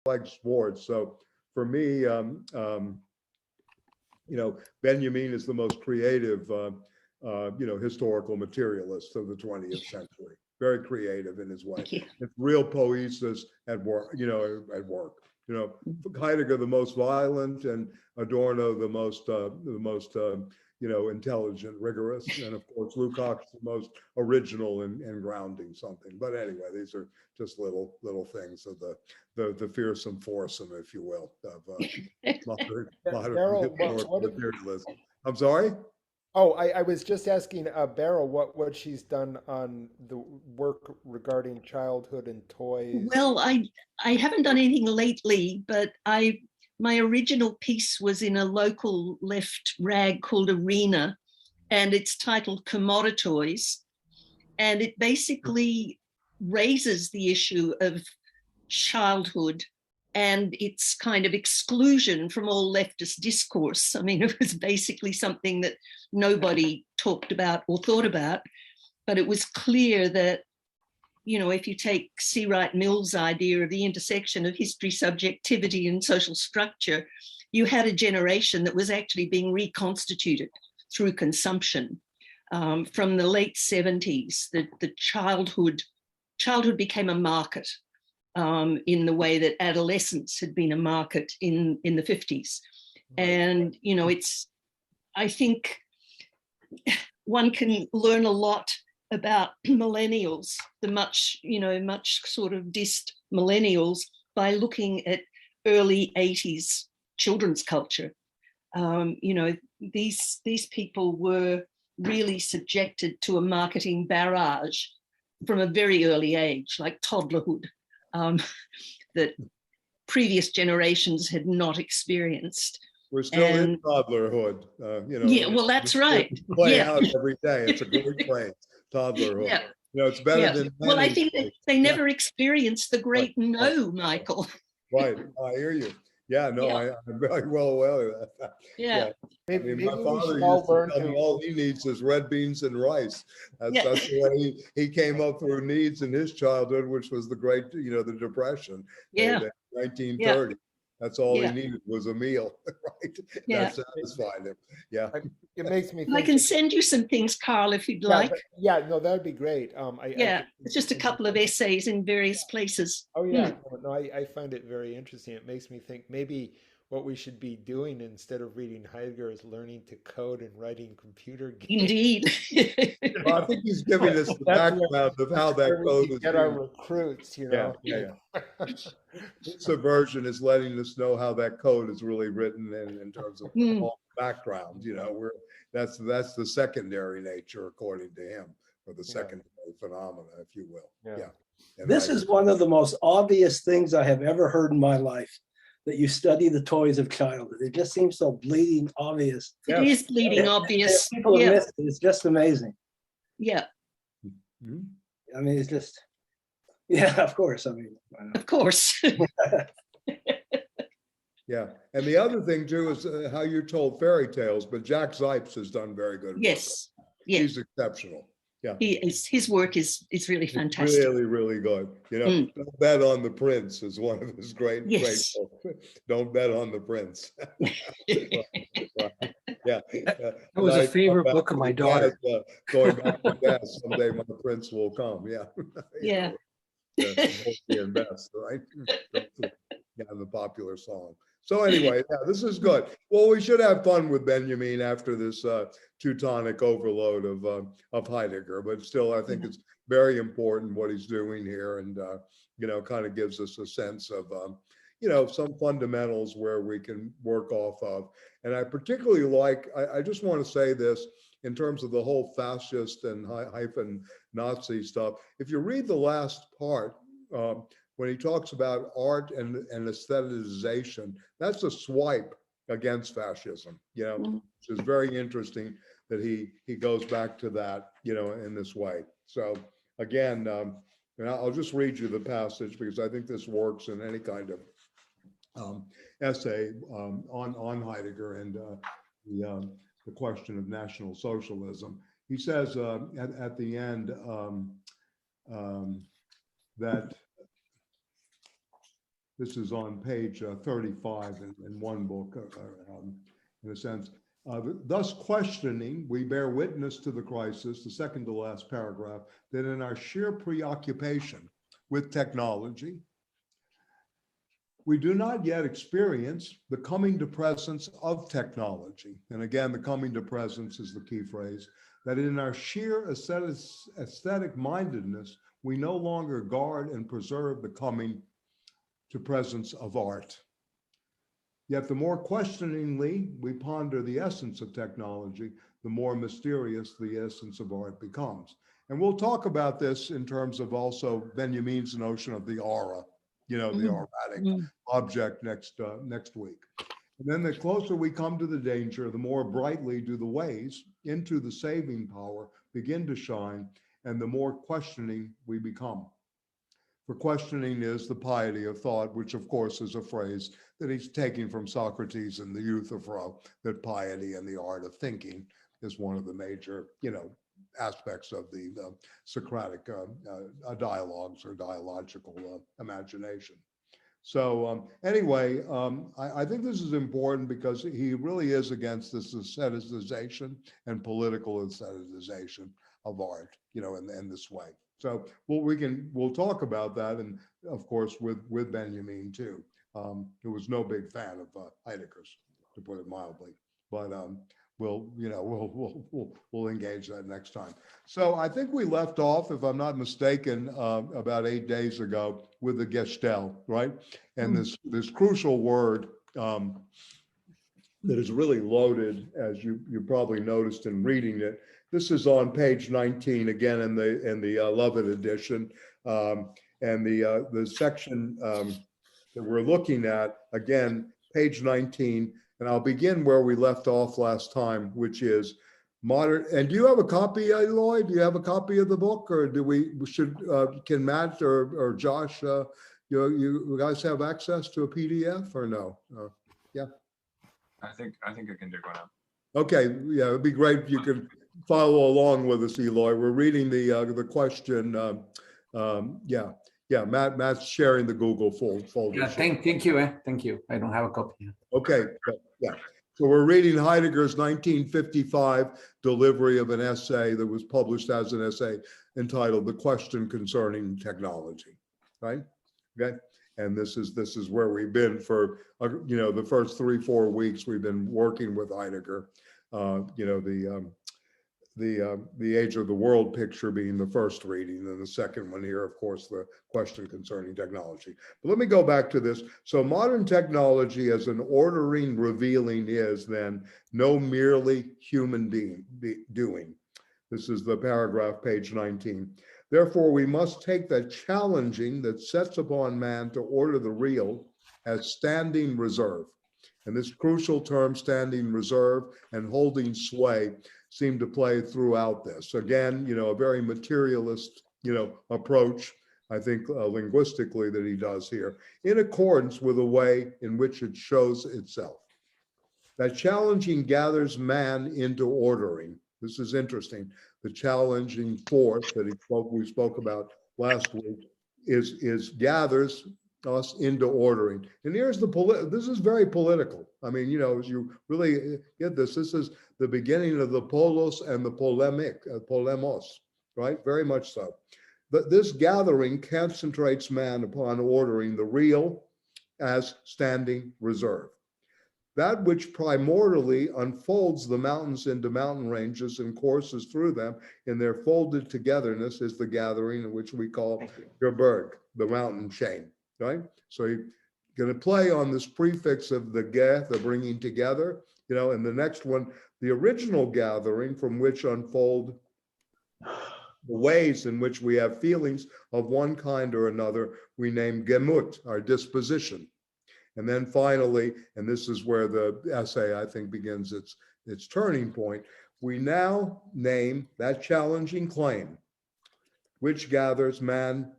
like sports. So for me, Benjamin is the most creative, historical materialist of the 20th century. Very creative in his way. It's real poesis at work, Heidegger, the most violent, and Adorno, the most intelligent, rigorous, and of course Lukács the most original and grounding something. But anyway, these are just little things of the fearsome foursome, if you will, of modern materialism. I'm sorry? Oh, I was just asking Beryl what she's done on the work regarding childhood and toys. Well, I haven't done anything lately, but my original piece was in a local left rag called Arena, and it's titled Commoditoys. And it basically raises the issue of childhood and its kind of exclusion from all leftist discourse. I mean, it was basically something that nobody talked about or thought about, but it was clear that, if you take C. Wright Mill's idea of the intersection of history, subjectivity, and social structure, you had a generation that was actually being reconstituted through consumption. From the late 70s, the childhood became a market in the way that adolescence had been a market in the 50s. And, I think one can learn a lot about millennials, the much sort of dissed millennials, by looking at early 80s children's culture. These people were really subjected to a marketing barrage from a very early age, like toddlerhood, that previous generations had not experienced. We're still in toddlerhood, Yeah, well, that's right. Play out every day. It's a great phrase, toddlerhood. Yeah. It's better than. Well, I think they never experienced the great no, Michael. Right, I hear you. Yeah, no, Yeah. I'm very well aware of that. Yeah. Maybe my father all used to learn tell me all he needs is red beans and rice. That's the way he came up through needs in his childhood, which was the great, the Depression. Yeah. 1930. That's all he needed was a meal, right? Yeah. That satisfied him. Yeah. It makes me think. I can send you some things, Carl, if you'd like. No, that'd be great. It's just a couple of essays in various places. Oh yeah, no, I find it very interesting. It makes me think maybe what we should be doing instead of reading Heidegger is learning to code and writing computer games. Indeed. Well, I think he's giving us the background of how that code is. Get our recruits, Yeah. Subversion is letting us know how that code is really written in terms of all background. That's the secondary nature, according to him, or the secondary phenomena, if you will. Yeah. This is one of the most obvious things I have ever heard in my life. That you study the toys of childhood. It just seems so bleeding obvious. It is bleeding obvious. People have missed it. It's just amazing. Yeah. Mm-hmm. I mean, it's just, of course. I mean, of course. Yeah. And the other thing too is how you're told fairy tales, but Jack Zipes has done very good work. Yes. He's exceptional. Yeah. His work is really fantastic. Really, really good. Don't bet on the prince is one of his great books. Don't bet on the prince. Yeah. That was a favorite book of my daughter. Going back to that, someday my prince will come. Yeah. Yeah. And best, right? Yeah, the popular song. So anyway, this is good. Well, we should have fun with Benjamin after this Teutonic overload of Heidegger, but still, I think it's very important what he's doing here, and kind of gives us a sense of some fundamentals where we can work off of. And I particularly like. I just want to say this in terms of the whole fascist and hyphen Nazi stuff. If you read the last part. When he talks about art and aestheticization, that's a swipe against fascism, which is very interesting that he goes back to that, in this way. So again, and I'll just read you the passage because I think this works in any kind of essay on Heidegger and the question of National Socialism. He says at the end that This is on page 35 in one book, in a sense. Thus questioning, we bear witness to the crisis, the second to last paragraph, that in our sheer preoccupation with technology, we do not yet experience the coming to presence of technology. And again, the coming to presence is the key phrase, that in our sheer aesthetic mindedness, we no longer guard and preserve the coming to presence of art. Yet the more questioningly we ponder the essence of technology, the more mysterious the essence of art becomes. And we'll talk about this in terms of also Benjamin's notion of the aura, the auratic object next week. And then the closer we come to the danger, the more brightly do the ways into the saving power begin to shine, and the more questioning we become. For questioning is the piety of thought, which of course is a phrase that he's taking from Socrates in the Euthyphro, that piety and the art of thinking is one of the major, aspects of the Socratic dialogues or dialogical imagination. So anyway, I think this is important because he really is against this aestheticization and political aestheticization of art, in this way. So we'll talk about that, and of course with Benjamin too, who was no big fan of Heidegger's, to put it mildly, but we'll engage that next time. So I think we left off, if I'm not mistaken, about 8 days ago with the Gestalt, right? And this crucial word that is really loaded, as you probably noticed in reading it. This is on page 19 again in the Lovett edition, and the section that we're looking at again, page 19. And I'll begin where we left off last time, which is modern. And do you have a copy, Eloy? Do you have a copy of the book, or can Matt or Josh, you guys have access to a PDF or no? Yeah. I think I can dig one up. Okay, yeah, it'd be great if you could follow along with us, Eloy. We're reading the question. Yeah, Matt's sharing the Google folder. Yeah, thank you. Thank you. I don't have a copy. Okay, yeah. So we're reading Heidegger's 1955 delivery of an essay that was published as an essay entitled "The Question Concerning Technology," right? Okay, and this is where we've been for the first 3-4 weeks. We've been working with Heidegger. The Age of the World picture being the first reading, and the second one here, of course, the question concerning technology. But let me go back to this. So modern technology as an ordering, revealing is then no merely human doing. This is the paragraph, page 19. Therefore, we must take that challenging that sets upon man to order the real as standing reserve. And this crucial term, standing reserve and holding sway, seem to play throughout this. Again, a very materialist, approach, I think, linguistically that he does here, in accordance with the way in which it shows itself. That challenging gathers man into ordering. This is interesting. The challenging force that we spoke about last week is gathers us into ordering. And here's this is very political. I mean, as you really get this is the beginning of the polos and the polemos, right? Very much so. But this gathering concentrates man upon ordering the real as standing reserve. That which primordially unfolds the mountains into mountain ranges and courses through them in their folded togetherness is the gathering, in which we call Gebirge, the mountain chain, right? So you're going to play on this prefix of the the bringing together, and the next one, the original gathering from which unfold the ways in which we have feelings of one kind or another, we name Gemut, our disposition. And then finally, and this is where the essay, I think, begins its turning point, we now name that challenging claim, which gathers man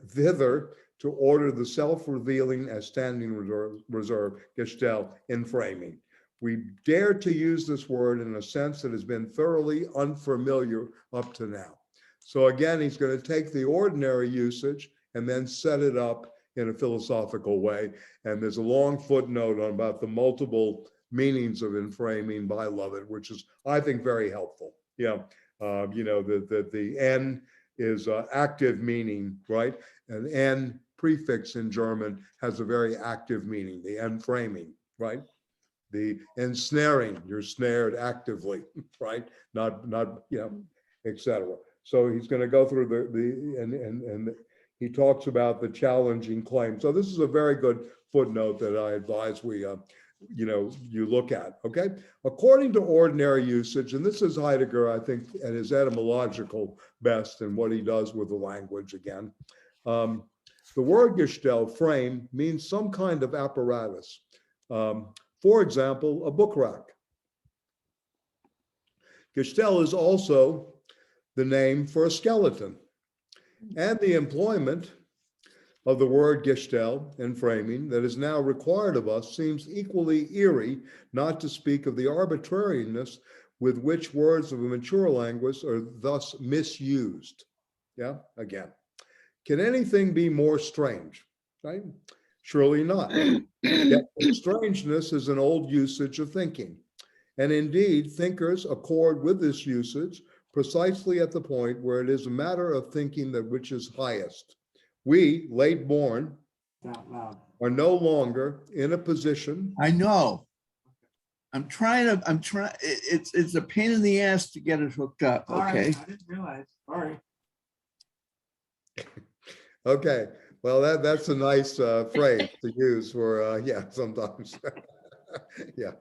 thither to order the self-revealing as standing reserve, Gestalt, enframing. We dare to use this word in a sense that has been thoroughly unfamiliar up to now. So again, he's going to take the ordinary usage and then set it up in a philosophical way. And there's a long footnote on about the multiple meanings of enframing by Lovett, which is, I think, very helpful. Yeah, the N is active meaning, right? And N prefix in German has a very active meaning, the enframing, right? The ensnaring, you're snared actively, right? Not etc. So he's going to go through and he talks about the challenging claim. So this is a very good footnote that I advise we you look at, okay? According to ordinary usage, and this is Heidegger, I think, at his etymological best and what he does with the language again. The word Gestell, frame, means some kind of apparatus. For example, a book rack. Gestell is also the name for a skeleton, and the employment of the word Gestell and framing that is now required of us seems equally eerie, not to speak of the arbitrariness with which words of a mature language are thus misused. Yeah, again. Can anything be more strange, right? Surely not. Yet strangeness is an old usage of thinking. And indeed, thinkers accord with this usage precisely at the point where it is a matter of thinking that which is highest. We, late born, are no longer in a position. I know. It's a pain in the ass to get it hooked up, okay? I didn't realize, sorry. Okay, well, that's a nice phrase to use for, sometimes. Yeah.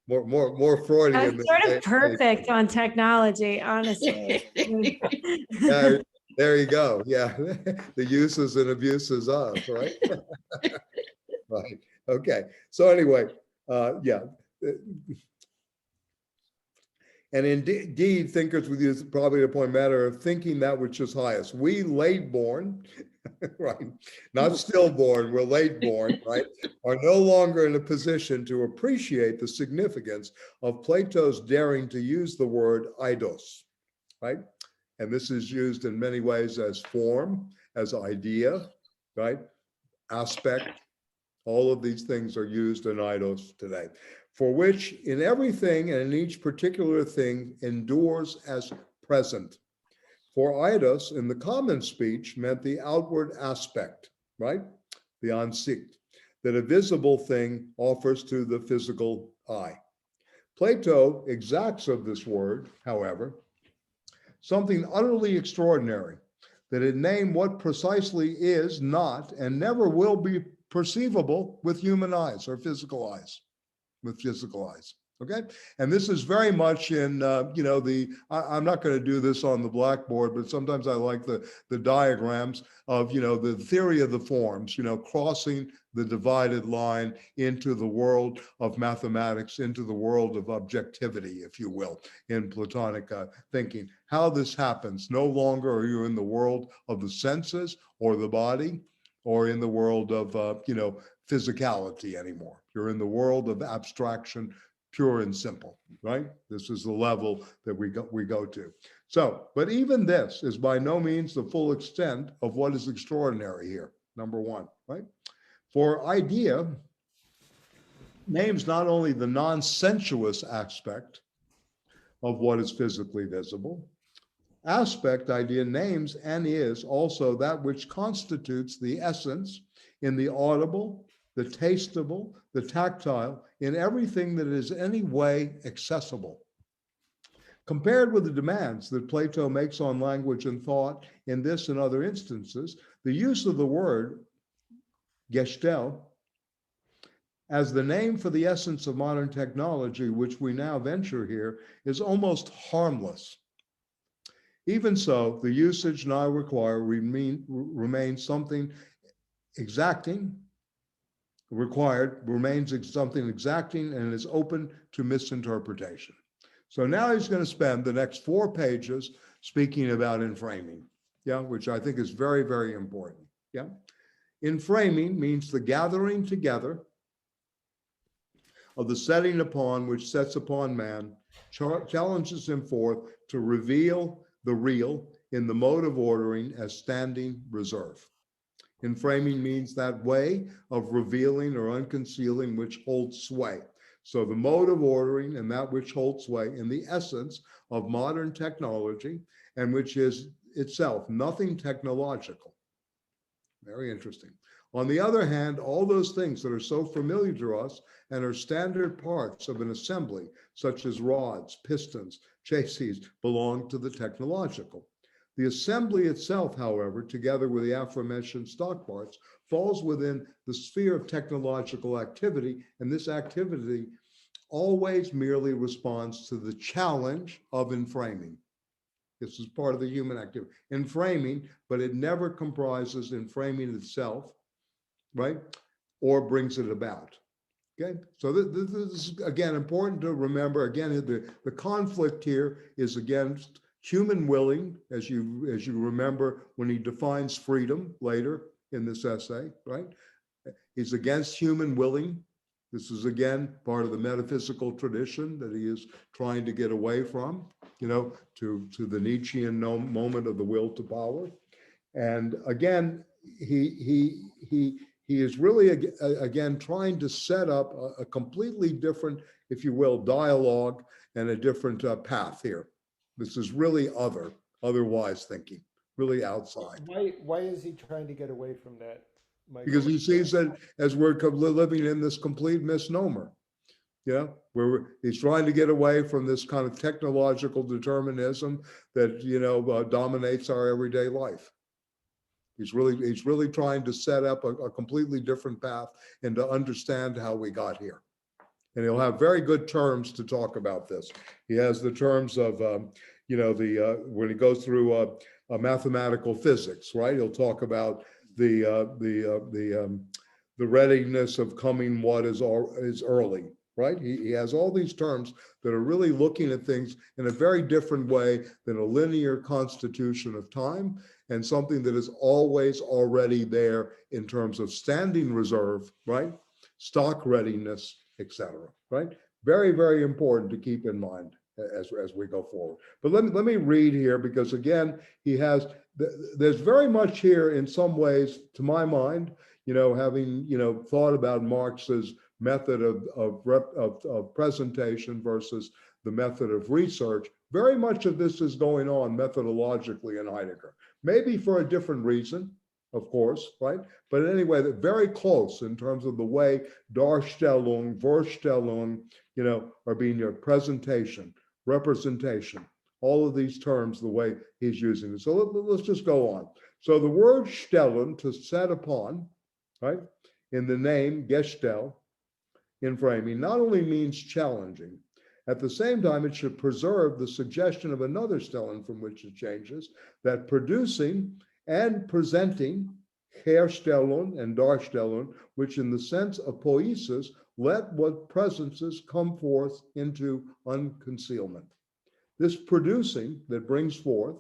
More Freudian. That's sort of perfect on technology, honestly. Yeah, there you go. Yeah, the uses and abuses of, right? Right. Okay. So anyway, yeah. And indeed, thinkers would use probably the point matter of thinking that which is highest. We late born, right? Not stillborn, we're late born, right? Are no longer in a position to appreciate the significance of Plato's daring to use the word eidos, right? And this is used in many ways as form, as idea, right? Aspect. All of these things are used in eidos today, for which in everything and in each particular thing endures as present. For eidos in the common speech meant the outward aspect, right? The Ansicht, that a visible thing offers to the physical eye. Plato exacts of this word, however, something utterly extraordinary, that it name what precisely is not and never will be perceivable with human eyes or physical eyes, okay? And this is very much in, I'm not going to do this on the blackboard, but sometimes I like the diagrams of, the theory of the forms, crossing the divided line into the world of mathematics, into the world of objectivity, if you will, in Platonic thinking. How this happens, no longer are you in the world of the senses or the body, or in the world of, physicality anymore. You're in the world of abstraction, pure and simple, right? This is the level that we go to. So, but even this is by no means the full extent of what is extraordinary here, number one, right? For idea names not only the non-sensuous aspect of what is physically visible, aspect idea names and is also that which constitutes the essence in the audible, the tasteable, the tactile, in everything that is any way accessible. Compared with the demands that Plato makes on language and thought in this and other instances, the use of the word Gestell as the name for the essence of modern technology, which we now venture here, is almost harmless. Even so, the usage now remains something exacting, remains something exacting and is open to misinterpretation. So now he's going to spend the next 4 pages speaking about enframing, which I think is very, very important. Enframing means the gathering together of the setting upon which sets upon man, challenges him forth to reveal the real in the mode of ordering as standing reserve. Enframing means that way of revealing or unconcealing which holds sway. So the mode of ordering and that which holds sway in the essence of modern technology, and which is itself nothing technological. Very interesting. On the other hand, all those things that are so familiar to us and are standard parts of an assembly, such as rods, pistons, chassis, belong to the technological. The assembly itself, however, together with the aforementioned stock parts, falls within the sphere of technological activity, and this activity always merely responds to the challenge of enframing. This is part of the human activity, enframing, but it never comprises enframing itself, right? Or brings it about. Okay, so this is again important to remember. Again, the conflict here is against human willing, as you remember when he defines freedom later in this essay, right? He's against human willing. This is again part of the metaphysical tradition that he is trying to get away from, to the Nietzschean moment of the will to power. And again, he is really again trying to set up a completely different, if you will, dialogue and a different path here. This is really otherwise thinking, really outside. Why is he trying to get away from that, Michael? Because he sees that as we're living in this complete misnomer, where he's trying to get away from this kind of technological determinism that dominates our everyday life. He's really trying to set up a completely different path and to understand how we got here. And he'll have very good terms to talk about this. He has the terms of, when he goes through mathematical physics, right? He'll talk about the readiness of coming what is early, right? He has all these terms that are really looking at things in a very different way than a linear constitution of time, and something that is always already there in terms of standing reserve, right? Stock readiness, etc. Right? Very, very important to keep in mind as we go forward. But let me read here, because again, there's very much here in some ways, to my mind, having thought about Marx's method of presentation versus the method of research. Very much of this is going on methodologically in Heidegger, maybe for a different reason, of course, right? But anyway, they're very close in terms of the way Darstellung, Vorstellung, are being your presentation, representation, all of these terms, the way he's using it. So let's just go on. So the word stellen, to set upon, right, in the name Gestel, enframing, not only means challenging, at the same time, it should preserve the suggestion of another stellen from which it changes, that producing and presenting, Herstellung and Darstellung, which in the sense of poiesis, let what presences come forth into unconcealment. This producing that brings forth,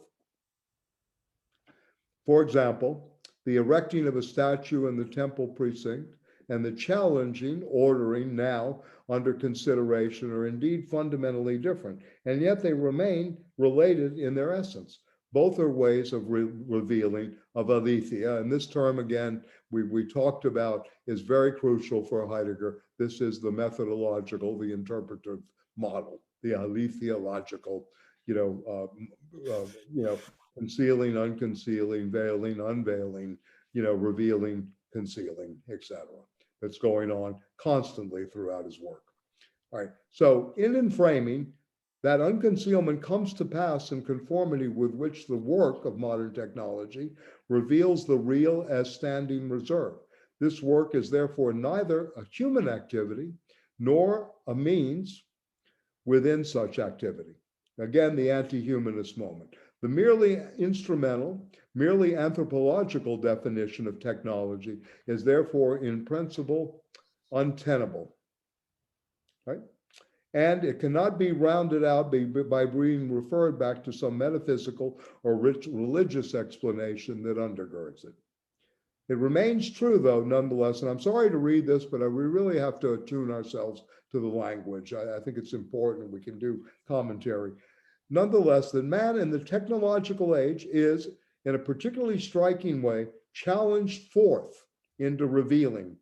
for example, the erecting of a statue in the temple precinct and the challenging ordering now under consideration are indeed fundamentally different, and yet they remain related in their essence. Both are ways of revealing of aletheia, and this term, again, we talked about, is very crucial for Heidegger. This is the methodological, the interpretive model, the aletheological, concealing, unconcealing, veiling, unveiling, revealing, concealing, etc. That's going on constantly throughout his work. All right, so in enframing, that unconcealment comes to pass in conformity with which the work of modern technology reveals the real as standing reserve. This work is therefore neither a human activity nor a means within such activity. Again, the anti-humanist moment. The merely instrumental, merely anthropological definition of technology is therefore in principle untenable, right? And it cannot be rounded out by being referred back to some metaphysical or religious explanation that undergirds it. It remains true, though, nonetheless, and I'm sorry to read this, but we really have to attune ourselves to the language. I think it's important we can do commentary. Nonetheless, that man in the technological age is, in a particularly striking way, challenged forth into revealing.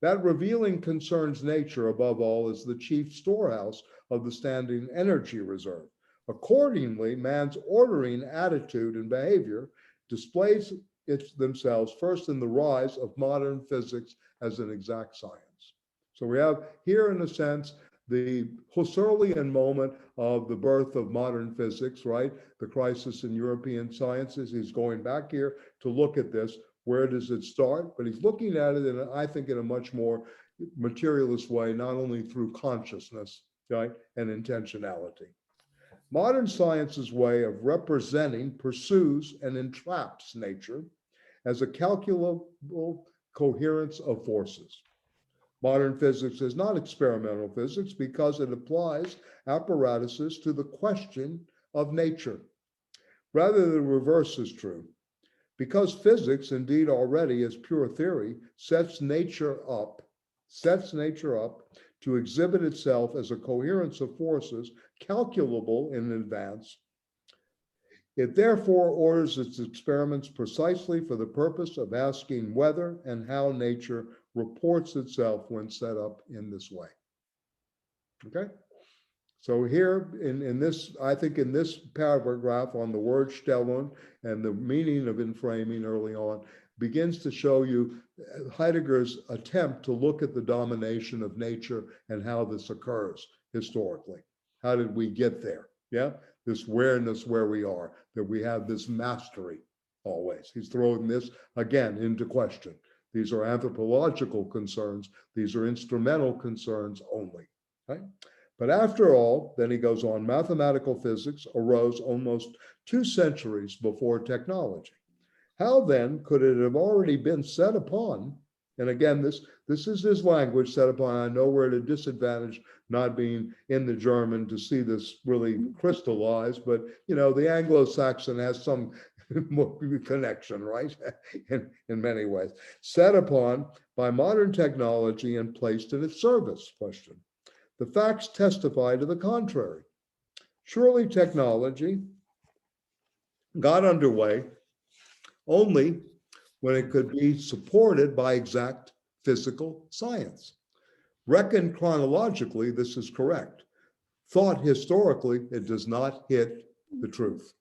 That revealing concerns nature above all as the chief storehouse of the standing energy reserve. Accordingly, man's ordering attitude and behavior displays themselves first in the rise of modern physics as an exact science. So we have here, in a sense, the Husserlian moment of the birth of modern physics, right? The crisis in European sciences. He's going back here to look at this. Where does it start? But he's looking at it, in, I think, in a much more materialist way, not only through consciousness, right, and intentionality. Modern science's way of representing pursues and entraps nature as a calculable coherence of forces. Modern physics is not experimental physics because it applies apparatuses to the question of nature. Rather, the reverse is true. Because physics, indeed already as pure theory, sets nature up to exhibit itself as a coherence of forces calculable in advance, it therefore orders its experiments precisely for the purpose of asking whether and how nature reports itself when set up in this way. Okay? So here in this, I think in this paragraph on the word Stellung and the meaning of enframing early on, begins to show you Heidegger's attempt to look at the domination of nature and how this occurs historically. How did we get there? Yeah, this awareness where we are, that we have this mastery always. He's throwing this again into question. These are anthropological concerns. These are instrumental concerns only, right? But after all, then he goes on, mathematical physics arose almost 2 centuries before technology. How then could it have already been set upon? And again, this is his language, set upon. I know we're at a disadvantage not being in the German to see this really crystallized, but you know, the Anglo-Saxon has some connection, right? in many ways. Set upon by modern technology and placed in its service, question. The facts testify to the contrary. Surely technology got underway only when it could be supported by exact physical science. Reckoned chronologically, this is correct. Thought historically, it does not hit the truth.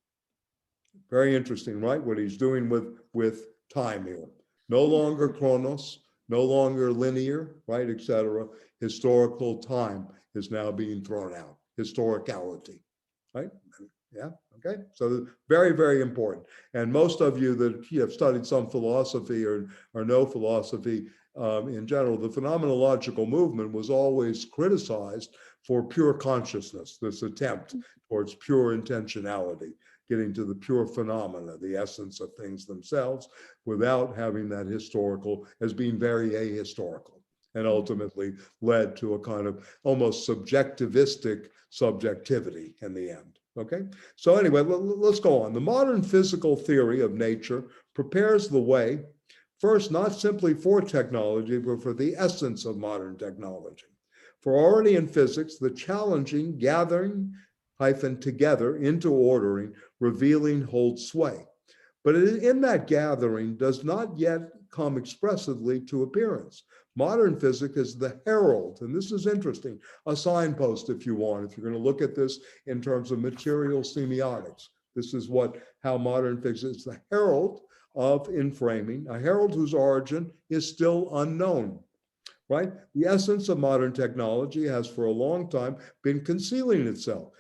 Very interesting, right? What he's doing with time here. No longer chronos, no longer linear, right, etc. Historical time is now being thrown out. Historicality, right? Yeah, okay. So very, very important. And most of you that have studied some philosophy or know philosophy in general, the phenomenological movement was always criticized for pure consciousness, this attempt towards pure intentionality, getting to the pure phenomena, the essence of things themselves, without having that historical as being very ahistorical, and ultimately led to a kind of almost subjectivistic subjectivity in the end. Okay, so anyway, let's go on. The modern physical theory of nature prepares the way, first, not simply for technology, but for the essence of modern technology. For already in physics, the challenging gathering together into ordering, revealing holds sway. But in that gathering does not yet come expressively to appearance. Modern physics is the herald, and this is interesting, a signpost if you want, if you're going to look at this in terms of material semiotics. This is how modern physics is the herald of enframing, a herald whose origin is still unknown, right? The essence of modern technology has for a long time been concealing itself,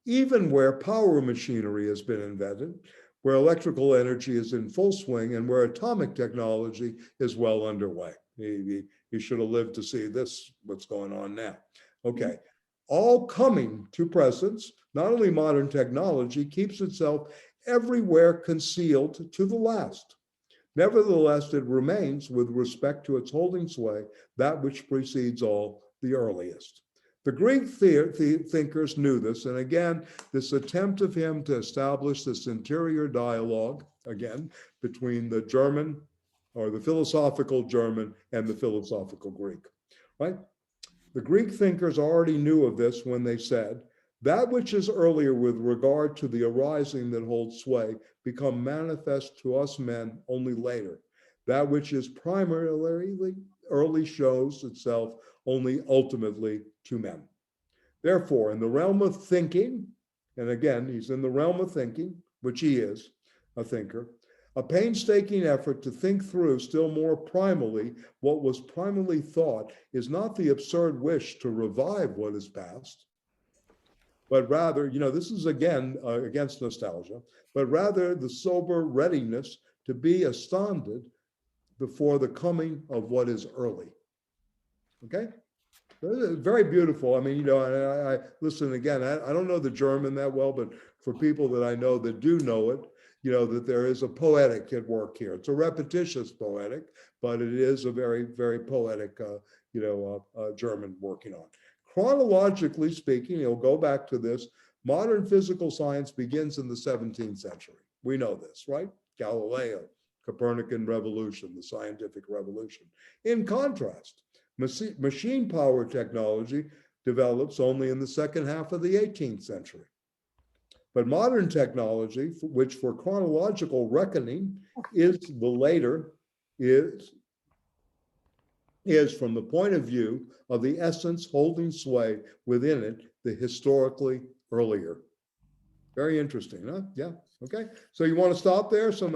even where power machinery has been invented, where electrical energy is in full swing, and where atomic technology is well underway. He should have lived to see this, what's going on now. Okay, all coming to presence, not only modern technology keeps itself everywhere concealed to the last. Nevertheless, it remains, with respect to its holding sway, that which precedes all the earliest. The Greek thinkers knew this, and again, this attempt of him to establish this interior dialogue, again, between the German, or the philosophical German, and the philosophical Greek, right? The Greek thinkers already knew of this when they said That which is earlier with regard to the arising that holds sway become manifest to us men only later. That which is primarily early shows itself only ultimately to men. Therefore, in the realm of thinking, and again, he's in the realm of thinking, which he is, a thinker, a painstaking effort to think through still more primally what was primarily thought is not the absurd wish to revive what is past, but rather, this is again against nostalgia, but rather the sober readiness to be astounded before the coming of what is early. Okay? Very beautiful. I mean, I listen again, I don't know the German that well, but for people that I know that do know it, that there is a poetic at work here. It's a repetitious poetic, but it is a very, very poetic, German working on. Chronologically speaking, you'll go back to this, modern physical science begins in the 17th century. We know this, right? Galileo, Copernican revolution, the scientific revolution. In contrast, machine power technology develops only in the second half of the 18th century. But modern technology, which for chronological reckoning is the later, is from the point of view of the essence holding sway within it, the historically earlier. Very interesting, huh? Yeah, okay. So you want to stop there? Some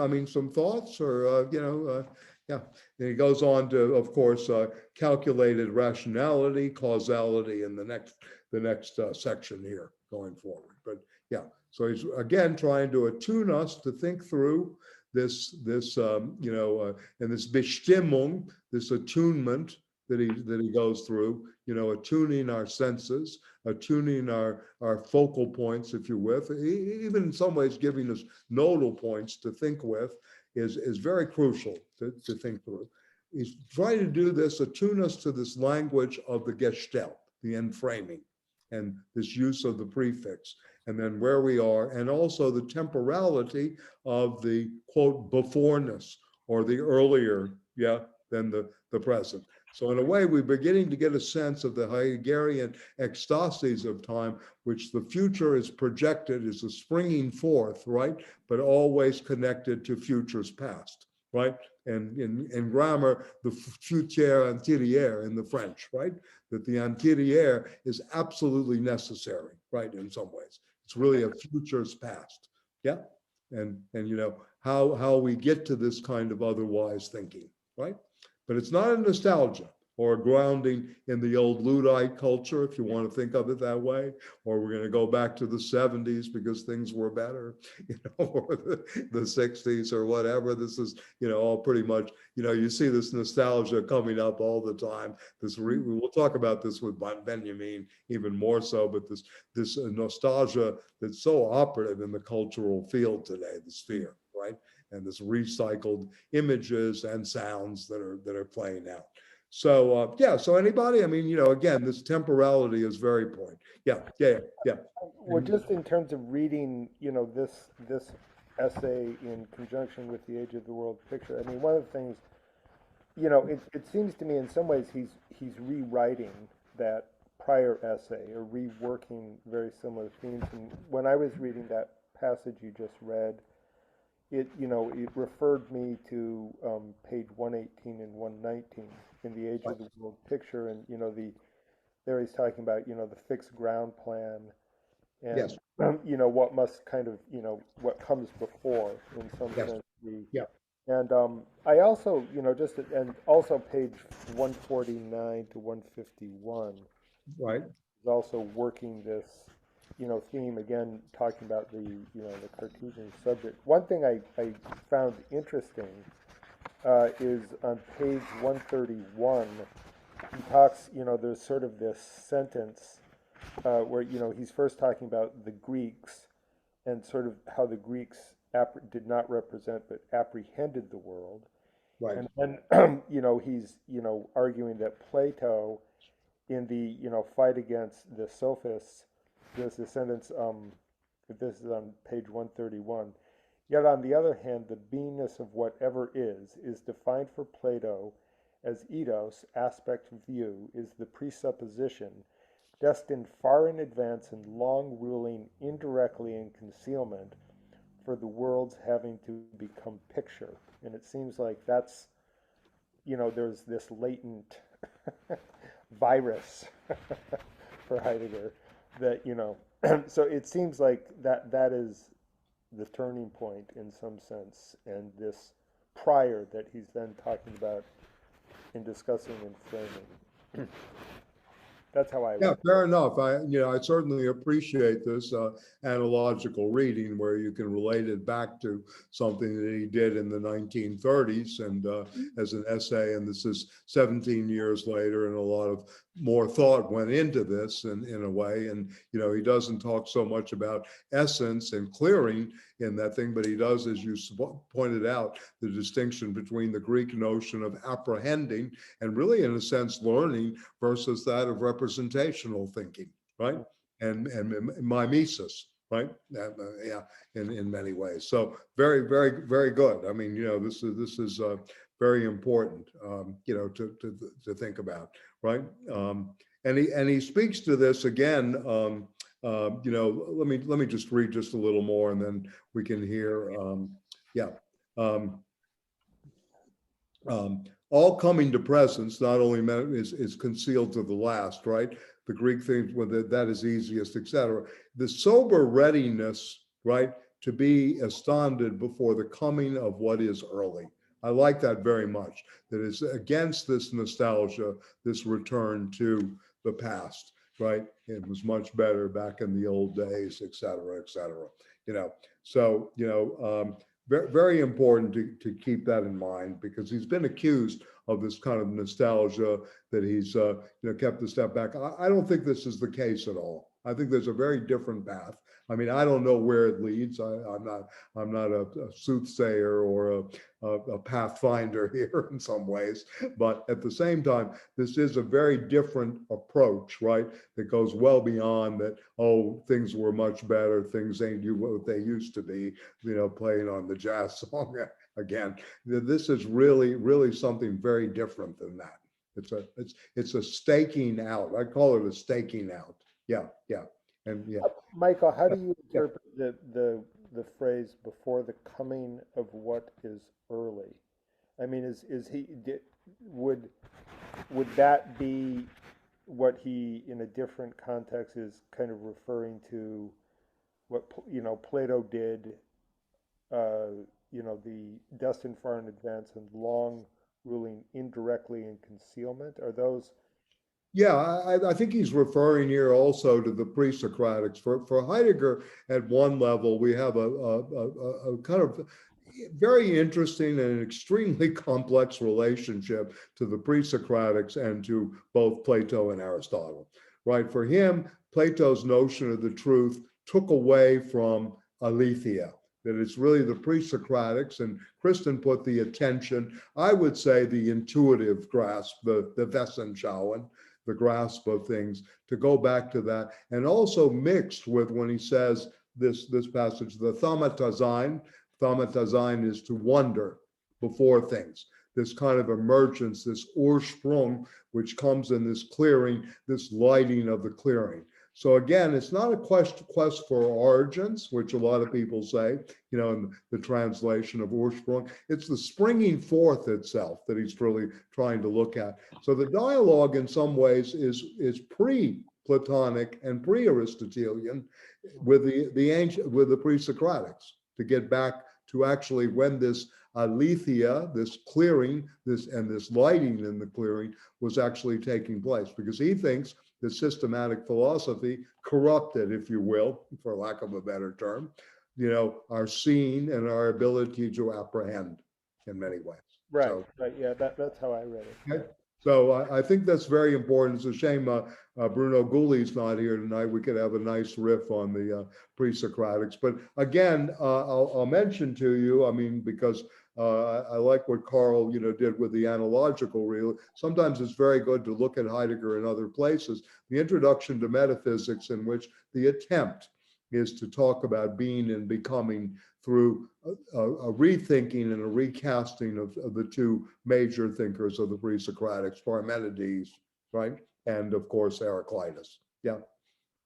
thoughts or, yeah. And he goes on to, of course, calculated rationality, causality in the next section here going forward. But yeah, so he's again trying to attune us to think through this and this Bestimmung, this attunement that he goes through, attuning our senses, attuning our focal points, if you will, even in some ways giving us nodal points to think with is very crucial to think through. He's trying to do this, attune us to this language of the Gestalt, the enframing, and this use of the prefix, and then where we are, and also the temporality of the, quote, beforeness, or the earlier, than the present. So in a way, we're beginning to get a sense of the Heideggerian ecstasies of time, which the future is projected as a springing forth, right? But always connected to futures past, right? And in grammar, the futur antérieur in the French, right? That the antérieur is absolutely necessary, right? In some ways, it's really a futures past, yeah? And how we get to this kind of otherwise thinking, right? But it's not a nostalgia or a grounding in the old Luddite culture, if you want to think of it that way, or we're going to go back to the 70s because things were better, or the 60s or whatever. This is, all pretty much, you see this nostalgia coming up all the time. We'll talk about this with Benjamin even more so, but this nostalgia that's so operative in the cultural field today, the sphere, right? And this recycled images and sounds that are playing out. So so anybody, again, this temporality is very important. Yeah. Well, just in terms of reading, this essay in conjunction with the Age of the World picture, one of the things, it seems to me in some ways he's rewriting that prior essay or reworking very similar themes. And when I was reading that passage you just read, it referred me to page 118 and 119 in the Age of the World picture, and there he's talking about the fixed ground plan, and Yes. What must kind of what comes before in some Yes. sense. Yeah. And I also and also page 149 to 151 Right. is also working this theme again, talking about the the Cartesian subject. One thing I found interesting is on page 131. He talks, there's sort of this sentence where he's first talking about the Greeks and sort of how the Greeks did not represent but apprehended the world. Right. And then he's arguing that Plato, in the fight against the sophists, there's the sentence, this is on page 131. Yet on the other hand, the beingness of whatever is defined for Plato as eidos, aspect view, is the presupposition destined far in advance and long ruling indirectly in concealment for the world's having to become picture. And it seems like that's, there's this latent virus for Heidegger that, so it seems like that is the turning point in some sense, and this prior that he's then talking about in discussing and framing. That's how I read Yeah, it. fair enough. I certainly appreciate this analogical reading where you can relate it back to something that he did in the 1930s and as an essay. And this is 17 years later, and a lot of more thought went into this in a way. And, he doesn't talk so much about essence and clearing in that thing, but he does, as you pointed out, the distinction between the Greek notion of apprehending and really, in a sense, learning versus that of representational thinking, right? And mimesis, right? Yeah, in many ways. So very, very, very good. I mean, this is very important, to think about, right? And he speaks to this again. Let me just read just a little more, and then we can hear. All coming to presence not only is concealed to the last, right? The Greek things, whether that is easiest, etc. The sober readiness, right, to be astounded before the coming of what is early. I like that very much. That is against this nostalgia, this return to the past, right? It was much better back in the old days, etc., etc. So very, very important to keep that in mind, because he's been accused of this kind of nostalgia that he's kept a step back. I don't think this is the case at all. I think there's a very different path. I mean, I don't know where it leads. I'm not a soothsayer or a pathfinder here in some ways, but at the same time, this is a very different approach, right? That goes well beyond that. Oh, things were much better. Things ain't what they used to be. Playing on the jazz song again. This is really, really something very different than that. It's a staking out. I call it a staking out. Yeah. And yeah. Michael, how do you interpret the phrase "before the coming of what is early"? I mean, would that be what he, in a different context, is kind of referring to what Plato did? The destined far in advance and long ruling indirectly in concealment. Are those? Yeah, I think he's referring here also to the pre-Socratics. For Heidegger, at one level, we have a kind of very interesting and extremely complex relationship to the pre-Socratics and to both Plato and Aristotle, right? For him, Plato's notion of the truth took away from aletheia, that it's really the pre-Socratics, and Kristen put the attention, I would say the intuitive grasp, the Wesenschauen, the grasp of things, to go back to that, and also mixed with when he says this passage, the Thamatasein is to wonder before things, this kind of emergence, this Ursprung, which comes in this clearing, this lighting of the clearing. So again, it's not a quest for origins, which a lot of people say, in the translation of Ursprung. It's the springing forth itself that he's really trying to look at. So the dialogue in some ways is pre-Platonic and pre-Aristotelian with the pre-Socratics, to get back to actually when this aletheia, this clearing, this lighting in the clearing was actually taking place, because he thinks that systematic philosophy corrupted, if you will, for lack of a better term, our seeing and our ability to apprehend in many ways. Right, So, right. Yeah, that's how I read it. okay. So I think that's very important. It's a shame Bruno Gulli's not here tonight. We could have a nice riff on the pre-Socratics. But again, I'll mention to you, I mean, because I like what Carl, did with the analogical reel. Sometimes it's very good to look at Heidegger in other places. The introduction to metaphysics, in which the attempt is to talk about being and becoming through a rethinking and a recasting of the two major thinkers of the pre-Socratics, Parmenides, right? And of course, Heraclitus. Yeah.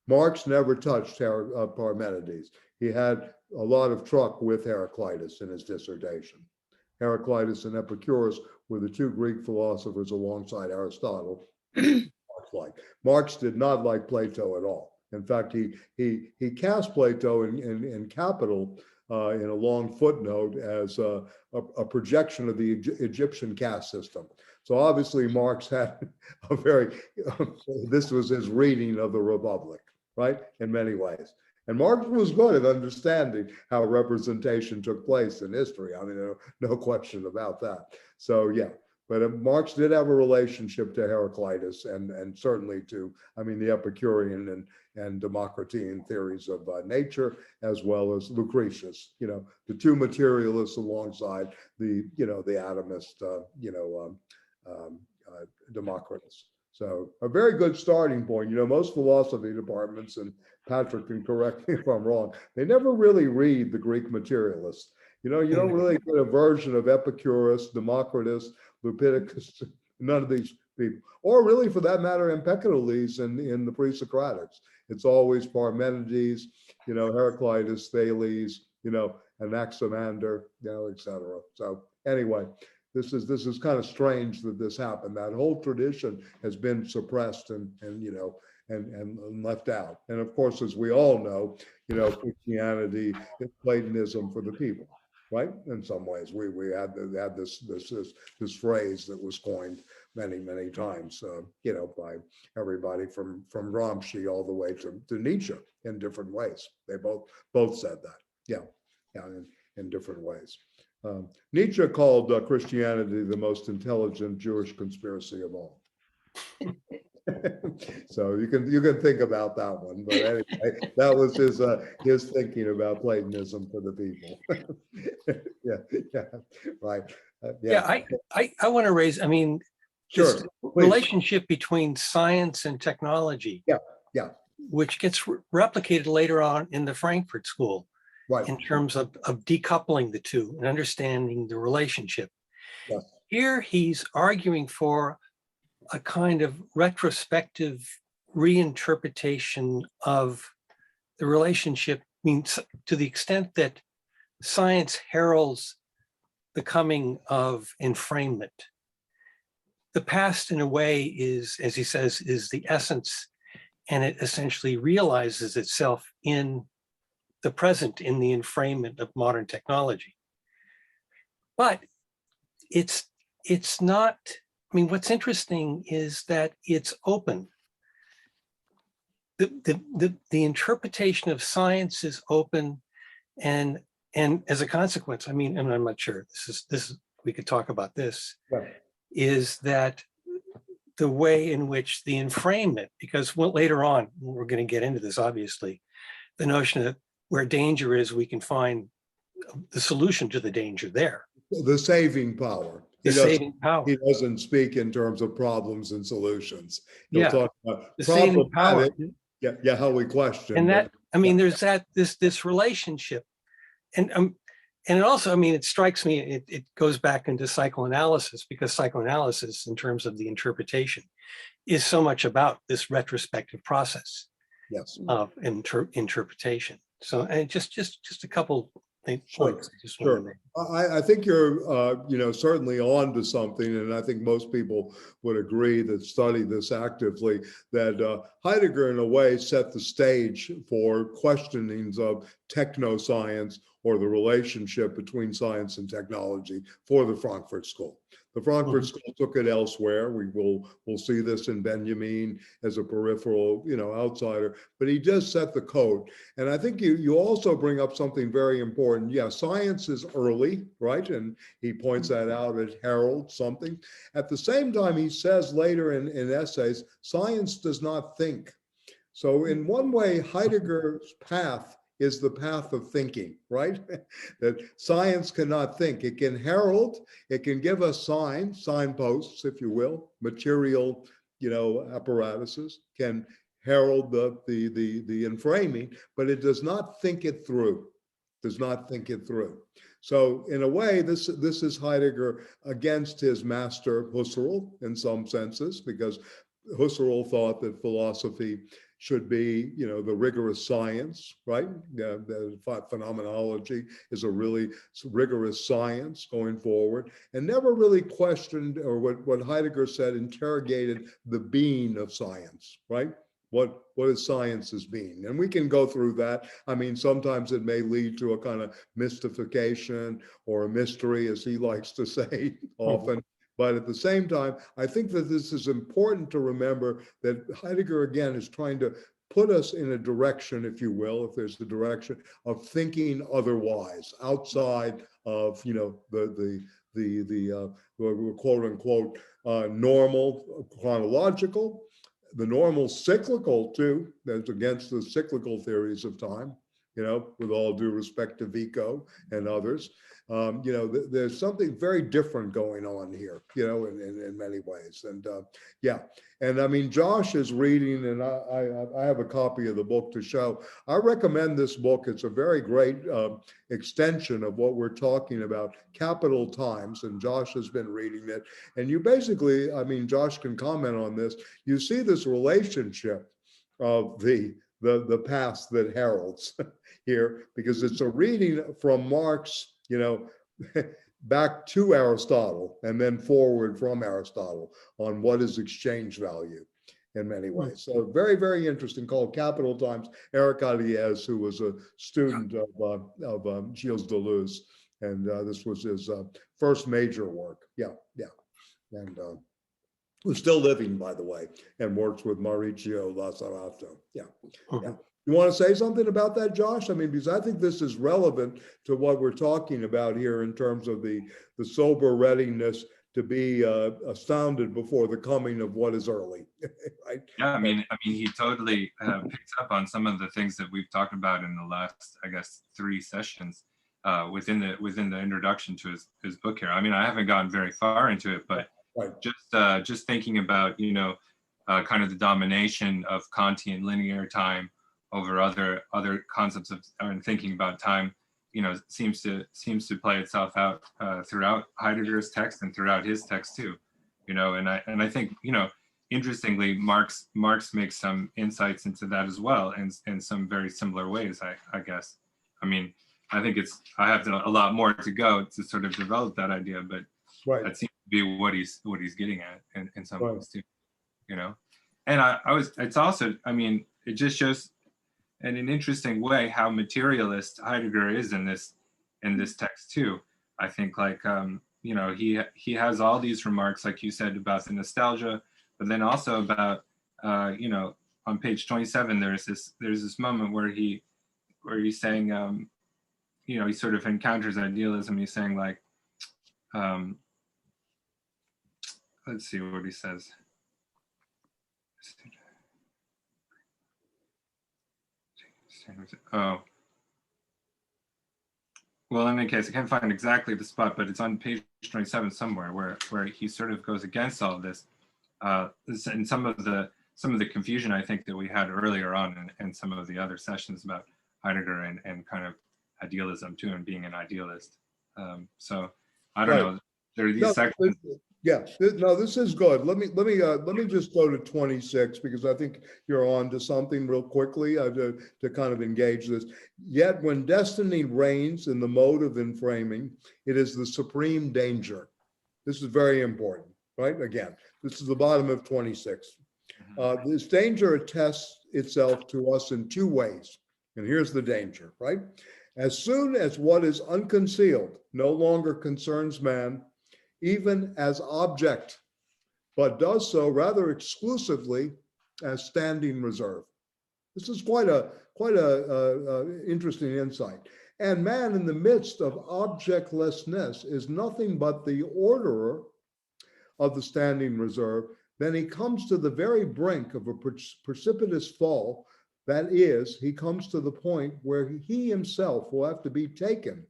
Marx never touched Parmenides. He had a lot of truck with Heraclitus in his dissertation. Heraclitus and Epicurus were the two Greek philosophers alongside Aristotle. Marx did not like Plato at all. In fact, he cast Plato in Capital in a long footnote as a projection of the Egyptian caste system. So obviously Marx had a very, this was his reading of the Republic, right? In many ways. And Marx was good at understanding how representation took place in history. I mean, no question about that. So yeah, but Marx did have a relationship to Heraclitus and certainly to, I mean, the Epicurean and Democritean theories of nature, as well as Lucretius, the two materialists alongside the atomist, Democritus. So a very good starting point. Most philosophy departments, and Patrick can correct me if I'm wrong, they never really read the Greek materialists. You don't really get a version of Epicurus, Democritus, Lupidicus, none of these people, or really for that matter, Empedocles in the pre-Socratics. It's always Parmenides, Heraclitus, Thales, Anaximander, etc. So anyway, this is kind of strange that this happened. That whole tradition has been suppressed and left out. And of course, as we all know, Christianity is Platonism for the people, right? In some ways, we had this phrase that was coined many times, by everybody from Gramsci all the way to Nietzsche in different ways. They both said that, yeah, in different ways. Nietzsche called Christianity the most intelligent Jewish conspiracy of all. So you can think about that one, but anyway, that was his thinking about Platonism for the people. yeah, right. I want to raise. I mean, sure. this relationship between science and technology. Yeah. Which gets replicated later on in the Frankfurt School. Right. In terms of decoupling the two and understanding the relationship. Yes. Here he's arguing for a kind of retrospective reinterpretation of the relationship, means to the extent that science heralds the coming of enframement. The past, in a way, is, as he says, is the essence, and it essentially realizes itself in the present, in the enframement of modern technology. But it's not, I mean, what's interesting is that it's open. The interpretation of science is open, and as a consequence, I mean, and I'm not sure, this is we could talk about this, right. Is that the way in which the enframement, because later on, we're going to get into this, obviously, the notion that where danger is, we can find the solution to the danger there. The saving power. The saving power. He doesn't speak in terms of problems and solutions. He'll talk about the saving power. Yeah, how we question. And that, I mean, there's this relationship, and it also, I mean, it strikes me, it goes back into psychoanalysis, because psychoanalysis, in terms of the interpretation, is so much about this retrospective process. Yes. Of interpretation. So, and just a couple points. Sure. I think you're, certainly on to something, and I think most people would agree that study this actively, that Heidegger, in a way, set the stage for questionings of technoscience, or the relationship between science and technology, for the Frankfurt School. The Frankfurt School took it elsewhere. We'll see this in Benjamin as a peripheral, outsider, but he does set the code. And I think you also bring up something very important. Yeah, science is early, right? And he points that out, it heralds something. At the same time, he says later in essays, science does not think. So in one way, Heidegger's path is the path of thinking, right? That science cannot think. It can herald, it can give us signposts, if you will, material, apparatuses, can herald the enframing, but it does not think it through, So in a way, this is Heidegger against his master Husserl in some senses, because Husserl thought that philosophy, should be, the rigorous science, right? The phenomenology is a really rigorous science going forward, and never really questioned, or what Heidegger said, interrogated the being of science, right? What is science's being? And we can go through that. I mean, sometimes it may lead to a kind of mystification or a mystery, as he likes to say often. But at the same time, I think that this is important to remember, that Heidegger, again, is trying to put us in a direction, if you will, if there's the direction of thinking otherwise, outside of, the quote unquote normal chronological, the normal cyclical too. That's against the cyclical theories of time, with all due respect to Vico and others. There's something very different going on here, in many ways. And and I mean, Josh is reading, and I have a copy of the book to show. I recommend this book. It's a very great extension of what we're talking about, Capital Times, and Josh has been reading it. And you basically, I mean, Josh can comment on this. You see this relationship of the past that heralds here, because it's a reading from Marx, back to Aristotle, and then forward from Aristotle on what is exchange value in many ways. So very, very interesting, called Capital Times. Eric Adiez, who was a student of Gilles Deleuze, and this was his first major work. And who's still living, by the way, and works with Mauricio Lazzarato. You want to say something about that, Josh? I mean, because I think this is relevant to what we're talking about here in terms of the sober readiness to be astounded before the coming of what is early. Right? Yeah, I mean, he totally picks up on some of the things that we've talked about in the last, I guess, 3 sessions within the introduction to his book here. I mean, I haven't gotten very far into it, but just thinking about, kind of the domination of Kantian linear time over other concepts of, and thinking about time, seems to play itself out throughout Heidegger's text and throughout his text too, and I think, interestingly, Marx makes some insights into that as well, in some very similar ways, I guess. I mean, I think I have a lot more to go to sort of develop that idea, but that seems to be what he's getting at in some ways too, And it's also, I mean, it just shows in an interesting way how materialist Heidegger is in this text too. I think, like, he has all these remarks, like you said, about the nostalgia, but then also about, on page 27, there's this moment where he's saying, he sort of encounters idealism. He's saying, like, let's see what he says. Oh, well, in any case, I can't find exactly the spot, but it's on page 27 somewhere, where he sort of goes against all of this, and some of the confusion, I think, that we had earlier on, and some of the other sessions about Heidegger and kind of idealism too, and being an idealist. So I don't know. There are these sections. This is good. Let me just go to 26, because I think you're on to something real quickly to kind of engage this. Yet when destiny reigns in the mode of enframing, it is the supreme danger. This is very important, right? Again, this is the bottom of 26. This danger attests itself to us in 2 ways. And here's the danger, right? As soon as what is unconcealed no longer concerns man, even as object, but does so rather exclusively as standing reserve. This is quite a interesting insight. And man, in the midst of objectlessness, is nothing but the orderer of the standing reserve. Then he comes to the very brink of a precipitous fall. That is, he comes to the point where he himself will have to be taken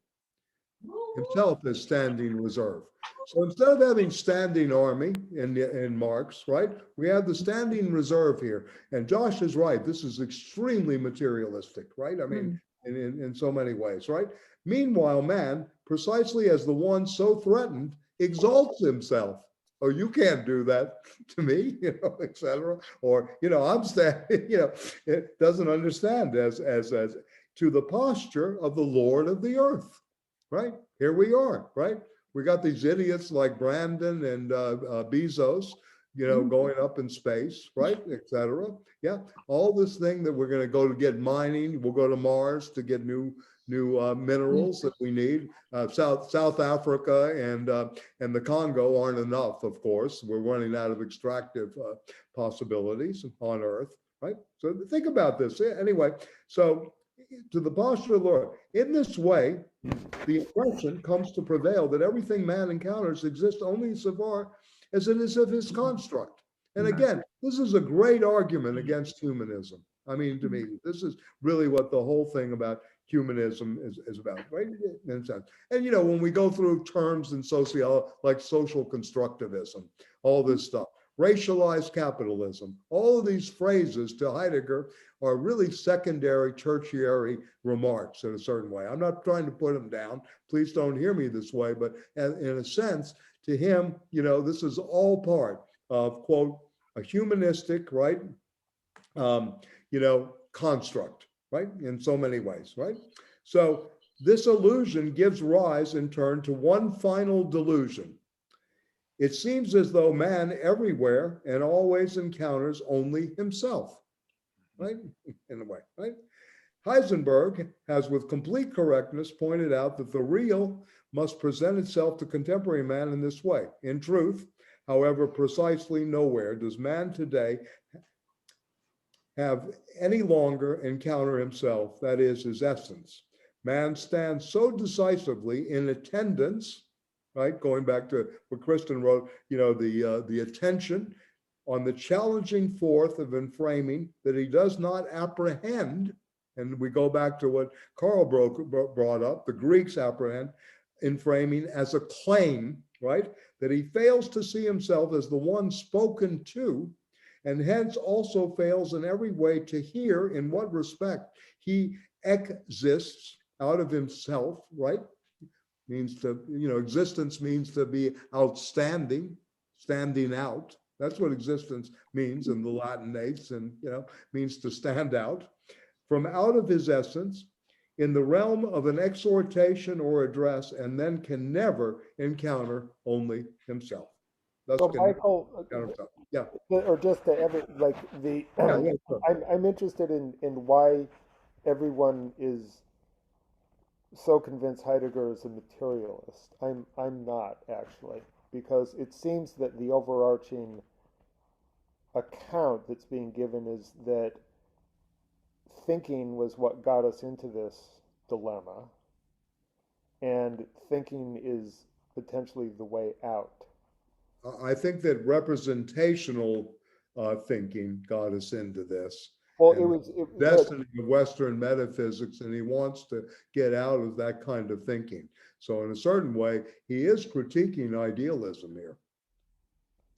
himself as standing reserve. So instead of having standing army in Marx, right, we have the standing reserve here. And Josh is right. This is extremely materialistic, right? I mean, in so many ways, right? Meanwhile, man, precisely as the one so threatened, exalts himself oh, you can't do that to me, etc. Or, I'm standing, it doesn't understand as to the posture of the Lord of the earth, right? Here we are, right? We got these idiots like Brandon and Bezos, going up in space, right, etc. Yeah, all this thing that we're going to go to get mining, we'll go to Mars to get new minerals that we need. South Africa and the Congo aren't enough, of course. We're running out of extractive possibilities on Earth, right? So think about this. Anyway, so to the posture of the Lord, in this way, the impression comes to prevail that everything man encounters exists only so far as it is of his construct. And again, this is a great argument against humanism. I mean, to me, this is really what the whole thing about humanism is about, right? And when we go through terms in sociology, like social constructivism, all this stuff, racialized capitalism, all of these phrases to Heidegger are really secondary, tertiary remarks in a certain way. I'm not trying to put them down. Please don't hear me this way, but in a sense, to him, this is all part of, quote, a humanistic, right, construct, right, in so many ways, right? So this illusion gives rise in turn to one final delusion. It seems as though man everywhere and always encounters only himself, right, in a way, right? Heisenberg has with complete correctness pointed out that the real must present itself to contemporary man in this way. In truth, however, precisely nowhere does man today have any longer encounter himself, that is, his essence. Man stands so decisively in attendance, right, going back to what Kristen wrote, the attention on the challenging forth of enframing that he does not apprehend. And we go back to what Carl brought up, the Greeks apprehend enframing as a claim, right? That he fails to see himself as the one spoken to, and hence also fails in every way to hear in what respect he exists out of himself, right? Means to, existence means to be outstanding, standing out. That's what existence means in the Latinates, and, means to stand out. From out of his essence, in the realm of an exhortation or address, and then can never encounter only himself. Thus So can Michael, encounter himself. Yeah. or just to every, like the, Sure. I'm interested in why everyone is so convinced Heidegger is a materialist. I'm not, actually, because it seems that the overarching account that's being given is that thinking was what got us into this dilemma, and thinking is potentially the way out. I think that representational thinking got us into this. Well, and destiny of Western metaphysics, and he wants to get out of that kind of thinking. So in a certain way, he is critiquing idealism here.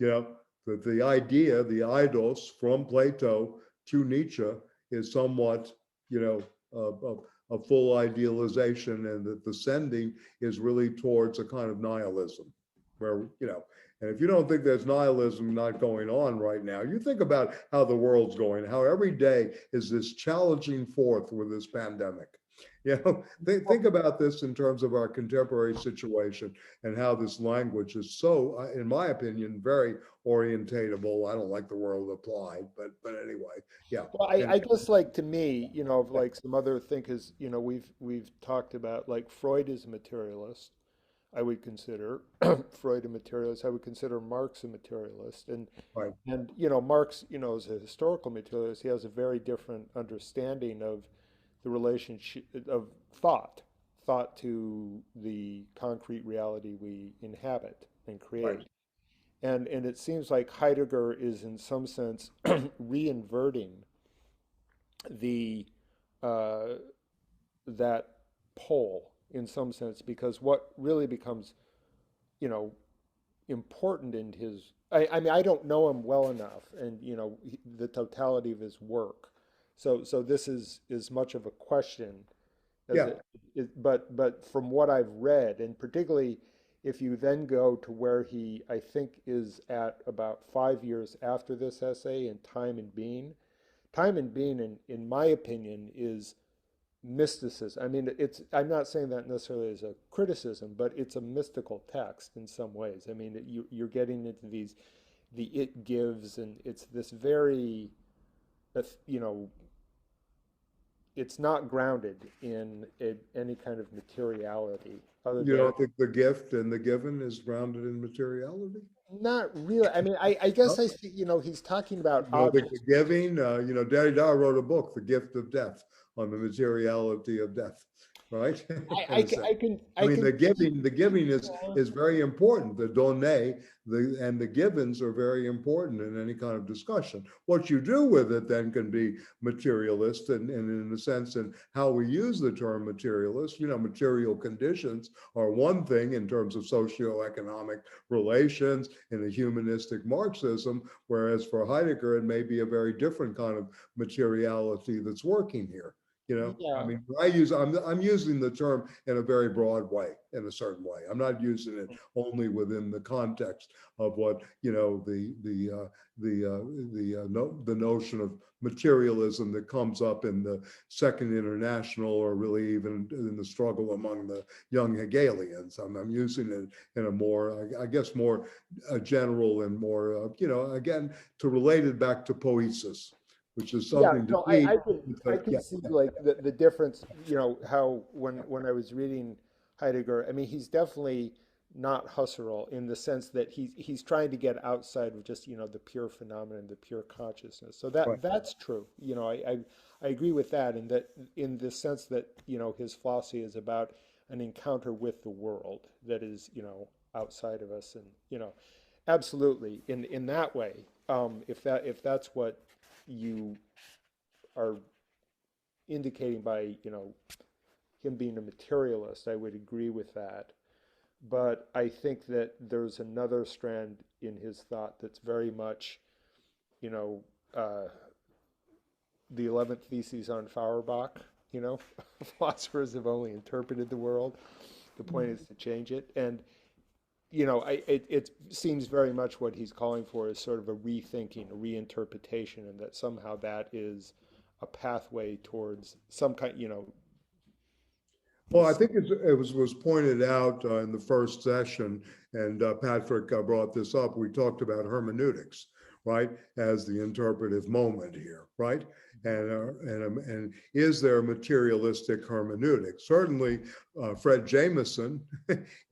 That the idea, the eidos from Plato to Nietzsche is somewhat, a full idealization, and that the sending is really towards a kind of nihilism, where, and if you don't think there's nihilism not going on right now, you think about how the world's going, how every day is this challenging forth with this pandemic. Think about this in terms of our contemporary situation and how this language is so, in my opinion, very orientatable. I don't like the word applied, but anyway, yeah. Well, I just, like, to me, like some other thinkers, we've talked about, like, Freud is a materialist. I would consider Freud a materialist. I would consider Marx a materialist, and right. And Marx, is a historical materialist. He has a very different understanding of the relationship of thought to the concrete reality we inhabit and create. Right. And it seems like Heidegger is in some sense reinverting the that pole in some sense, because what really becomes, important in his, I mean, I don't know him well enough, and the totality of his work. So this is much of a question, as Yeah. but from what I've read, and particularly if you then go to where he, I think, is at about 5 years after this essay in Time and Being, in my opinion, is mysticism. I mean, I'm not saying that necessarily as a criticism, but it's a mystical text in some ways. I mean, you're getting into the it gives, and it's this very, you know, it's not grounded in any kind of materiality. You don't think the gift and the given is grounded in materiality? Not really. I mean, I guess I see, you know, he's talking about You don't think objects. the giving, you know, Derrida wrote a book, The Gift of Death, on the materiality of death, right? I mean, can, the giving is very important. The donné, and the givens are very important in any kind of discussion. What you do with it then can be materialist, and in a sense, in how we use the term materialist. You know, material conditions are one thing in terms of socioeconomic relations in a humanistic Marxism, whereas for Heidegger, it may be a very different kind of materiality that's working here. You know, yeah. I mean, I'm using the term in a very broad way, in a certain way. I'm not using it only within the context of what, you know, the notion of materialism that comes up in the Second International, or really even in the struggle among the young Hegelians. I'm using it in a more, I guess, more general and more, you know, again, to relate it back to poesis, which is something to me. I can see like the difference, you know, how when I was reading Heidegger, I mean, he's definitely not Husserl in the sense that he's trying to get outside of just, you know, the pure phenomenon, the pure consciousness. So that's true. You know, I agree with that, and that in the sense that, you know, his philosophy is about an encounter with the world that is, you know, outside of us, and, you know, absolutely in that way. If that's what you are indicating by, you know, him being a materialist, I would agree with that. But I think that there's another strand in his thought that's very much, you know, the 11th thesis on Feuerbach, you know, philosophers have only interpreted the world. The point is to change it. And, you know, it seems very much what he's calling for is sort of a rethinking, a reinterpretation, and that somehow that is a pathway towards some kind, you know. Well, I think it was pointed out in the first session, and Patrick brought this up. We talked about hermeneutics, right, as the interpretive moment here, right? And is there a materialistic hermeneutic? Certainly, Fred Jameson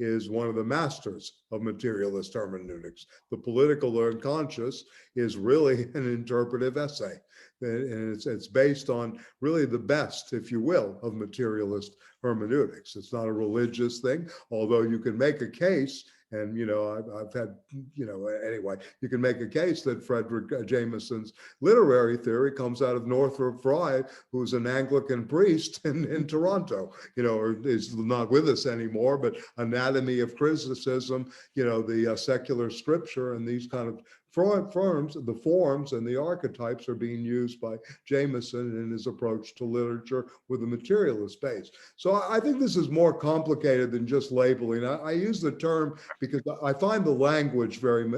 is one of the masters of materialist hermeneutics. The Political Unconscious is really an interpretive essay, and it's based on really the best, if you will, of materialist hermeneutics. It's not a religious thing, although you can make a case. And, you know, I've had, you know, anyway, you can make a case that Frederick Jameson's literary theory comes out of Northrop Frye, who's an Anglican priest in Toronto, you know, or is not with us anymore, but Anatomy of Criticism, you know, the secular scripture, and these kind of the forms and the archetypes are being used by Jameson in his approach to literature with a materialist base. So I think this is more complicated than just labeling. I use the term because I find the language very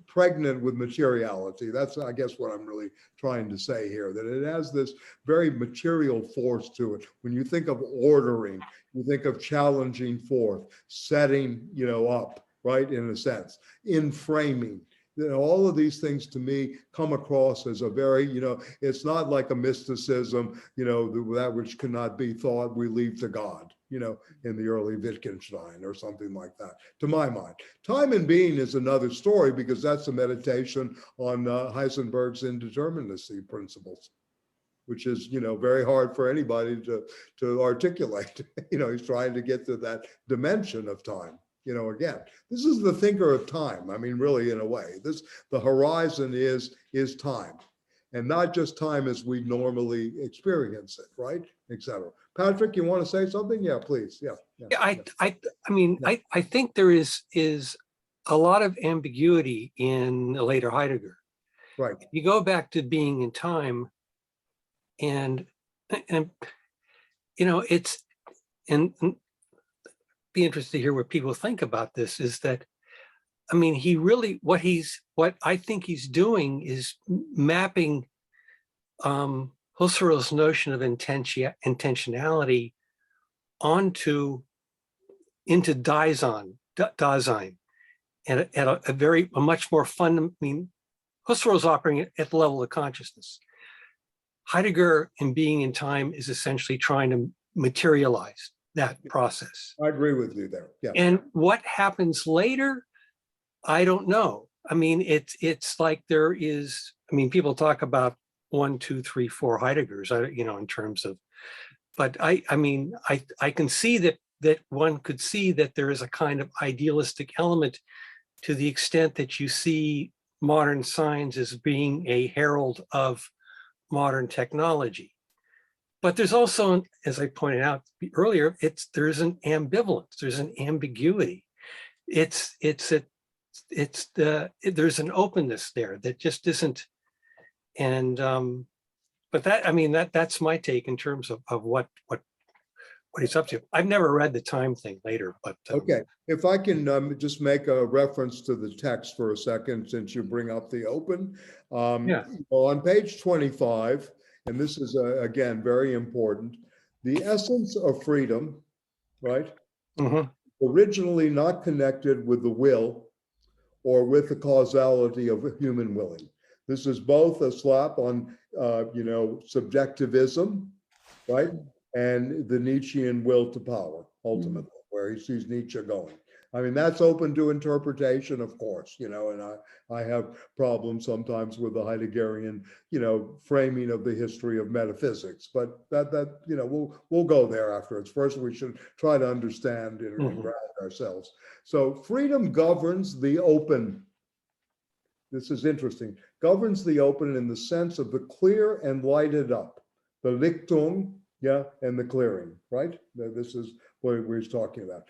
pregnant with materiality. That's, I guess, what I'm really trying to say here, that it has this very material force to it. When you think of ordering, you think of challenging forth, setting, you know, up, right, in a sense, enframing. You know, all of these things to me come across as a very, you know, it's not like a mysticism, you know, that which cannot be thought we leave to God, you know, in the early Wittgenstein or something like that, to my mind. Time and Being is another story, because that's a meditation on Heisenberg's indeterminacy principles, which is, you know, very hard for anybody to articulate. You know, he's trying to get to that dimension of time. You know, again, this is the thinker of time. I mean, really, in a way, the horizon is time, and not just time as we normally experience it, right, etc. Patrick, you want to say something? Yeah, please. Yeah. I mean, I think there is a lot of ambiguity in later Heidegger. Right. You go back to Being in Time, and you know, it's and be interested to hear what people think about this, is that, I mean, he really, what I think he's doing is mapping Husserl's notion of intentionality into Dasein, and at a much more fundamental, I mean, Husserl's operating at the level of consciousness. Heidegger in Being and Time is essentially trying to materialize that process. I agree with you there. Yeah. And what happens later, I don't know. I mean, it's like there is, I mean, people talk about 1, 2, 3, 4 Heideggers, in terms of, but I mean, I can see that one could see that there is a kind of idealistic element to the extent that you see modern science as being a herald of modern technology. But there's also, as I pointed out earlier, there's an ambivalence, there's an ambiguity. There's an openness there that just isn't, and but that, I mean, that's my take in terms of what he's up to. I've never read the Time thing later, but okay, if I can just make a reference to the text for a second, since you bring up the open. Yeah. On page 25, and this is again very important, the essence of freedom, right? Mhm. Originally not connected with the will or with the causality of human willing. This is both a slap on, subjectivism, right? And the Nietzschean will to power, ultimately, where he sees Nietzsche going. I mean, that's open to interpretation, of course, and I have problems sometimes with the Heideggerian, framing of the history of metaphysics, but that we'll go there afterwards. First, we should try to understand and ground ourselves. So freedom governs the open. This is interesting. Governs the open in the sense of the clear and lighted up, the Lichtung, and the clearing, right? This is what we're talking about.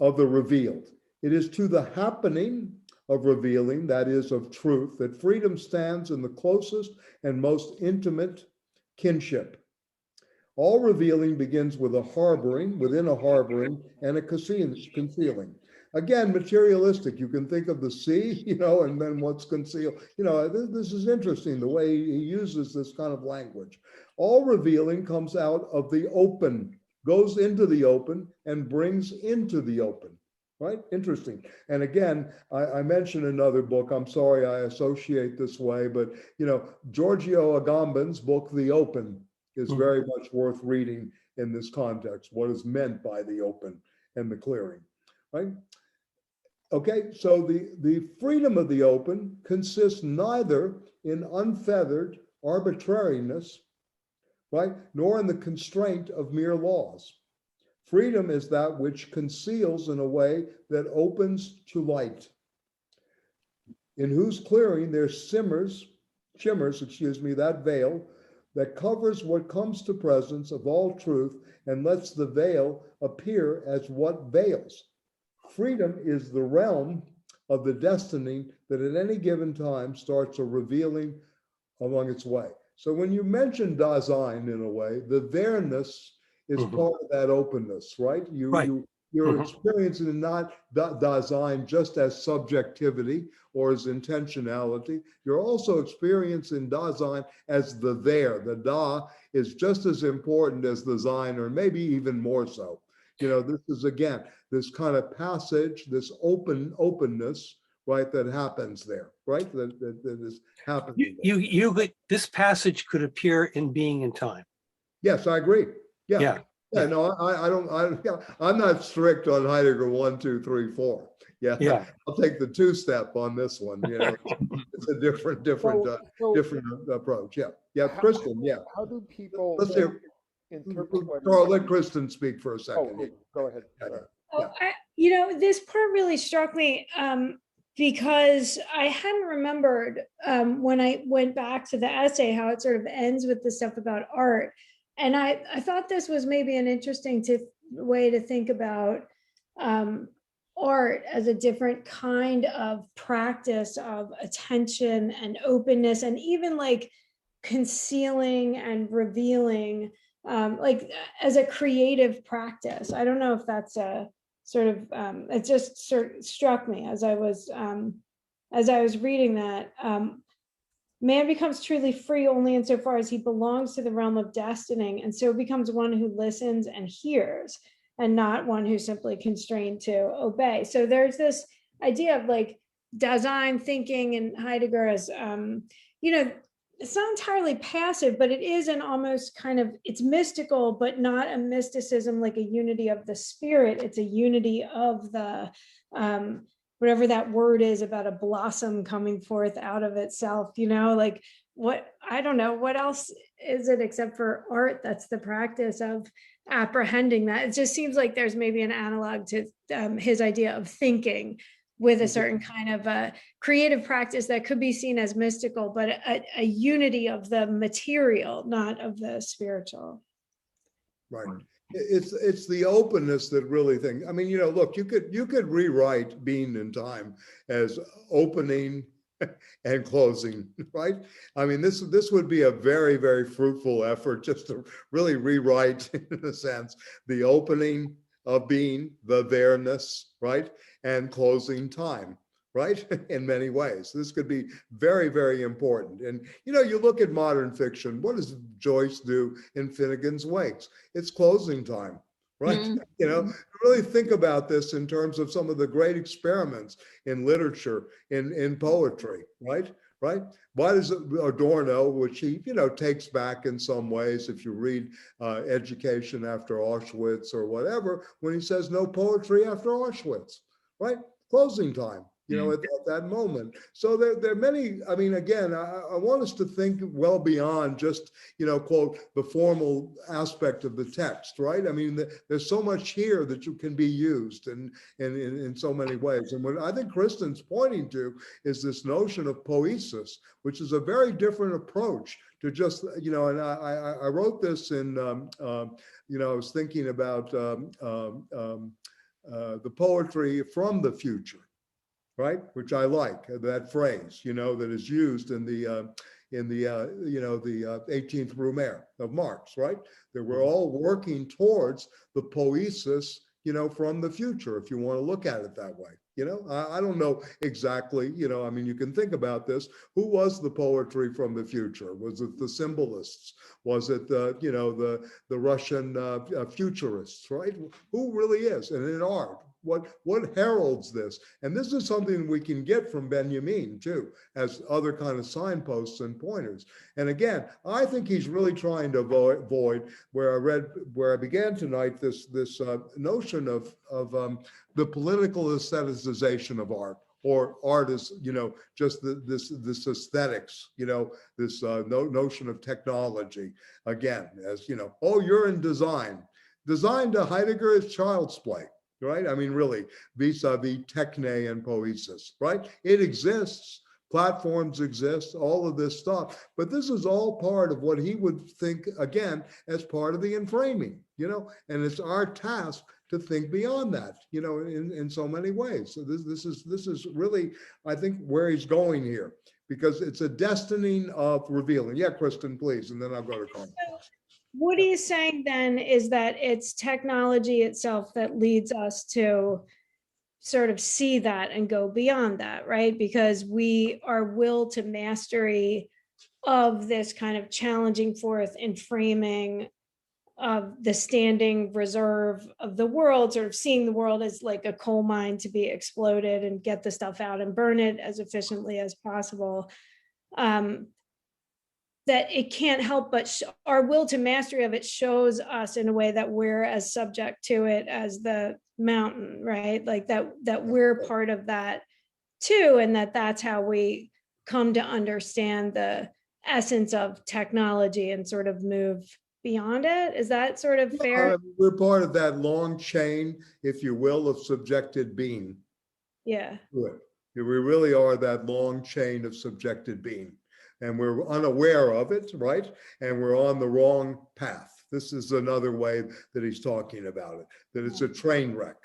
Of the revealed. It is to the happening of revealing, that is, of truth, that freedom stands in the closest and most intimate kinship. All revealing begins with a harboring, within a harboring, and a concealing. Again, materialistic. You can think of the sea, and then what's concealed. This is interesting, the way he uses this kind of language. All revealing comes out of the open, goes into the open and brings into the open, right? Interesting. And again, I mentioned another book. I'm sorry I associate this way, but Giorgio Agamben's book, The Open, is very much worth reading in this context. What is meant by the open and the clearing, right? Okay, so the freedom of the open consists neither in unfeathered arbitrariness, right, nor in the constraint of mere laws. Freedom is that which conceals in a way that opens to light, in whose clearing there shimmers, that veil that covers what comes to presence of all truth and lets the veil appear as what veils. Freedom is the realm of the destiny that at any given time starts a revealing along its way. So when you mention Dasein, in a way, the there-ness is part of that openness, right? You're experiencing not Dasein just as subjectivity or as intentionality. You're also experiencing Dasein as the there. The Da is just as important as the Sein, or maybe even more so. This is, again, this kind of passage, this openness, right, that happens there, right? That is happening. This passage could appear in Being and Time. Yes, I agree. Yeah. No, I'm not strict on Heidegger 1, 2, 3, 4. Yeah. I'll take the 2-step on this one. It's a different approach. Yeah. Kristen. Yeah. How do people interpret what? Or let Kristen speak for a second. Oh, go ahead. This part really struck me because I hadn't remembered when I went back to the essay how it sort of ends with the stuff about art. And I thought this was maybe an interesting way to think about art as a different kind of practice of attention and openness, and even like concealing and revealing, like as a creative practice. I don't know if that's a sort of, it just sort of struck me as I was reading that. Man becomes truly free only insofar as he belongs to the realm of destining, and so becomes one who listens and hears, and not one who's simply constrained to obey. So there's this idea of like Dasein thinking in Heidegger as, it's not entirely passive, but it is an almost kind of, it's mystical, but not a mysticism like a unity of the spirit. It's a unity of the, whatever that word is about a blossom coming forth out of itself, like what, I don't know, what else is it except for art? That's the practice of apprehending that. It just seems like there's maybe an analog to his idea of thinking with a certain kind of creative practice that could be seen as mystical, but a unity of the material, not of the spiritual. Right. It's the openness that really thing. I mean, look, you could rewrite being in time as opening and closing, right? I mean, this would be a very, very fruitful effort just to really rewrite, in a sense, the opening of being, the there-ness, right? And closing time, right? In many ways. This could be very, very important. And, you look at modern fiction, what does Joyce do in Finnegan's Wakes? It's closing time, right? Mm-hmm. Really think about this in terms of some of the great experiments in literature, in poetry, right? Right? Why does Adorno, which he, takes back in some ways, if you read Education After Auschwitz or whatever, when he says no poetry after Auschwitz, right? Closing time, at that moment. So there are many, I mean, again, I want us to think well beyond just, quote, the formal aspect of the text, right? I mean, there's so much here that you can be used in so many ways. And what I think Kristen's pointing to is this notion of poesis, which is a very different approach to just, and I wrote this in, I was thinking about the poetry from the future, right? Which I like that phrase, that is used in the 18th Brumaire of Marx, right? That we're all working towards the poesis, from the future, if you want to look at it that way. I don't know exactly, I mean, you can think about this. Who was the poetry from the future? Was it the symbolists? Was it the Russian futurists, right? Who really is? And in art, what heralds this? And this is something we can get from Benjamin too, as other kind of signposts and pointers. And again, I think he's really trying to avoid where I began tonight, this notion of the political aestheticization of art, or art is, just this aesthetics, this notion of technology. Again, as oh, you're in design. Design to Heidegger is child's play. Right? I mean, really, vis-a-vis techne and poesis, right? It exists, platforms exist, all of this stuff, but this is all part of what he would think, again, as part of the enframing, and it's our task to think beyond that, in so many ways. So this is really, I think, where he's going here, because it's a destining of revealing. Yeah, Kristen, please, and then I'll go to Carl. What he's saying then is that it's technology itself that leads us to sort of see that and go beyond that, right? Because our will to mastery of this kind of challenging forth and framing of the standing reserve of the world, sort of seeing the world as like a coal mine to be exploded and get the stuff out and burn it as efficiently as possible. That it can't help but our will to mastery of it shows us in a way that we're as subject to it as the mountain, right? Like that we're part of that too, and that's how we come to understand the essence of technology and sort of move beyond it. Is that sort of fair? We're part of that long chain, if you will, of subjected being. Yeah. We really are that long chain of subjected being. And we're unaware of it, right? And we're on the wrong path. This is another way that he's talking about it, that it's a train wreck,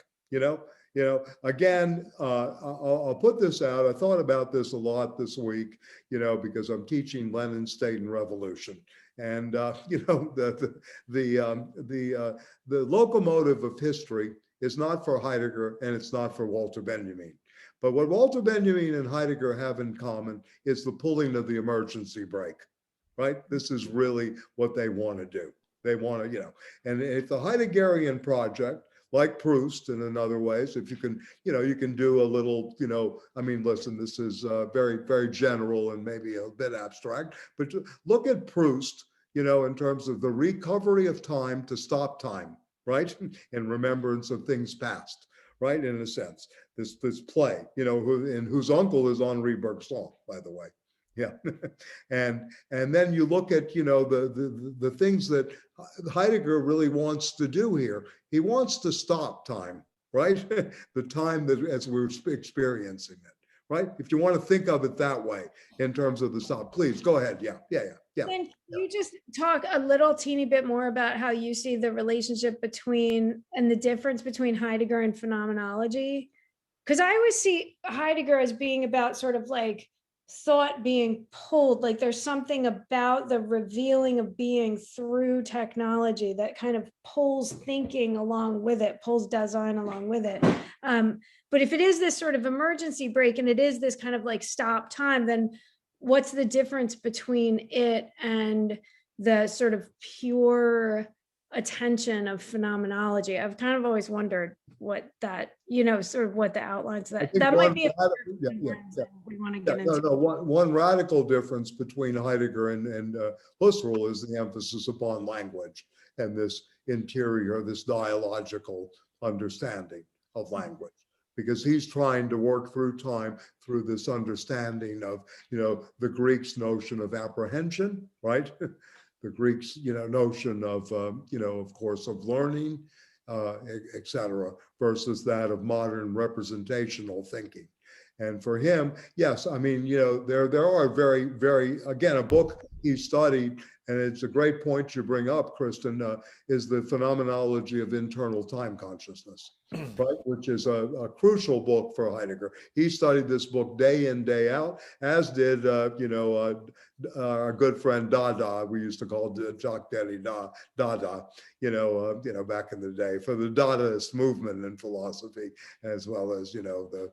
Again, I'll put this out. I thought about this a lot this week, because I'm teaching Lenin, State, and Revolution. And, the locomotive of history is not for Heidegger and it's not for Walter Benjamin. But what Walter Benjamin and Heidegger have in common is the pulling of the emergency brake, right? This is really what they want to do. They want to, and if the Heideggerian project, like Proust and in other ways, if you can, you can do a little, I mean, listen, this is very, very general and maybe a bit abstract, but look at Proust, in terms of the recovery of time to stop time, right? In remembrance of things past, right? In a sense, this play, and whose uncle is Henri Bergson, by the way. Yeah, and then you look at the things that Heidegger really wants to do here. He wants to stop time, right? The time that as we're experiencing it, right? If you want to think of it that way in terms of the stop, please go ahead. Yeah. Can you just talk a little teeny bit more about how you see the relationship between and the difference between Heidegger and phenomenology? Because I always see Heidegger as being about sort of like thought being pulled, like there's something about the revealing of being through technology that kind of pulls thinking along with it, pulls Dasein along with it. But if it is this sort of emergency brake and it is this kind of like stop time, then what's the difference between it and the sort of pure attention of phenomenology? I've kind of always wondered what that, sort of what the outlines that might be we want to get into. One radical difference between Heidegger and Husserl is the emphasis upon language and this interior, this dialogical understanding of language, because he's trying to work through time through this understanding of, the Greeks' notion of apprehension, right? The Greeks, notion of, of course, of learning, et cetera, versus that of modern representational thinking. And for him, yes, I mean, there are very, very, again, a book he studied, and it's a great point you bring up, Kristen, is the Phenomenology of Internal Time Consciousness, right? Which is a crucial book for Heidegger. He studied this book day in, day out, as did, our good friend Dada, we used to call Jacques Derrida, Dada, back in the day, for the Dadaist movement in philosophy, as well as, the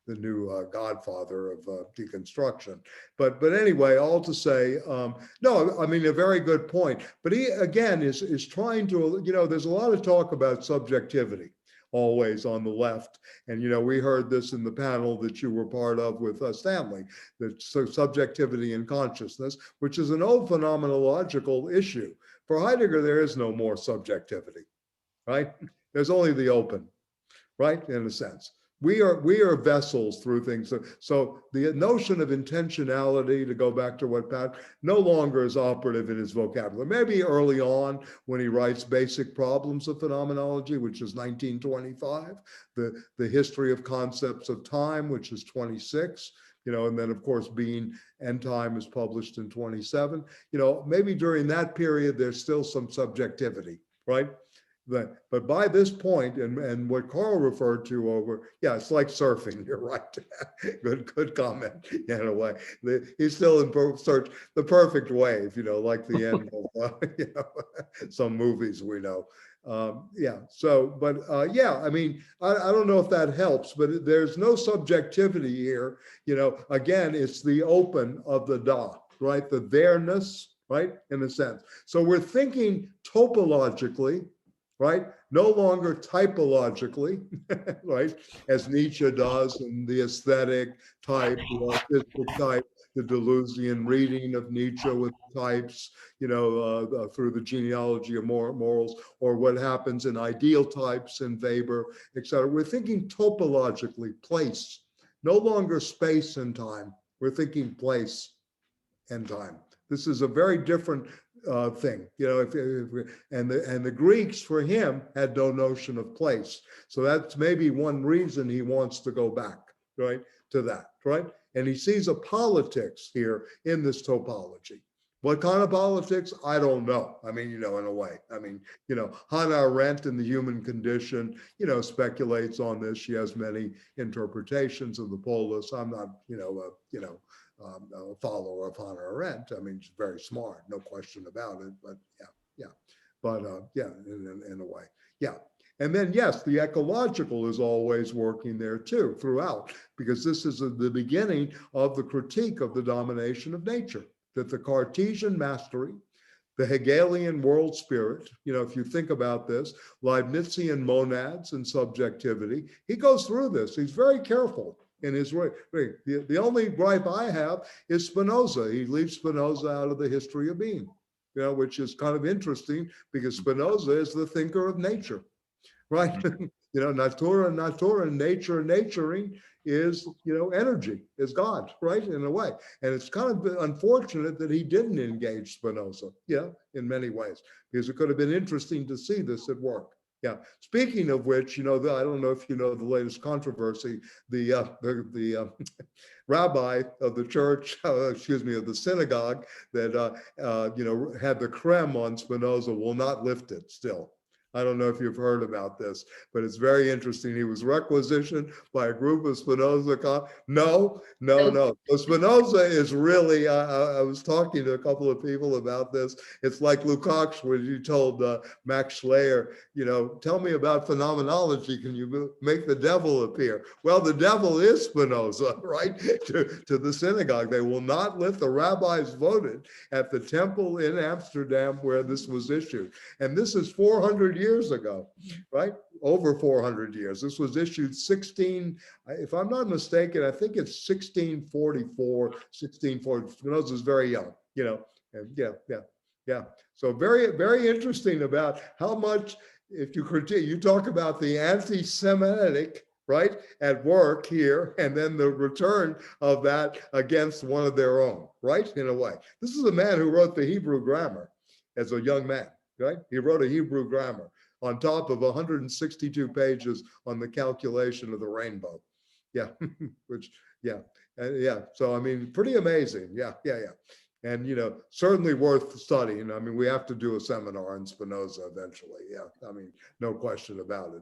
new godfather of deconstruction. But anyway, all to say, no, I mean, a very good point. But he, again, is trying to, there's a lot of talk about subjectivity always on the left. And, we heard this in the panel that you were part of with Stanley, that subjectivity and consciousness, which is an old phenomenological issue. For Heidegger, there is no more subjectivity, right? There's only the open, right? In a sense. We are vessels through things. So the notion of intentionality, to go back to what Pat, no longer is operative in his vocabulary. Maybe early on when he writes Basic Problems of Phenomenology, which is 1925, the History of Concepts of Time, which is 26, and then of course Being and Time is published in 27. Maybe during that period, there's still some subjectivity, right? But by this point, and what Carl referred to over, yeah, it's like surfing. You're right. Good comment. In a way, he's still in search the perfect wave. Like the end of some movies we know. Yeah. So, but yeah, I mean, I don't know if that helps, but there's no subjectivity here. Again, it's the open of the da, right? The there-ness, right? In a sense. So we're thinking topologically, right? No longer typologically, right? As Nietzsche does in the aesthetic type, the artistic type, the Deleuzian reading of Nietzsche with types, through the genealogy of morals, or what happens in ideal types in Weber, et cetera. We're thinking topologically, place, no longer space and time. We're thinking place and time. This is a very different thing, and the Greeks for him had no notion of place. So that's maybe one reason he wants to go back, right, to that, right? And he sees a politics here in this topology. What kind of politics? I don't know. I mean, in a way. I mean, Hannah Arendt in The Human Condition, speculates on this. She has many interpretations of the polis. I'm not, a follower of Hannah Arendt. I mean, she's very smart, no question about it. But yeah. But yeah, in a way, yeah. And then, yes, the ecological is always working there too, throughout, because this is the beginning of the critique of the domination of nature, that the Cartesian mastery, the Hegelian world spirit, if you think about this, Leibnizian monads and subjectivity, he goes through this. He's very careful in his way. The only gripe I have is Spinoza. He leaves Spinoza out of the history of being, which is kind of interesting because Spinoza is the thinker of nature, right? Natura, nature, naturing is, energy, is God, right? In a way. And it's kind of unfortunate that he didn't engage Spinoza, in many ways, because it could have been interesting to see this at work. Yeah. Speaking of which, I don't know if you know the latest controversy, the rabbi of the church, of the synagogue that, had the creme on Spinoza will not lift it still. I don't know if you've heard about this, but it's very interesting. He was requisitioned by a group of Spinoza. No. So Spinoza is really, I was talking to a couple of people about this. It's like Lukács when you told Max Schleyer, tell me about phenomenology. Can you make the devil appear? Well, the devil is Spinoza, right? To the synagogue. They will not lift. The rabbis voted at the temple in Amsterdam where this was issued. And this is 400 years ago, right? Over 400 years. This was issued if I'm not mistaken, I think it's 1644. Spinoza's very young, and yeah. So very, very interesting about how much, if you critique, you talk about the anti-Semitic, right, at work here, and then the return of that against one of their own, right, in a way. This is a man who wrote the Hebrew grammar as a young man, right? He wrote a Hebrew grammar on top of 162 pages on the calculation of the rainbow. Yeah, so I mean, pretty amazing. Yeah. And, certainly worth studying. I mean, we have to do a seminar on Spinoza eventually. Yeah, I mean, no question about it.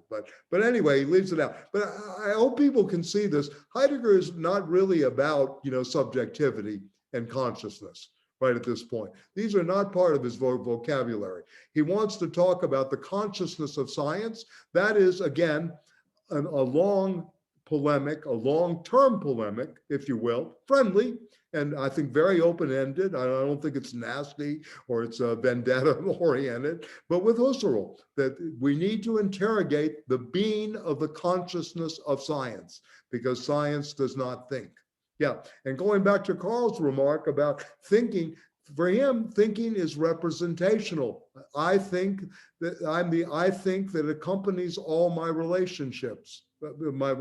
But anyway, he leaves it out. But I hope people can see this. Heidegger is not really about, subjectivity and consciousness right at this point. These are not part of his vocabulary. He wants to talk about the consciousness of science. That is, again, a long polemic, a long-term polemic, if you will, friendly, and I think very open-ended. I don't think it's nasty or it's vendetta-oriented, but with Husserl, that we need to interrogate the being of the consciousness of science, because science does not think. Yeah, and going back to Carl's remark about thinking, for him, thinking is representational. I think that accompanies all my relationships, my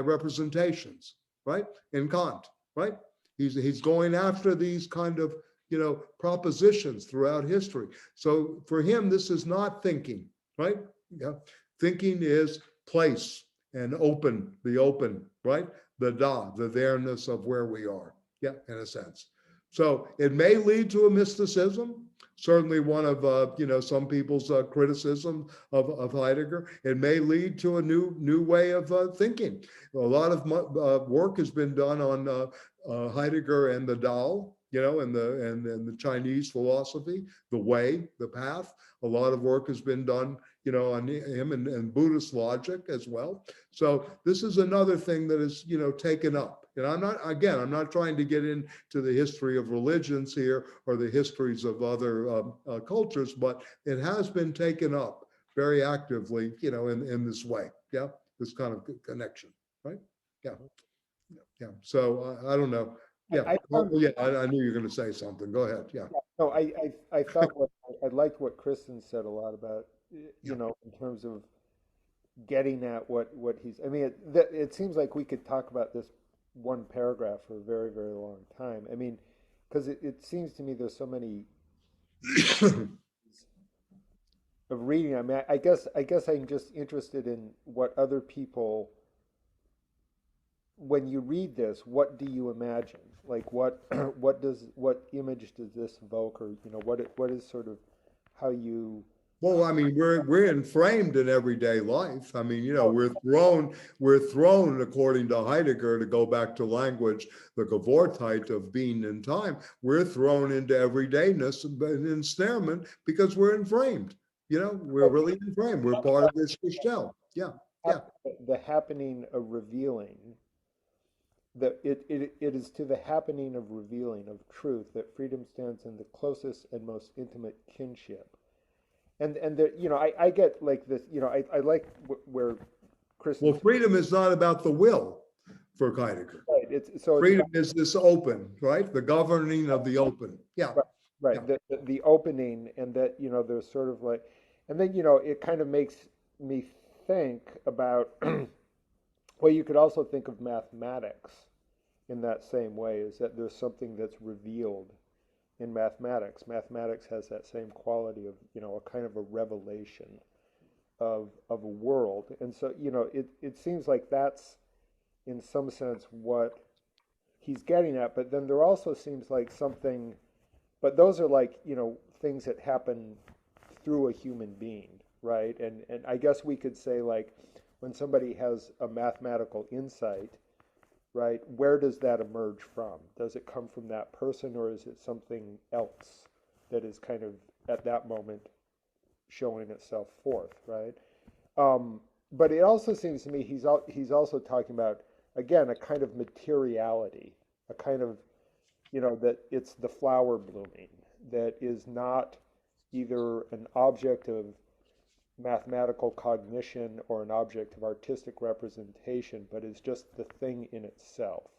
representations, right? In Kant, right? He's going after these kind of, propositions throughout history. So for him, this is not thinking, right? Yeah, thinking is place and the open, right? The there-ness of where we are, yeah, in a sense. So it may lead to a mysticism, certainly one of, some people's criticism of Heidegger. It may lead to a new way of thinking. A lot of work has been done on Heidegger and the Tao, and the Chinese philosophy, the way, the path. A lot of work has been done, on him and Buddhist logic as well. So this is another thing that is, taken up. And I'm not trying to get into the history of religions here or the histories of other cultures, but it has been taken up very actively, in this way. Yeah, this kind of connection, right? Yeah. So I don't know. Yeah, I knew you were going to say something. Go ahead. Yeah. No, I thought I liked what Kristen said a lot about, in terms of getting at what he's. I mean, it seems like we could talk about this one paragraph for a very, very long time. I mean, because it seems to me there's so many of reading. I mean, I guess I'm just interested in what other people. When you read this, what do you imagine? Like, what image does this evoke, or what is sort of how you? Well, I mean, we're enframed in everyday life. I mean, we're thrown, according to Heidegger, to go back to language, the Gewohrtheit of being in time. We're thrown into everydayness and ensnarement because we're enframed. You know, we're really in frame. We're part of this shell. Yeah. Yeah. The happening of revealing, that it is to the happening of revealing of truth that freedom stands in the closest and most intimate kinship. And the, you know, I get like this, you know, I like where Chris. Well, freedom is not about the will for Heidegger. Right. It's Freedom is this open, right? The governing of the open. Yeah. Right. Yeah. The opening, and that, you know, there's sort of like, and then, you know, it kind of makes me think about, well, you could also think of mathematics in that same way, is that there's something that's revealed in mathematics. Mathematics has that same quality of, you know, a kind of a revelation of a world. And so, you know, it seems like that's in some sense what he's getting at, but then there also seems like something, but those are like, you know, things that happen through a human being, right? And I guess we could say, like, when somebody has a mathematical insight, right, where does that emerge from? Does it come from that person, or is it something else that is kind of at that moment showing itself forth, right? But it also seems to me he's also talking about, again, a kind of materiality, a kind of, you know, that it's the flower blooming that is not either an object of mathematical cognition or an object of artistic representation, but is just the thing in itself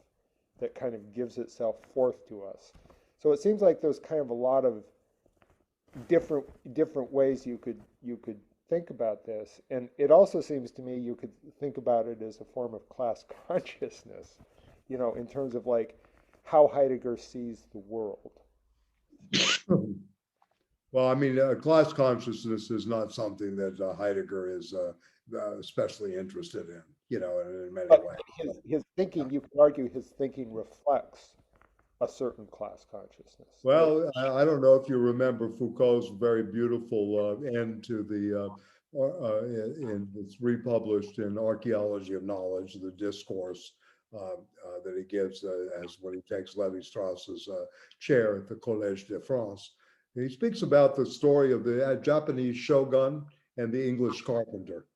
that kind of gives itself forth to us. So it seems like there's kind of a lot of different ways you could think about this, and it also seems to me you could think about it as a form of class consciousness, you know, in terms of like how Heidegger sees the world. Well, I mean, class consciousness is not something that Heidegger is especially interested in, you know, in many But ways. his thinking, you could argue his thinking reflects a certain class consciousness. Well, I don't know if you remember Foucault's very beautiful end to the, it's republished in Archaeology of Knowledge, the discourse that he gives as when he takes Lévi-Strauss's chair at the Collège de France. He speaks about the story of the Japanese shogun and the English carpenter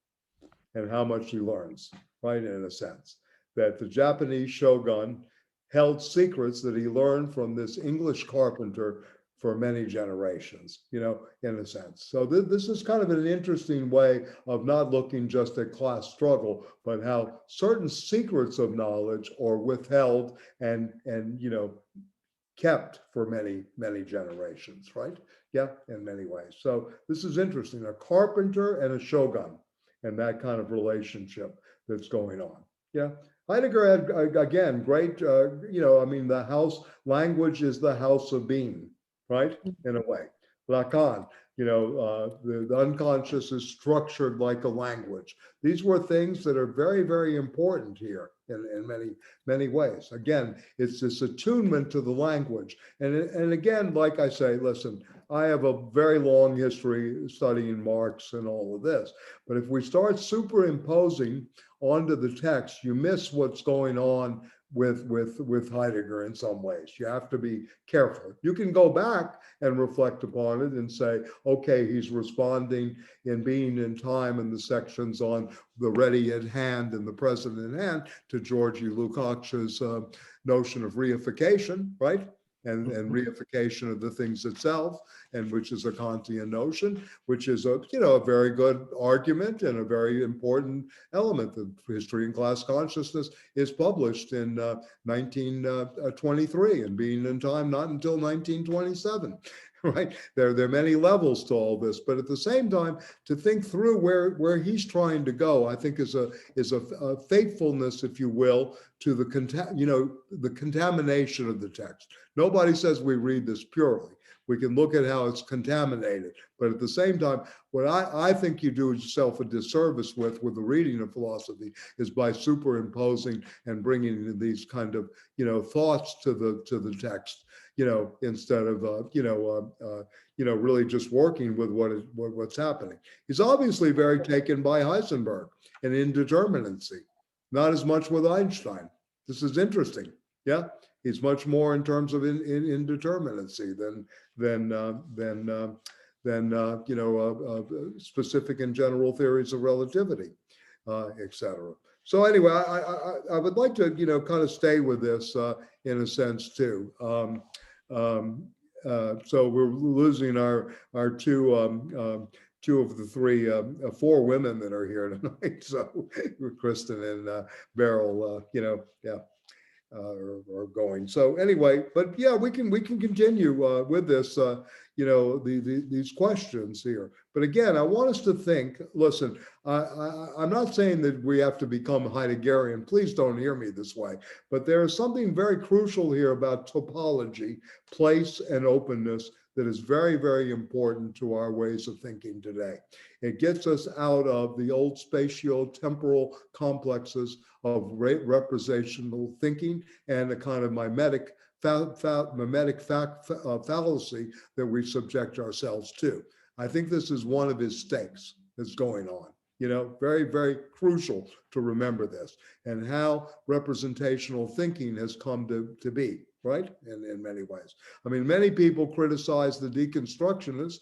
and how much he learns, right, in a sense, that the Japanese shogun held secrets that he learned from this English carpenter for many generations, you know, in a sense. So this is kind of an interesting way of not looking just at class struggle, but how certain secrets of knowledge are withheld and you know, kept for many generations, right? Yeah, in many ways. So this is interesting, a carpenter and a shogun and that kind of relationship that's going on. Yeah, Heidegger had, again, great, you know, I mean, the house, language is the house of being, right? In a way. Lacan, you know, the unconscious is structured like a language. These were things that are very important here in many ways. Again, it's this attunement to the language. And again, like I say, listen, I have a very long history studying Marx and all of this. But if we start superimposing onto the text, you miss what's going on with Heidegger in some ways. You have to be careful. You can go back and reflect upon it and say, okay, he's responding in Being in Time in the sections on the ready at hand and the present in hand to Georgi Lukács's notion of reification, right? And reification of the things itself, and which is a Kantian notion, which is a, you know, a very good argument and a very important element. The History and Class Consciousness is published in 1923 and Being in Time not until 1927. Right, there are many levels to all this, but at the same time, to think through where he's trying to go, I think is a faithfulness, if you will, to the contamination of the text. Nobody says we read this purely. We can look at how it's contaminated, but at the same time, what I think you do yourself a disservice with the reading of philosophy is by superimposing and bringing these kind of, you know, thoughts to the text, you know, instead of really just working with what's happening. He's obviously very taken by Heisenberg and indeterminacy, not as much with Einstein. This is interesting. Yeah, he's much more in terms of indeterminacy than than specific and general theories of relativity, etc. So anyway, I would like to kind of stay with this in a sense too. So we're losing our two of the three, four women that are here tonight. So Kristen and Beryl, are going. So anyway, but yeah, we can continue with this, these questions here. But again, I want us to think. Listen, I'm not saying that we have to become Heideggerian. Please don't hear me this way. But there is something very crucial here about topology, place, and openness that is very, very important to our ways of thinking today. It gets us out of the old spatio-temporal complexes of representational thinking and a kind of mimetic fallacy that we subject ourselves to. I think this is one of his stakes that's going on. Very, very crucial to remember this and how representational thinking has come to be, right? In many ways. I mean, many people criticize the deconstructionists,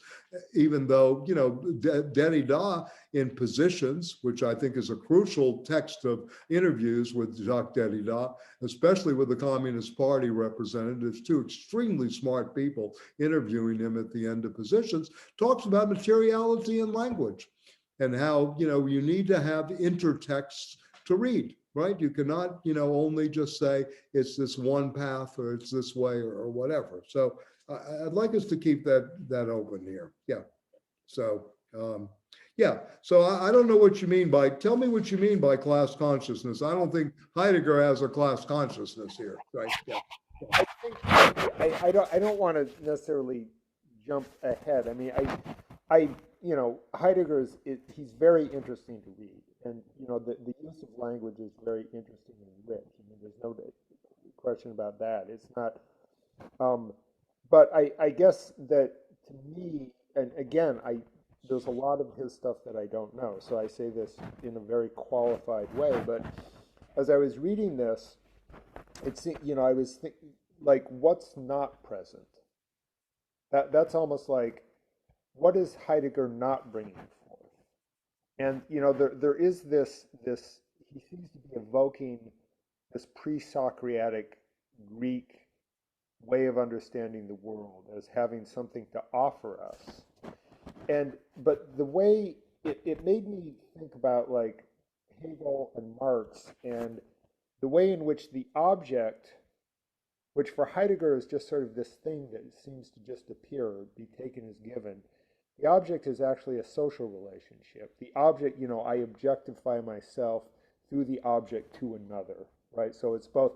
even though, Derrida in Positions, which I think is a crucial text of interviews with Jacques Derrida, especially with the Communist Party representatives, two extremely smart people interviewing him at the end of Positions, talks about materiality and language and how, you need to have intertexts to read. Right? You cannot, only just say it's this one path or it's this way or whatever. So I'd like us to keep that open here. Yeah. So, yeah. So I don't know what you mean by, tell me what you mean by class consciousness. I don't think Heidegger has a class consciousness here, right? Yeah. I don't want to necessarily jump ahead. I mean, Heidegger's, he's very interesting to read. And, the use of language is very interesting and rich. I mean, there's no question about that. It's not, but I guess that to me, and again, there's a lot of his stuff that I don't know. So I say this in a very qualified way, but as I was reading this, I was thinking, like, what's not present? That's almost like, what is Heidegger not bringing forth? And there is this he seems to be evoking this pre-Socratic Greek way of understanding the world as having something to offer us. But the way it made me think about like Hegel and Marx and the way in which the object, which for Heidegger is just sort of this thing that seems to just appear or be taken as given. The object is actually a social relationship. The object, I objectify myself through the object to another, right? So it's both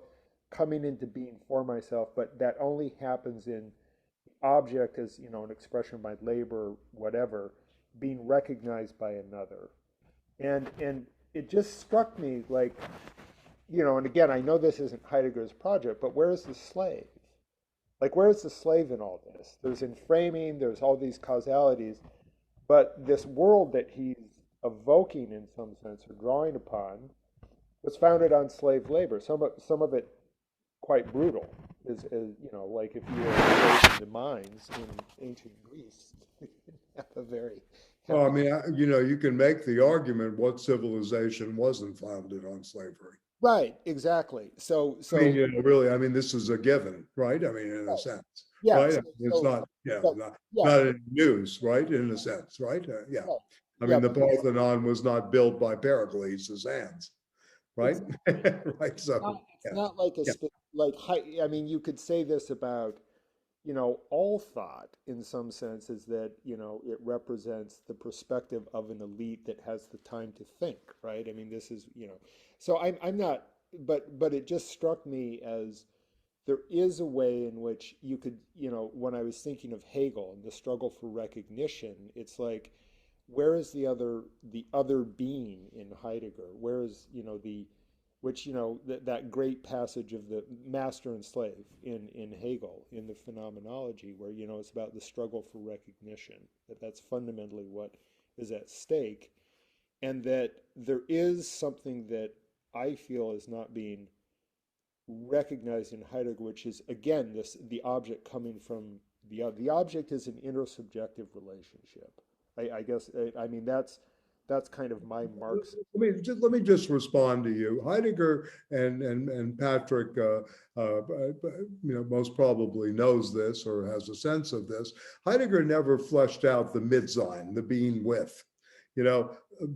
coming into being for myself, but that only happens in the object as, an expression of my labor, whatever, being recognized by another. And it just struck me like, and again, I know this isn't Heidegger's project, but where is the slave? Like, where is the slave in all this? There's enframing, there's all these causalities, but this world that he's evoking in some sense or drawing upon was founded on slave labor. Some of it quite brutal, is like if you were enslaved in the mines in ancient Greece, have a very. Well, I mean, you can make the argument what civilization wasn't founded on slavery. Right, exactly. So I mean, really, I mean, this is a given, right? I mean, in a sense, yeah, right? so, It's not, not in news, right? In a sense, right? Yeah. Right. I mean, the Parthenon was not built by Pericles' hands, right? Right. So it's not like I mean, you could say this about, all thought in some sense is that, it represents the perspective of an elite that has the time to think, right? I mean, this is, so I'm not, but it just struck me as there is a way in which you could, when I was thinking of Hegel and the struggle for recognition, it's like, where is the other being in Heidegger? Where is, that great passage of the master and slave in Hegel, in the Phenomenology, where, it's about the struggle for recognition, that's fundamentally what is at stake, and that there is something that I feel is not being recognized in Heidegger, which is, again, the object coming from the object is an intersubjective relationship. I guess, I mean, that's kind of my marks. Let me just respond to you. Heidegger and Patrick, most probably knows this or has a sense of this. Heidegger never fleshed out the Mitsein, the being with.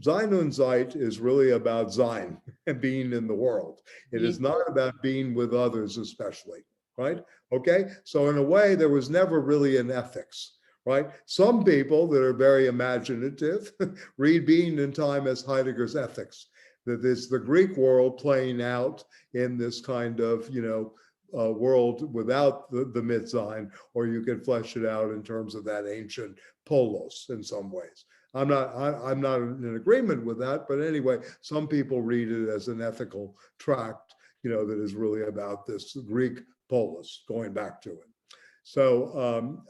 Sein und Zeit is really about Sein and being in the world. It is not about being with others, especially, right? Okay, so in a way, there was never really an ethics. Right? Some people that are very imaginative read Being and Time as Heidegger's ethics, that it's the Greek world playing out in this kind of, world without the Mitsein, or you can flesh it out in terms of that ancient polos in some ways. I'm not in agreement with that, but anyway, some people read it as an ethical tract, that is really about this Greek polis, going back to it. So,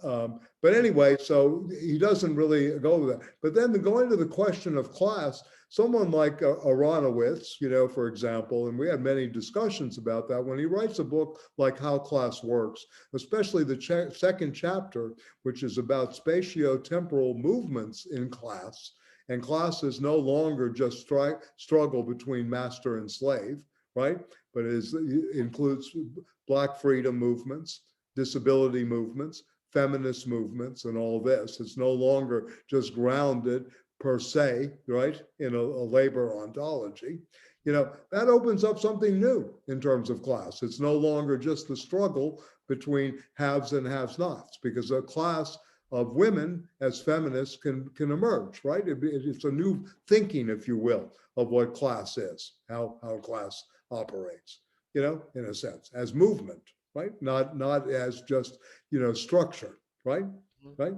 but anyway, so he doesn't really go with that. But then going to the question of class, someone like Aronowitz, for example, and we had many discussions about that, when he writes a book like How Class Works, especially the second chapter, which is about spatio-temporal movements in class, and class is no longer just struggle between master and slave, right? But it includes Black freedom movements, disability movements, feminist movements, and all this. It's no longer just grounded per se, right, in a labor ontology. That opens up something new in terms of class. It's no longer just the struggle between haves and have-nots, because a class of women as feminists can emerge, right? It's a new thinking, if you will, of what class is, how class operates, in a sense, as movement. Right? Not as just, structure, right? Right?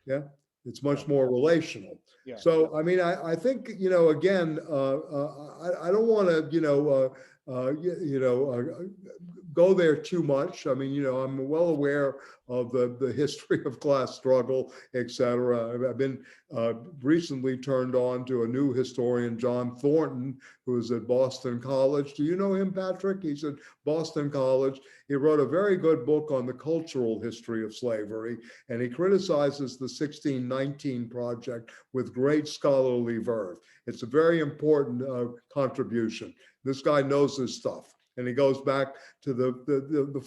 Yeah. It's much more relational. Yeah. So, I mean, I think, again, I don't want to, go there too much. I mean, I'm well aware of the history of class struggle, et cetera. I've been recently turned on to a new historian, John Thornton, who is at Boston College. Do you know him, Patrick? He's at Boston College. He wrote a very good book on the cultural history of slavery, and he criticizes the 1619 Project with great scholarly verve. It's a very important contribution. This guy knows his stuff, and he goes back to the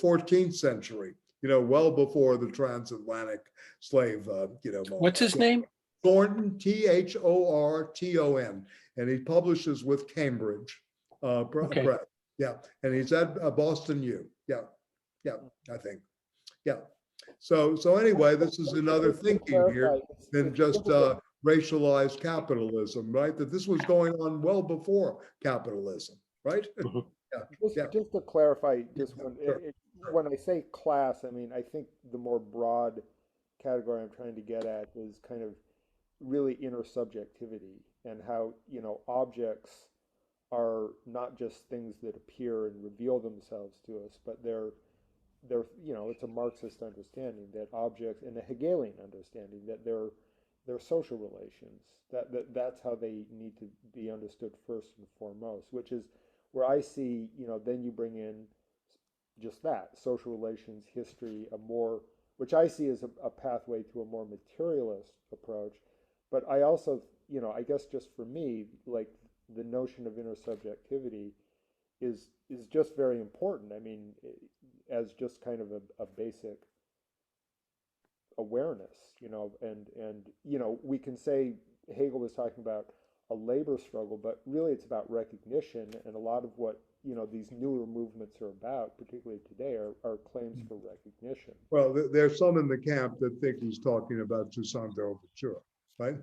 14th century, well before the transatlantic slave, moment. What's his name? Thornton, Thorton, and he publishes with Cambridge Press. Yeah, and he's at Boston U. Yeah, I think. Yeah. So anyway, this is another thinking here than just racialized capitalism, right? That this was going on well before capitalism, right? Just to clarify, when I say class, I mean, I think the more broad category I'm trying to get at is kind of really intersubjectivity, and how, objects are not just things that appear and reveal themselves to us, but they're it's a Marxist understanding that objects, and a Hegelian understanding that they're social relations, that's how they need to be understood first and foremost, which is where I see, then you bring in just that, social relations, history, which I see as a pathway to a more materialist approach. But I also, I guess just for me, like the notion of intersubjectivity is just very important. I mean, as just kind of a basic awareness, and we can say Hegel was talking about a labor struggle, but really it's about recognition, and a lot of what these newer movements are about, particularly today, are claims for recognition. Well, there's some in the camp that think he's talking about Toussaint Louverture, right?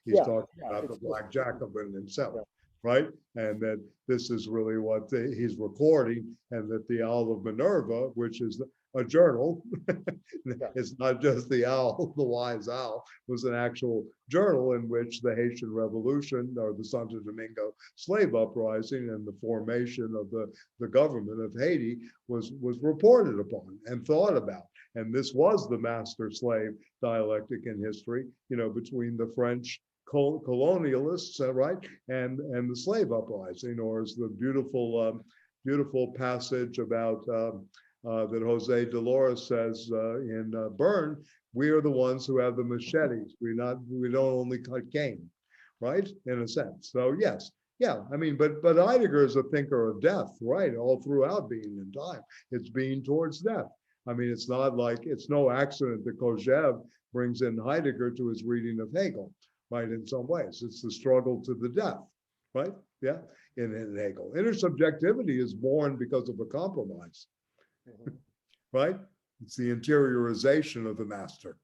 He's talking about the Black Jacobin himself. Yeah. Right? And that this is really what he's recording, and that the Owl of Minerva, which is a journal, it's not just the owl, the wise owl, was an actual journal in which the Haitian Revolution, or the Santo Domingo slave uprising, and the formation of the government of Haiti was reported upon and thought about. And this was the master-slave dialectic in history, between the French colonialists, right, and the slave uprising, or as the beautiful passage about that Jose Dolores says in Burn, we are the ones who have the machetes. We don't only cut cane, right? In a sense. So yes, yeah. I mean, but Heidegger is a thinker of death, right? All throughout Being and Time, it's being towards death. I mean, it's not like it's no accident that Kojève brings in Heidegger to his reading of Hegel, right? In some ways, it's the struggle to the death, right? Yeah, in Hegel. Intersubjectivity is born because of a compromise, right? It's the interiorization of the master,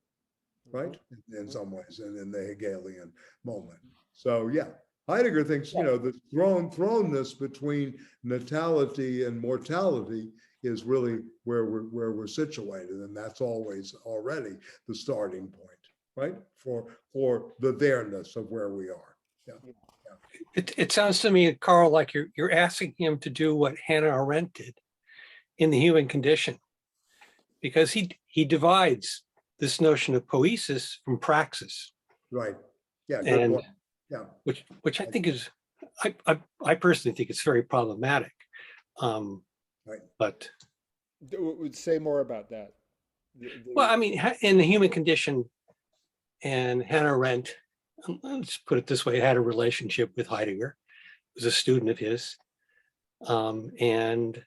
right? In some ways, and in the Hegelian moment. So yeah, Heidegger thinks, you know, the thrownness between natality and mortality is really where we're situated, and that's always already the starting point, right? For the there-ness of where we are. Yeah. It sounds to me, Carl, like you're asking him to do what Hannah Arendt did in The Human Condition, because he divides this notion of poiesis from praxis. Right. Yeah. Good And point. Yeah. which I think is, I personally think it's very problematic. Right. But Would say more about that. well, I mean, in The Human Condition, and Hannah Arendt, let's put it this way, had a relationship with Heidegger, was a student of his, and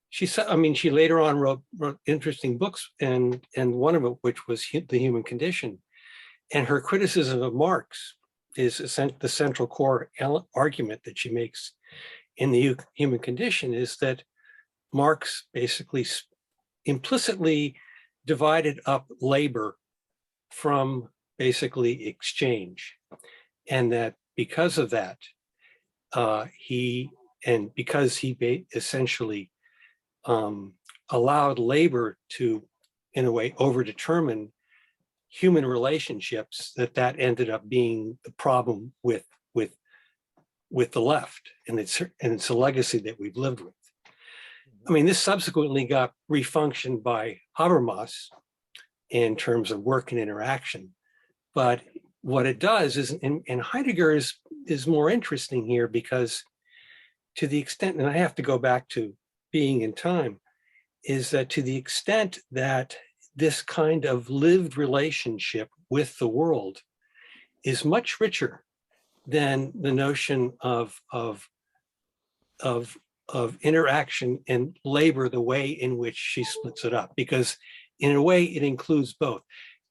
she said, I mean, she later on wrote interesting books, and one of it, which was The Human Condition, and her criticism of Marx is the central core argument that she makes in The Human Condition is that Marx basically implicitly divided up labor from basically exchange, and that because of that, because he essentially allowed labor to, in a way, overdetermine human relationships, that ended up being the problem with the left, and it's a legacy that we've lived with. I mean, this subsequently got refunctioned by Habermas in terms of work and interaction, but what it does is, and Heidegger is more interesting here, because to the extent, and I have to go back to Being and Time, is that to the extent that this kind of lived relationship with the world is much richer than the notion of interaction and labor, the way in which she splits it up, because in a way it includes both.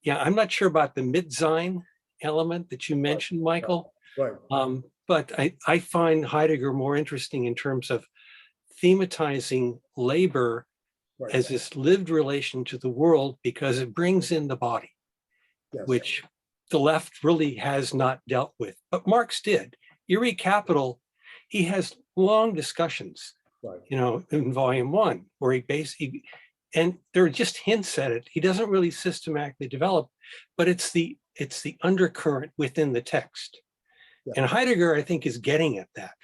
Yeah, I'm not sure about the mid-Sein element that you mentioned, Michael. Right. But I find Heidegger more interesting in terms of thematizing labor Right. as this lived relation to the world, because it brings in the body, Yes. which the left really has not dealt with. But Marx did. You read Capital, he has long discussions, Right. you know, in volume 1, where he basically, and there are just hints at it. He doesn't really systematically develop, but it's the undercurrent within the text. Yeah. And Heidegger, I think, is getting at that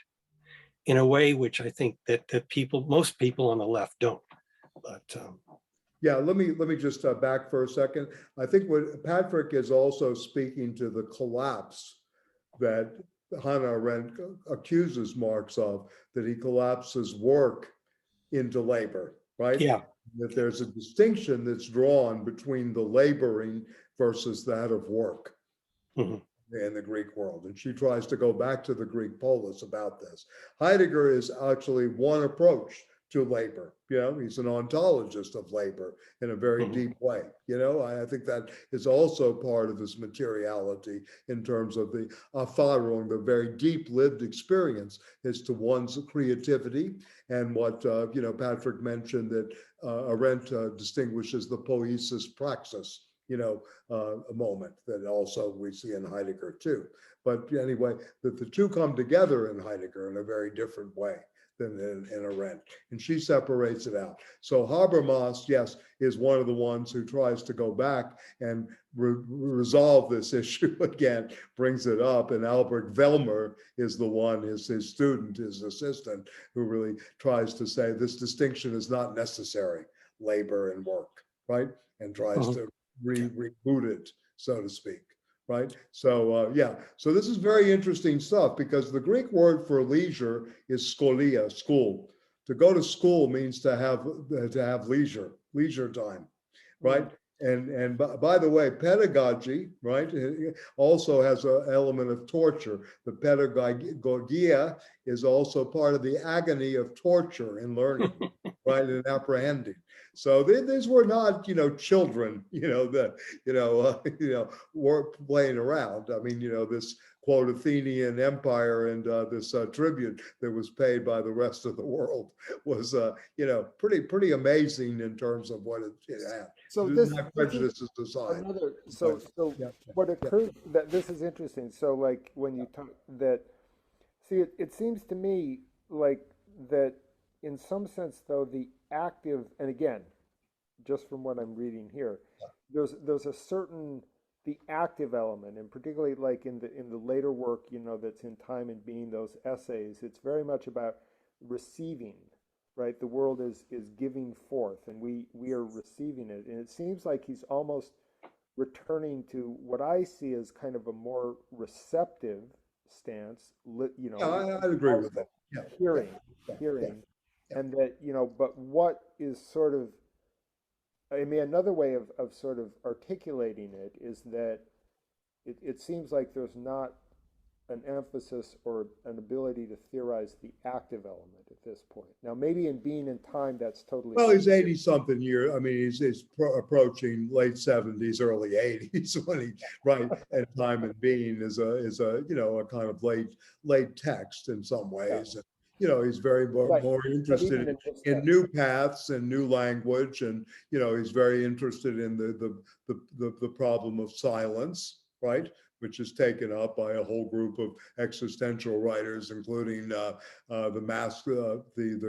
in a way which I think that most people on the left don't. But yeah, let me just back for a second. I think what Patrick is also speaking to the collapse that Hannah Arendt accuses Marx of, that he collapses work into labor, right? yeah, That there's a distinction that's drawn between the laboring versus that of work. Mhm. In the Greek world. And she tries to go back to the Greek polis about this. Heidegger is actually one approach to labor. You know, he's an ontologist of labor in a very deep way. You know, I think that is also part of his materiality in terms of the Erfahrung, the very deep lived experience as to one's creativity, and what, you know, Patrick mentioned that Arendt distinguishes the poiesis praxis, you know, a moment that also we see in Heidegger too. But anyway, that the two come together in Heidegger in a very different way than in Arendt, and she separates it out. So Habermas, yes, is one of the ones who tries to go back and resolve this issue again, brings it up, and Albert Velmer is the one, is his student, his assistant, who really tries to say this distinction is not necessary, labor and work, right? And tries to reboot it, so to speak, right? So yeah, so this is very interesting stuff, because the Greek word for leisure is scholia, school, To go to school means to have leisure time, right? And by the way, pedagogy, right, also has an element of torture. The pedagogia is also part of the agony of torture in learning, right, and apprehending. So these were not, children, were playing around. I mean, this quote Athenian empire and this tribute that was paid by the rest of the world was, pretty amazing in terms of what it had. So This this, is prejudice is designed. another, so Yeah, what occurs, that this is interesting. So like when you talk that, see, it seems to me like that in some sense though, the active, and again, just from what I'm reading here, there's a certain, the active element, and particularly like in the later work, that's in Time and Being, those essays, it's very much about receiving, right? The world is giving forth, and we are receiving it. And it seems like he's almost returning to what I see as kind of a more receptive stance, Yeah, I'd agree with that. Yeah. hearing, Yeah. and that, but what is sort of, I mean, another way of sort of articulating it is that it seems like there's not an emphasis or an ability to theorize the active element at this point. Now, maybe in Being and Time, that's totally. Well, he's 80-something years. I mean, he's approaching late 70s, early 80s when he, right, and Time and Being is a a kind of late text in some ways. Yeah. He's very more interested in new paths and new language, and he's very interested in the problem of silence, right, which is taken up by a whole group of existential writers, including the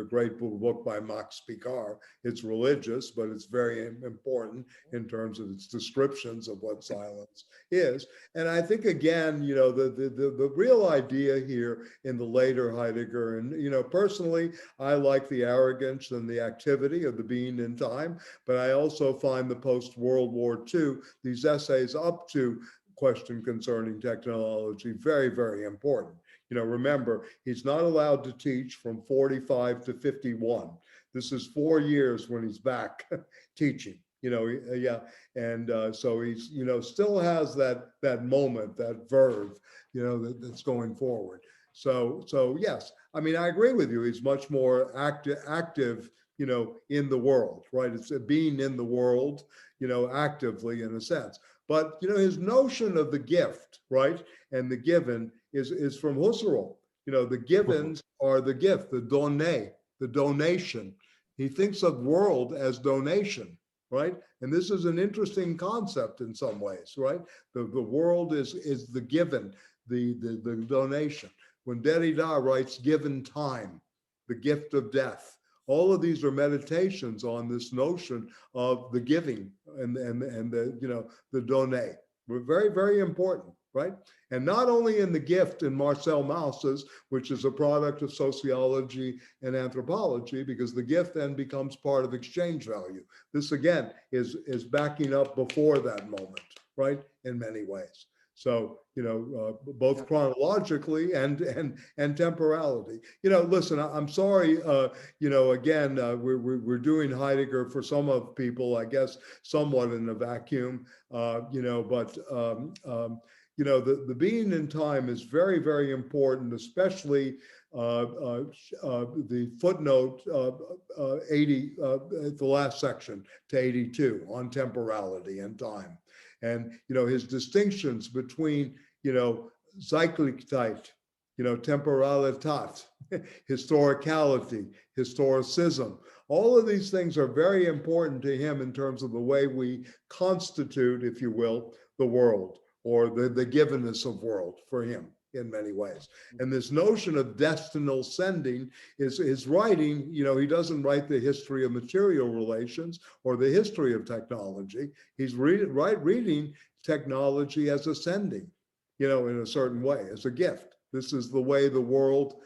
great book by Max Picard. It's religious, but it's very important in terms of its descriptions of what silence is. And I think again, the real idea here in the later Heidegger, and personally, I like the arrogance and the activity of the Being in Time, but I also find the post-World War II, these essays up to question concerning technology very, very important. Remember, he's not allowed to teach from 45 to 51. This is 4 years when he's back teaching, and so he's, still has that moment, that verve, that's going forward. So yes, I mean, I agree with you. He's much more active, in the world, right? It's being in the world, actively in a sense. But his notion of the gift, right, and the given is from Husserl. The givens are the gift, the donné, the donation. He thinks of world as donation, right? And this is an interesting concept in some ways, right? The world is the given, the donation. When Derrida writes given time, the gift of death, all of these are meditations on this notion of the giving and the the donné. We're very, very important, right? And not only in the gift in Marcel Mauss's, which is a product of sociology and anthropology, because the gift then becomes part of exchange value. This again is backing up before that moment, right? In many ways. So, both chronologically and temporality. Listen, I'm sorry, again, we're doing Heidegger for some of people, I guess, somewhat in a vacuum, but, the Being in Time is very, very important, especially the footnote 80, the last section to 82 on temporality and time. And, his distinctions between, Zeitlichkeit, temporalitat, historicality, historicism, all of these things are very important to him in terms of the way we constitute, if you will, the world, or the givenness of world for him in many ways. And this notion of destinal sending is writing, he doesn't write the history of material relations or the history of technology. He's reading technology as ascending, in a certain way, as a gift. This is the way the world,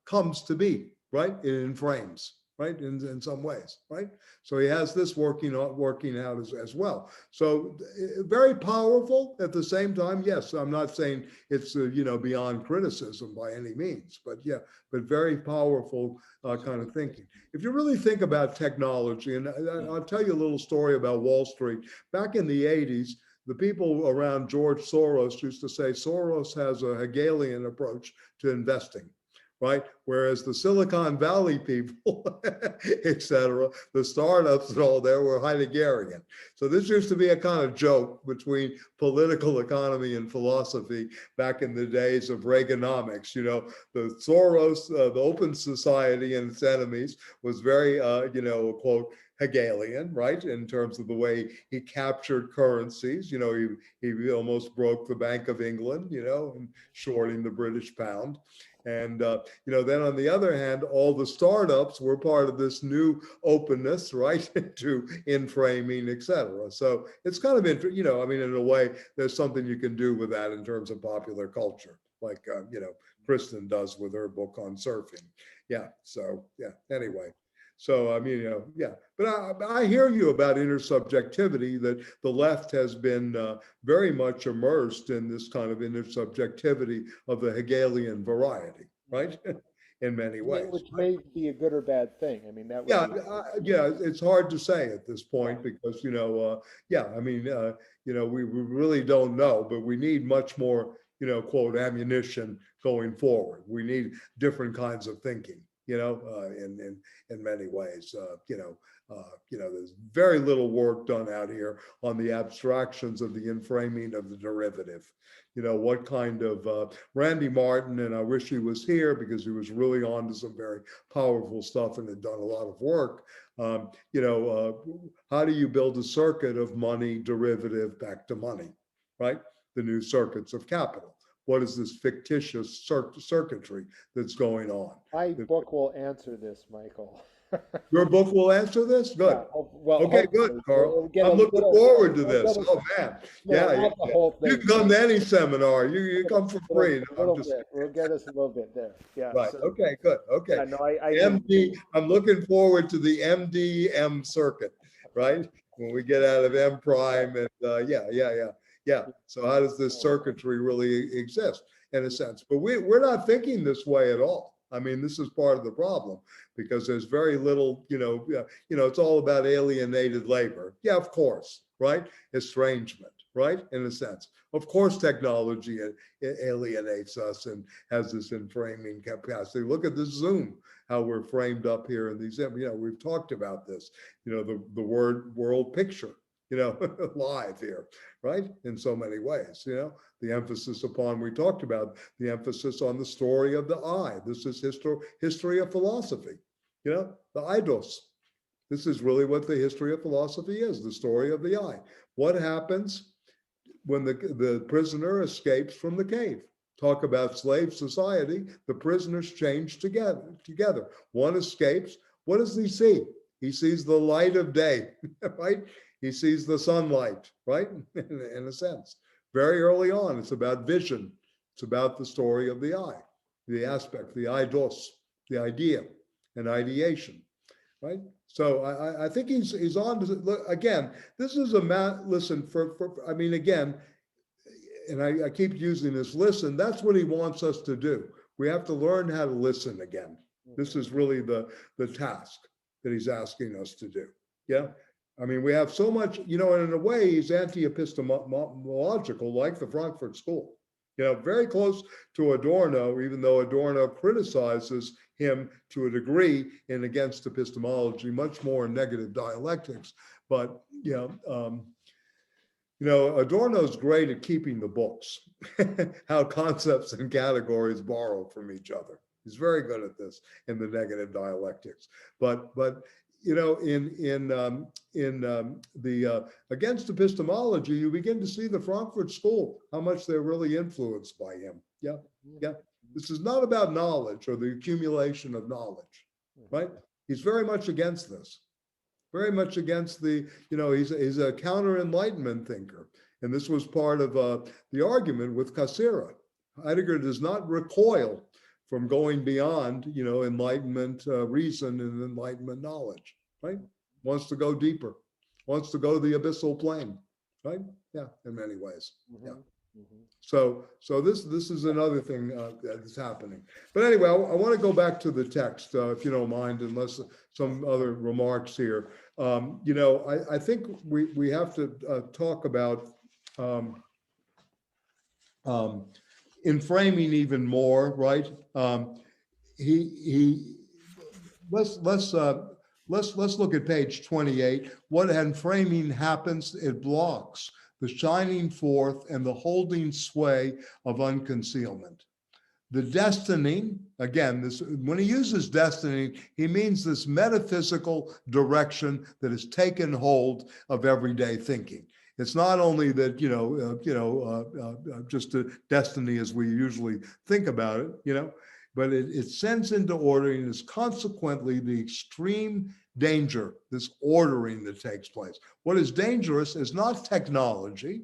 comes to be, right? It enframes, right? In some ways, right? So he has this working out as well. So very powerful at the same time. Yes, I'm not saying it's beyond criticism by any means, but yeah, but very powerful kind of thinking. If you really think about technology, and I'll tell you a little story about Wall Street. Back in the 80s, the people around George Soros used to say Soros has a Hegelian approach to investing, right? Whereas the Silicon Valley people, et cetera, the startups and all there were Heideggerian. So this used to be a kind of joke between political economy and philosophy back in the days of Reaganomics. The Soros, the Open Society and its enemies was very, quote, Hegelian, right? In terms of the way he captured currencies. He almost broke the Bank of England, and shorting the British pound. And, then on the other hand, all the startups were part of this new openness, right, to enframing, et cetera. So it's kind of, in a way, there's something you can do with that in terms of popular culture, like, Kristen does with her book on surfing. Yeah, so, yeah, anyway. So, but I hear you about intersubjectivity, that the left has been very much immersed in this kind of intersubjectivity of the Hegelian variety, right? In many ways. Which may be a good or bad thing. I mean, that would it's hard to say at this point because, we really don't know, but we need much more, quote, ammunition going forward. We need different kinds of thinking. In many ways, there's very little work done out here on the abstractions of the enframing of the derivative. What kind of Randy Martin, and I wish he was here because he was really on to some very powerful stuff and had done a lot of work. How do you build a circuit of money derivative back to money, right? The new circuits of capital. What is this fictitious circuitry that's going on? My book will answer this, Michael. Your book will answer this? Good. Yeah, well, okay, good, Carl. I'm looking forward to this. Oh, man. Yeah. You can come to any seminar. You come for free. We'll get us a little bit there. Yeah. Right. So, okay, good. Okay. Yeah, no, I'm looking forward to the MDM circuit, right? When we get out of M prime and yeah. So how does this circuitry really exist in a sense? But we're not thinking this way at all. I mean, this is part of the problem because there's very little, it's all about alienated labor. Yeah, of course, right? Estrangement, right? In a sense. Of course, technology alienates us and has this enframing capacity. Look at this Zoom, how we're framed up here in these, we've talked about this, the world picture. Live here, right? In so many ways, the emphasis upon, we talked about the emphasis on the story of the I. This is history of philosophy, the eidos. This is really what the history of philosophy is, the story of the I. What happens when the prisoner escapes from the cave? Talk about slave society, the prisoners change together. One escapes, what does he see? He sees the light of day, right? He sees the sunlight, right? In a sense. Very early on, it's about vision. It's about the story of the I, the aspect, the eidos, the idea, and ideation, right? So I think he's on to, look, again, this is listen, again, and I keep using this listen, that's what he wants us to do. We have to learn how to listen again. This is really the task that he's asking us to do, yeah? I mean, we have so much, and in a way, he's anti-epistemological, like the Frankfurt School. Very close to Adorno, even though Adorno criticizes him to a degree in against epistemology, much more in negative dialectics. But, Adorno's great at keeping the books, how concepts and categories borrow from each other. He's very good at this in the negative dialectics. But in the against epistemology, you begin to see the Frankfurt School, how much they're really influenced by him. Yeah. This is not about knowledge or the accumulation of knowledge, right? He's very much against this, very much against the, he's a counter-enlightenment thinker. And this was part of the argument with Cassirer. Heidegger does not recoil from going beyond, enlightenment reason and enlightenment knowledge, right? Wants to go deeper, wants to go to the abyssal plane, right? Yeah, in many ways. Yeah. So this is another thing that's happening. But anyway, I want to go back to the text, if you don't mind, unless some other remarks here. I think we have to talk about enframing even more, right? Let's look at page 28. What enframing happens, it blocks the shining forth and the holding sway of unconcealment. The destining, again, when he uses destining, he means this metaphysical direction that has taken hold of everyday thinking. It's not only that, just a destiny as we usually think about it, but it sends into ordering is consequently the extreme danger, this ordering that takes place. What is dangerous is not technology.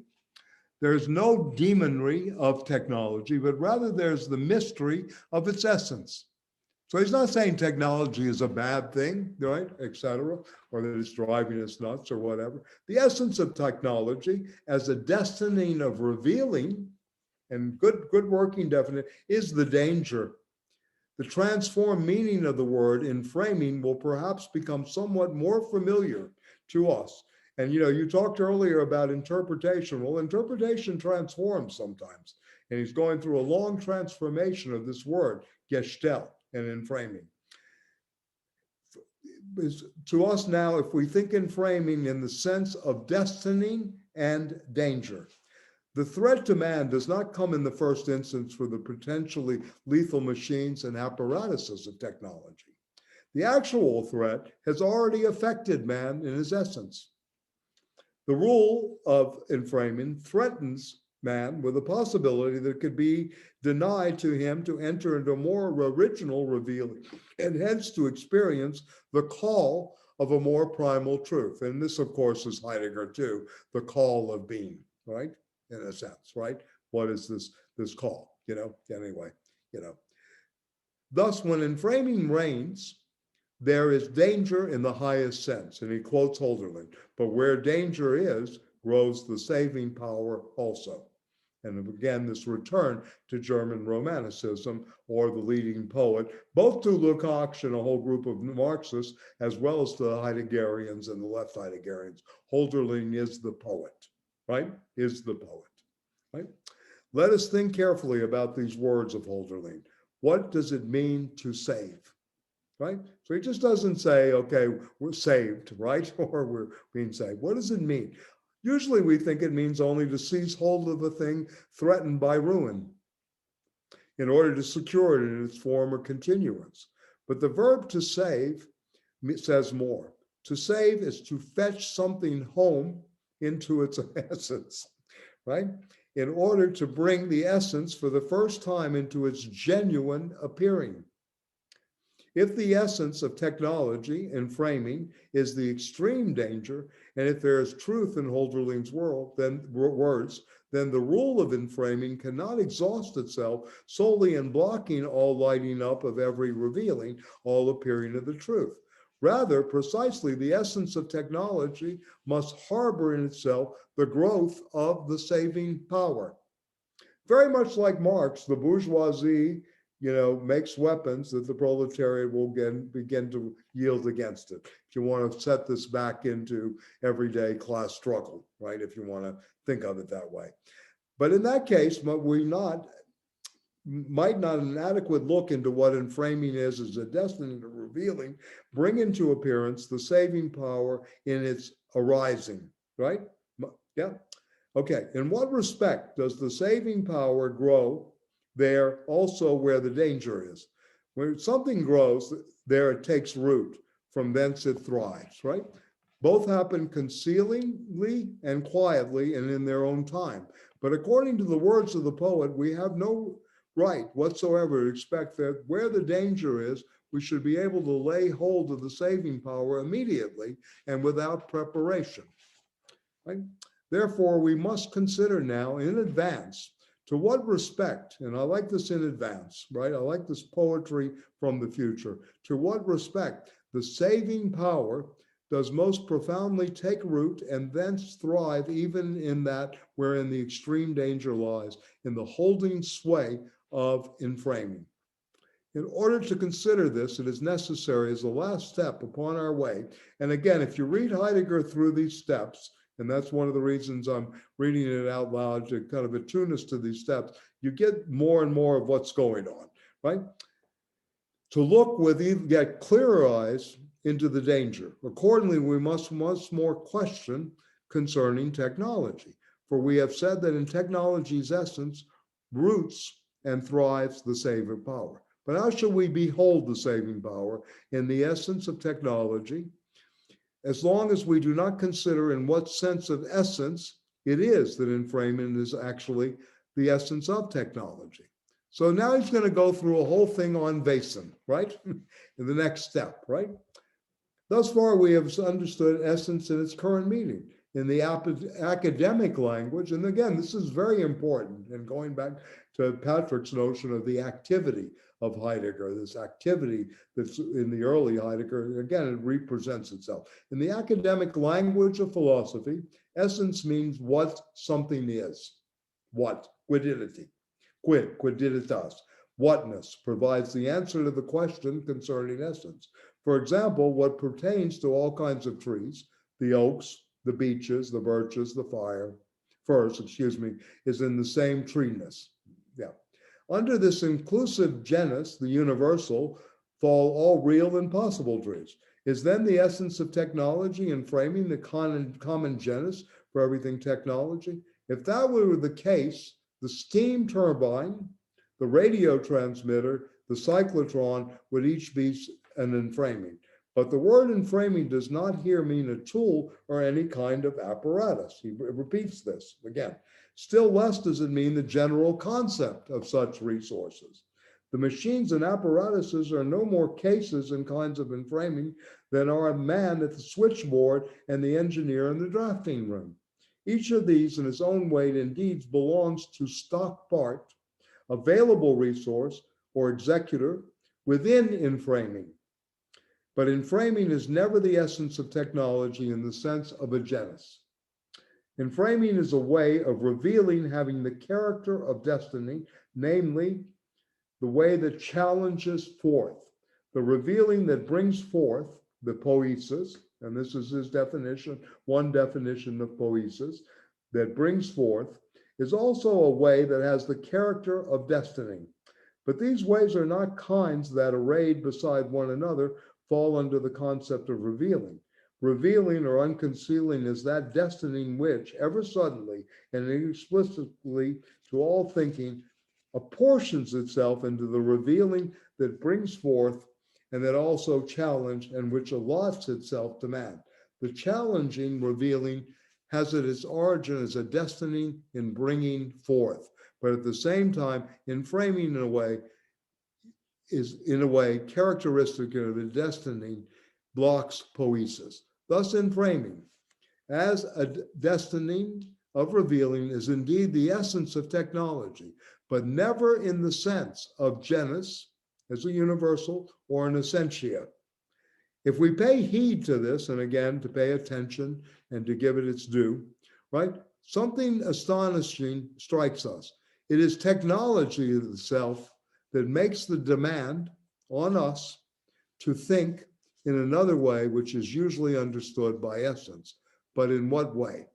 There's no demonry of technology, but rather there's the mystery of its essence. So he's not saying technology is a bad thing, right, et cetera, or that it's driving us nuts or whatever. The essence of technology as a destining of revealing, and good working definition, is the danger. The transformed meaning of the word enframing will perhaps become somewhat more familiar to us. And you talked earlier about interpretation. Well, interpretation transforms sometimes. And he's going through a long transformation of this word, gestalt, and enframing. To us now, if we think enframing in the sense of destining and danger, the threat to man does not come in the first instance for the potentially lethal machines and apparatuses of technology. The actual threat has already affected man in his essence. The rule of enframing threatens man with a possibility that could be denied to him to enter into more original revealing and hence to experience the call of a more primal truth. And this, of course, is Heidegger too, the call of being, right? In a sense, right? What is this call? Anyway, Thus, when enframing reigns, there is danger in the highest sense. And he quotes Hölderlin, but where danger is, grows the saving power also. And again, this return to German Romanticism or the leading poet, both to Lukács and a whole group of Marxists, as well as to the Heideggerians and the left Heideggerians. Hölderlin is the poet, right? Is the poet, right? Let us think carefully about these words of Hölderlin. What does it mean to save? Right? So he just doesn't say, okay, we're saved, right? Or we're being saved. What does it mean? Usually we think it means only to seize hold of a thing threatened by ruin in order to secure it in its form or continuance. But the verb to save says more. To save is to fetch something home into its essence, right? In order to bring the essence for the first time into its genuine appearing. If the essence of technology and framing is the extreme danger, and if there is truth in Hölderlin's words, then the rule of enframing cannot exhaust itself solely in blocking all lighting up of every revealing, all appearing of the truth. Rather, precisely the essence of technology must harbor in itself the growth of the saving power. Very much like Marx, the bourgeoisie makes weapons that the proletariat will begin to yield against it. If you want to set this back into everyday class struggle, right? If you want to think of it that way. But in that case, might not an adequate look into what enframing is as a destiny to revealing, bring into appearance the saving power in its arising, right? Yeah. Okay. In what respect does the saving power grow there also where the danger is? When something grows, there it takes root. From thence it thrives, right? Both happen concealingly and quietly and in their own time. But according to the words of the poet, we have no right whatsoever to expect that where the danger is, we should be able to lay hold of the saving power immediately and without preparation, right? Therefore, we must consider now in advance To what respect, and I like this in advance, right? I like this poetry from the future. To what respect the saving power does most profoundly take root and thence thrive, even in that wherein the extreme danger lies, in the holding sway of enframing. In order to consider this, it is necessary as the last step upon our way. And again, if you read Heidegger through these steps, and that's one of the reasons I'm reading it out loud to kind of attune us to these steps, you get more and more of what's going on, right? To look with yet clearer eyes into the danger. Accordingly, we must once more question concerning technology. For we have said that in technology's essence, roots and thrives the saving power. But how shall we behold the saving power in the essence of technology, as long as we do not consider in what sense of essence it is that enframing is actually the essence of technology? So now he's going to go through a whole thing on Vason, right? In the next step, right? Thus far, we have understood essence in its current meaning. In the academic language, and again, this is very important, and going back to Patrick's notion of the activity of Heidegger, this activity that's in the early Heidegger, again, it represents itself. In the academic language of philosophy, essence means what something is. What? Quiddity. Quidditas. Whatness provides the answer to the question concerning essence. For example, what pertains to all kinds of trees, the oaks, the beeches, the birches, the firs, is in the same treeness. Yeah. Under this inclusive genus, the universal, fall all real and possible trees. Is then the essence of technology enframing the common genus for everything technology? If that were the case, the steam turbine, the radio transmitter, the cyclotron would each be an enframing. But the word enframing does not here mean a tool or any kind of apparatus. He repeats this again. Still less does it mean the general concept of such resources. The machines and apparatuses are no more cases and kinds of enframing than are a man at the switchboard and the engineer in the drafting room. Each of these in his own way indeed belongs to stock part, available resource, or executor within enframing. But enframing is never the essence of technology in the sense of a genus. Enframing is a way of revealing having the character of destiny, namely the way that challenges forth, the revealing that brings forth the poiesis, and this is his definition, one definition of poiesis, that brings forth, is also a way that has the character of destiny. But these ways are not kinds that, arrayed beside one another, fall under the concept of revealing. Revealing or unconcealing is that destiny which, ever suddenly and inexplicably to all thinking, apportions itself into the revealing that brings forth and that also challenge and which allots itself to man. The challenging revealing has at its origin as a destiny in bringing forth, but at the same time, enframing in a way, is in a way characteristic of the destiny blocks poiesis. Thus enframing as a destiny of revealing is indeed the essence of technology, but never in the sense of genus as a universal or an essentia. If we pay heed to this, and again, to pay attention and to give it its due, right? Something astonishing strikes us. It is technology itself that makes the demand on us to think in another way, which is usually understood by essence. But in what way?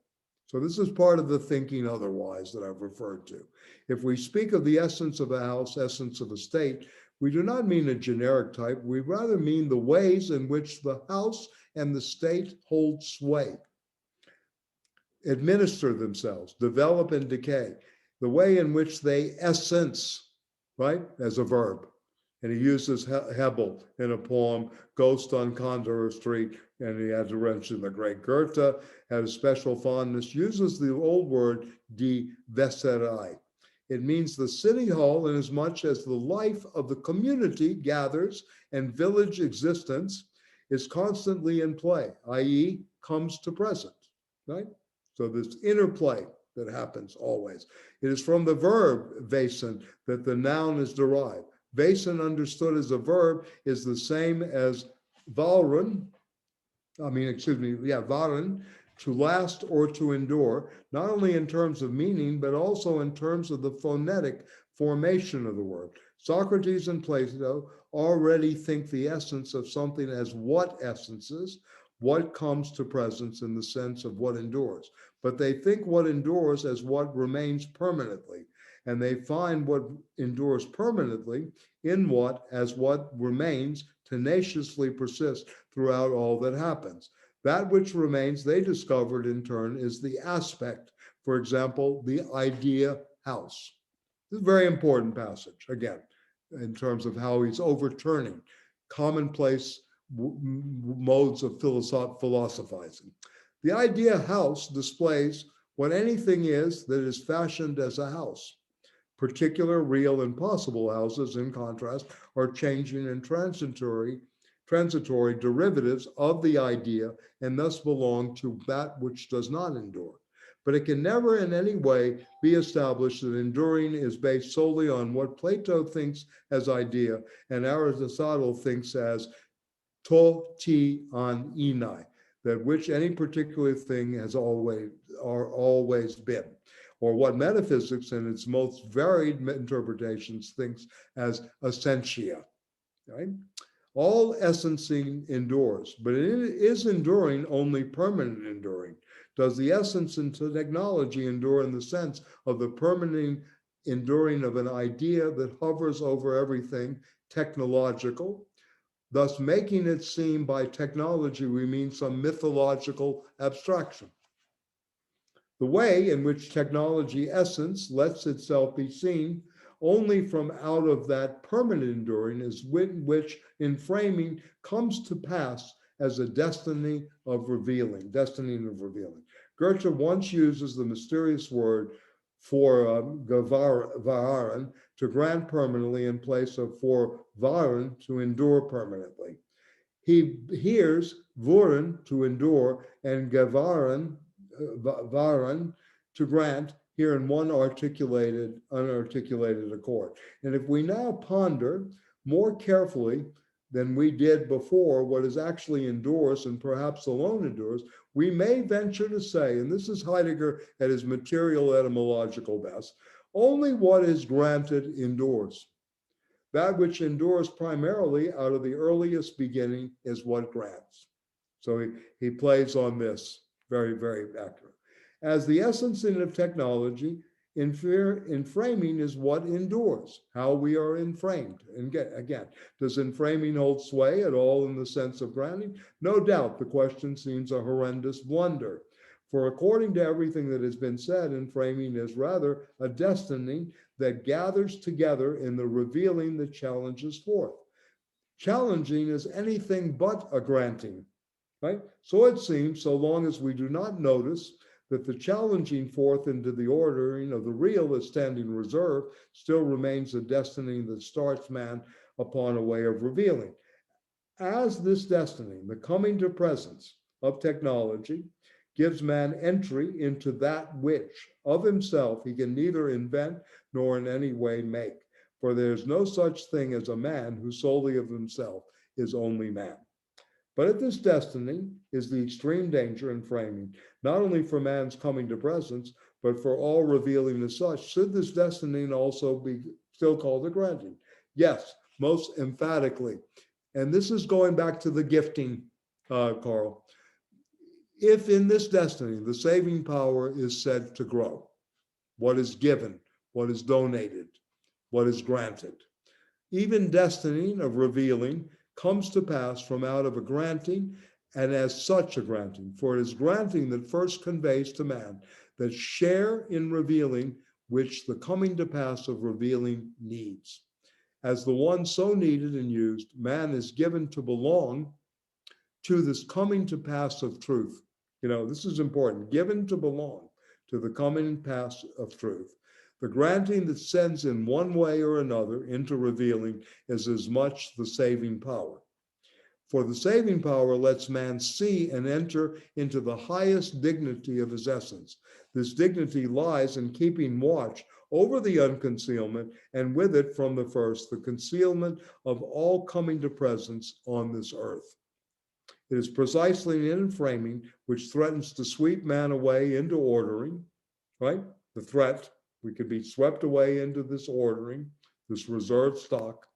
So this is part of the thinking otherwise that I've referred to. If we speak of the essence of a house, essence of a state, we do not mean a generic type. We rather mean the ways in which the house and the state hold sway, administer themselves, develop and decay, the way in which they essence, right, as a verb. And he uses Hebel in a poem, Ghost on Condor Street, and he had to mention the great Goethe, had a special fondness, uses the old word, die Wässerei. It means the city hall, in as much as the life of the community gathers and village existence is constantly in play, i.e. comes to present, right? So this interplay that happens always. It is from the verb wesen that the noun is derived. Wesen understood as a verb is the same as waren, waren, to last or to endure, not only in terms of meaning, but also in terms of the phonetic formation of the word. Socrates and Plato already think the essence of something as what essences, what comes to presence in the sense of what endures. But they think what endures as what remains permanently. And they find what endures permanently in what, as what remains, tenaciously persists throughout all that happens. That which remains, they discovered in turn, is the aspect. For example, the idea house. This is a very important passage, again, in terms of how he's overturning commonplace modes of philosophizing. The idea house displays what anything is that is fashioned as a house. Particular, real, and possible houses, in contrast, are changing and transitory derivatives of the idea and thus belong to that which does not endure. But it can never in any way be established that enduring is based solely on what Plato thinks as idea and Aristotle thinks as to, ti, an, inai, that which any particular thing has always been, or what metaphysics in its most varied interpretations thinks as essentia, right? All essencing endures, but it is enduring only permanent enduring. Does the essence in technology endure in the sense of the permanent enduring of an idea that hovers over everything technological, thus making it seem by technology we mean some mythological abstraction? The way in which technology essence lets itself be seen only from out of that permanent enduring is which enframing comes to pass as a destiny of revealing. Goethe once uses the mysterious word for gewaren, to grant permanently, in place of for waren, to endure permanently. He hears wuren, to endure, and gewaren, waren, to grant, here in one unarticulated accord. And if we now ponder more carefully than we did before what is actually endures and perhaps alone endures, we may venture to say, and this is Heidegger at his material etymological best, only what is granted endures. That which endures primarily out of the earliest beginning is what grants. So he plays on this very, very accurately. As the essence of technology, enframing is what endures, how we are enframed. And again, does enframing hold sway at all in the sense of granting? No doubt, the question seems a horrendous blunder. For according to everything that has been said, enframing is rather a destiny that gathers together in the revealing that challenges forth. Challenging is anything but a granting, right? So it seems, so long as we do not notice that the challenging forth into the ordering of the real as standing reserve still remains a destiny that starts man upon a way of revealing. As this destiny, the coming to presence of technology, gives man entry into that which of himself he can neither invent nor in any way make. For there is no such thing as a man who solely of himself is only man. But at this destiny is the extreme danger in framing, not only for man's coming to presence, but for all revealing as such. Should this destiny also be still called a granting? Yes, most emphatically. And this is going back to the gifting, Carl. If in this destiny, the saving power is said to grow, what is given, what is donated, what is granted, even destiny of revealing comes to pass from out of a granting, and as such a granting. For it is granting that first conveys to man that share in revealing which the coming to pass of revealing needs. As the one so needed and used, man is given to belong to this coming to pass of truth. You know, this is important, given to belong to the coming pass of truth. The granting that sends in one way or another into revealing is as much the saving power. For the saving power lets man see and enter into the highest dignity of his essence. This dignity lies in keeping watch over the unconcealment, and with it from the first, the concealment of all coming to presence on this earth. It is precisely an enframing which threatens to sweep man away into ordering, right? The threat, we could be swept away into this ordering, this reserved stock,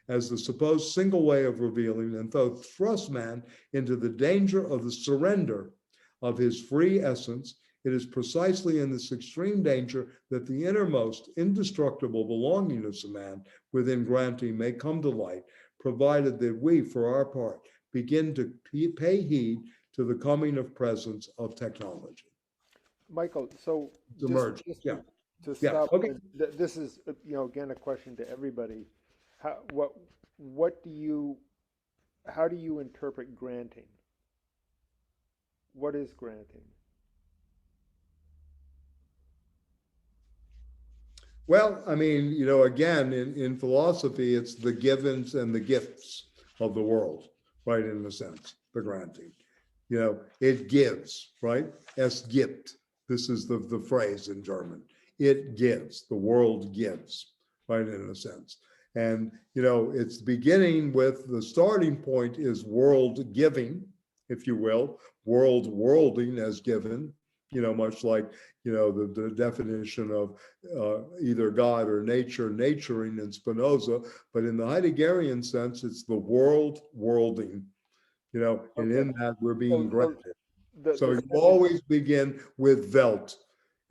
as the supposed single way of revealing, and thus thrust man into the danger of the surrender of his free essence. It is precisely in this extreme danger that the innermost, indestructible belongingness of man within granting may come to light, provided that we, for our part, begin to pay heed to the coming of presence of technology. Michael, so Just to Yeah, stop, okay. this is, again, a question to everybody. How do you interpret granting? What is granting? Well, I mean, again, in philosophy, it's the givens and the gifts of the world, right? In a sense, the granting. It gives, right? Es gibt. This is the phrase in German. It gives. The world gives, right? In a sense. And, it's beginning with the starting point is world giving, if you will, world worlding as given, much like, the definition of either God or nature, naturing in Spinoza. But in the Heideggerian sense, it's the world worlding, and in that we're being granted. So you always begin with Welt,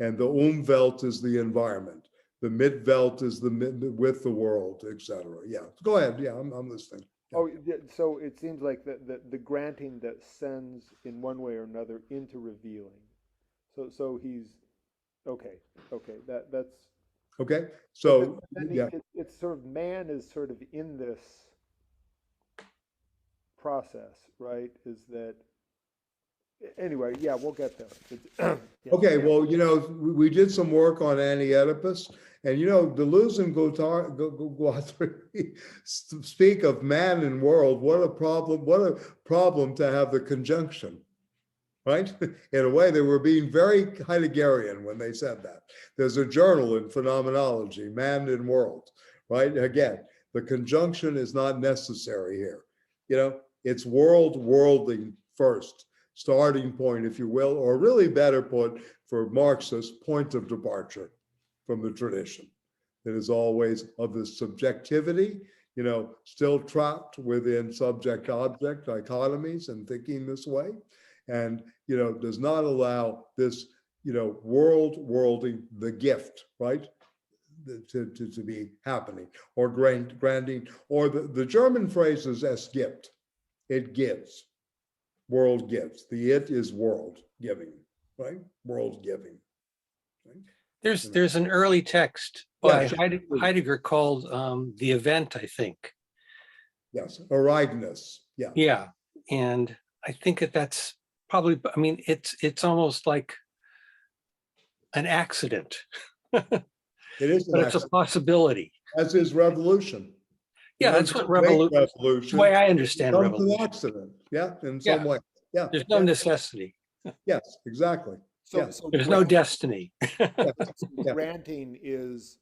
and the Umwelt is the environment. The Mitwelt is with the world, etc. Yeah, go ahead. Yeah, I'm listening. Yeah. Oh, yeah, so it seems like the granting that sends in one way or another into revealing. So he's okay. That's okay. So yeah, it's sort of man is sort of in this process, right? Is that anyway? Yeah, we'll get there. Yeah. Okay, well, we did some work on Anti-Oedipus, and Deleuze and Guattari speak of man and world. What a problem to have the conjunction, right? In a way, they were being very Heideggerian when they said that. There's a journal in Phenomenology, Man and World, right? Again, the conjunction is not necessary here. It's world worlding first. Starting point, if you will, or really better put for Marxists, point of departure from the tradition. It is always of the subjectivity, still trapped within subject-object dichotomies and thinking this way, and, does not allow this, world worlding, the gift, right, to be happening, or granting, or the German phrase is es gibt, it gives. World gives. The it is world giving, right? World giving. Right? There's an early text by Heidegger called The Event, I think. Yes, Arignus. Yeah. Yeah, and I think that's probably. I mean, it's almost like an accident. It is, but it's a possibility. As is revolution. Yeah, that's what revolution. The way I understand revolution. An accident. Yeah, in some way. Yeah. There's no necessity. Yes, exactly. So there's no destiny. Granting is,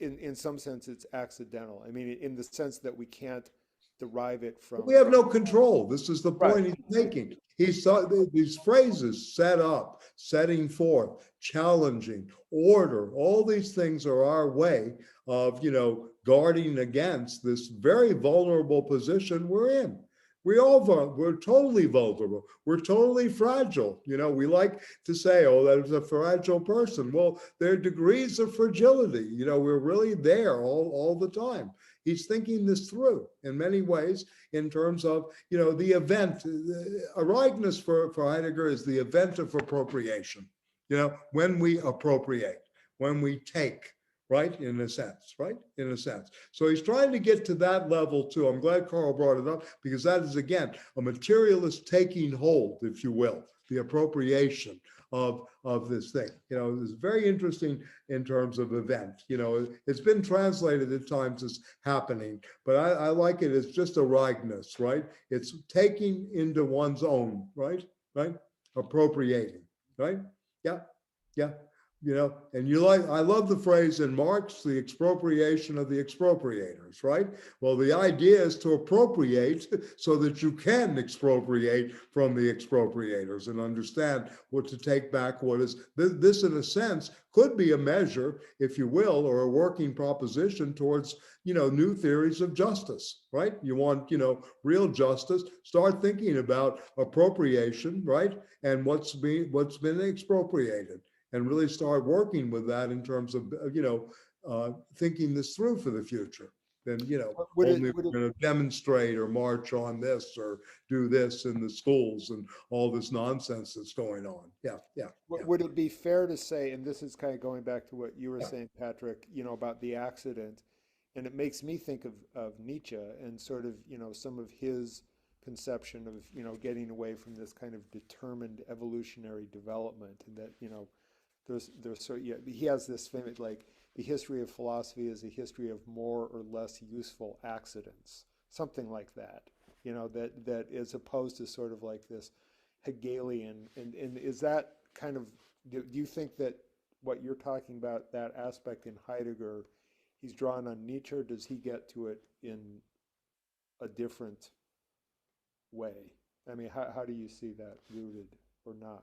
in some sense, it's accidental. I mean, in the sense that we can't derive it from. We have no control. This is the point he's making. He saw these phrases: set up, setting forth, challenging, order. All these things are our way of, guarding against this very vulnerable position we're in. We're totally vulnerable. We're totally fragile. We like to say, oh, that's a fragile person. Well, there are degrees of fragility. We're really there all the time. He's thinking this through in many ways in terms of, the event. Arignus for Heidegger is the event of appropriation. When we appropriate, when we take, right? In a sense, right? In a sense. So he's trying to get to that level too. I'm glad Carl brought it up because that is, again, a materialist taking hold, if you will, the appropriation of this thing. It's very interesting in terms of event. It's been translated at times as happening, but I like it as just a ripeness, right? It's taking into one's own, right? Appropriating, right? Yeah. And I love the phrase in Marx, the expropriation of the expropriators, right? Well, the idea is to appropriate so that you can expropriate from the expropriators and understand what to take back. What is this, in a sense, could be a measure, if you will, or a working proposition towards, new theories of justice, right? You want, real justice. Start thinking about appropriation, right? And what's been expropriated. And really start working with that in terms of, thinking this through for the future. Then, we're going to demonstrate or march on this or do this in the schools and all this nonsense that's going on. Yeah. Would it be fair to say, and this is kind of going back to what you were saying, Patrick, about the accident, and it makes me think of Nietzsche and sort of, some of his conception of, getting away from this kind of determined evolutionary development, and that, he has this famous, like, the history of philosophy is a history of more or less useful accidents, something like that, that as opposed to sort of like this Hegelian, and is that kind of, do you think that what you're talking about, that aspect in Heidegger, he's drawn on Nietzsche, or does he get to it in a different way? I mean, how do you see that rooted or not?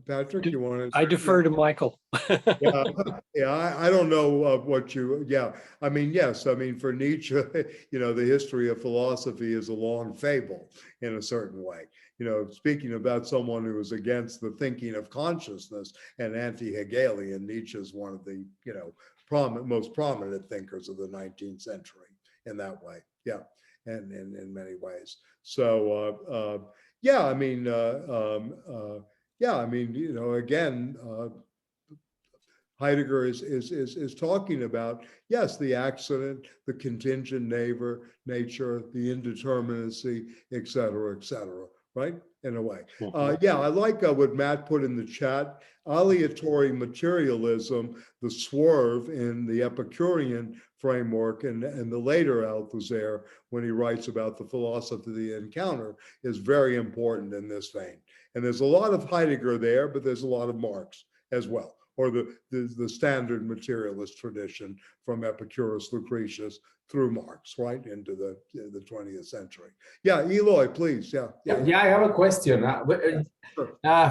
Patrick, you want to? I defer to Michael. I don't know what you. I mean, yes. I mean, for Nietzsche, the history of philosophy is a long fable in a certain way. Speaking about someone who was against the thinking of consciousness and anti-Hegelian, Nietzsche is one of the most prominent thinkers of the 19th century in that way. Yeah, and in many ways. So I mean. Again, Heidegger is talking about, yes, the accident, the contingent nature, the indeterminacy, et cetera, right? In a way. I like what Matt put in the chat, aleatory materialism, the swerve in the Epicurean framework and the later Althusser, when he writes about the philosophy of the encounter, is very important in this vein. And there's a lot of Heidegger there, but there's a lot of Marx as well, or the standard materialist tradition from Epicurus, Lucretius through Marx, right into the 20th century. Yeah, Eloy, please. Yeah, I have a question.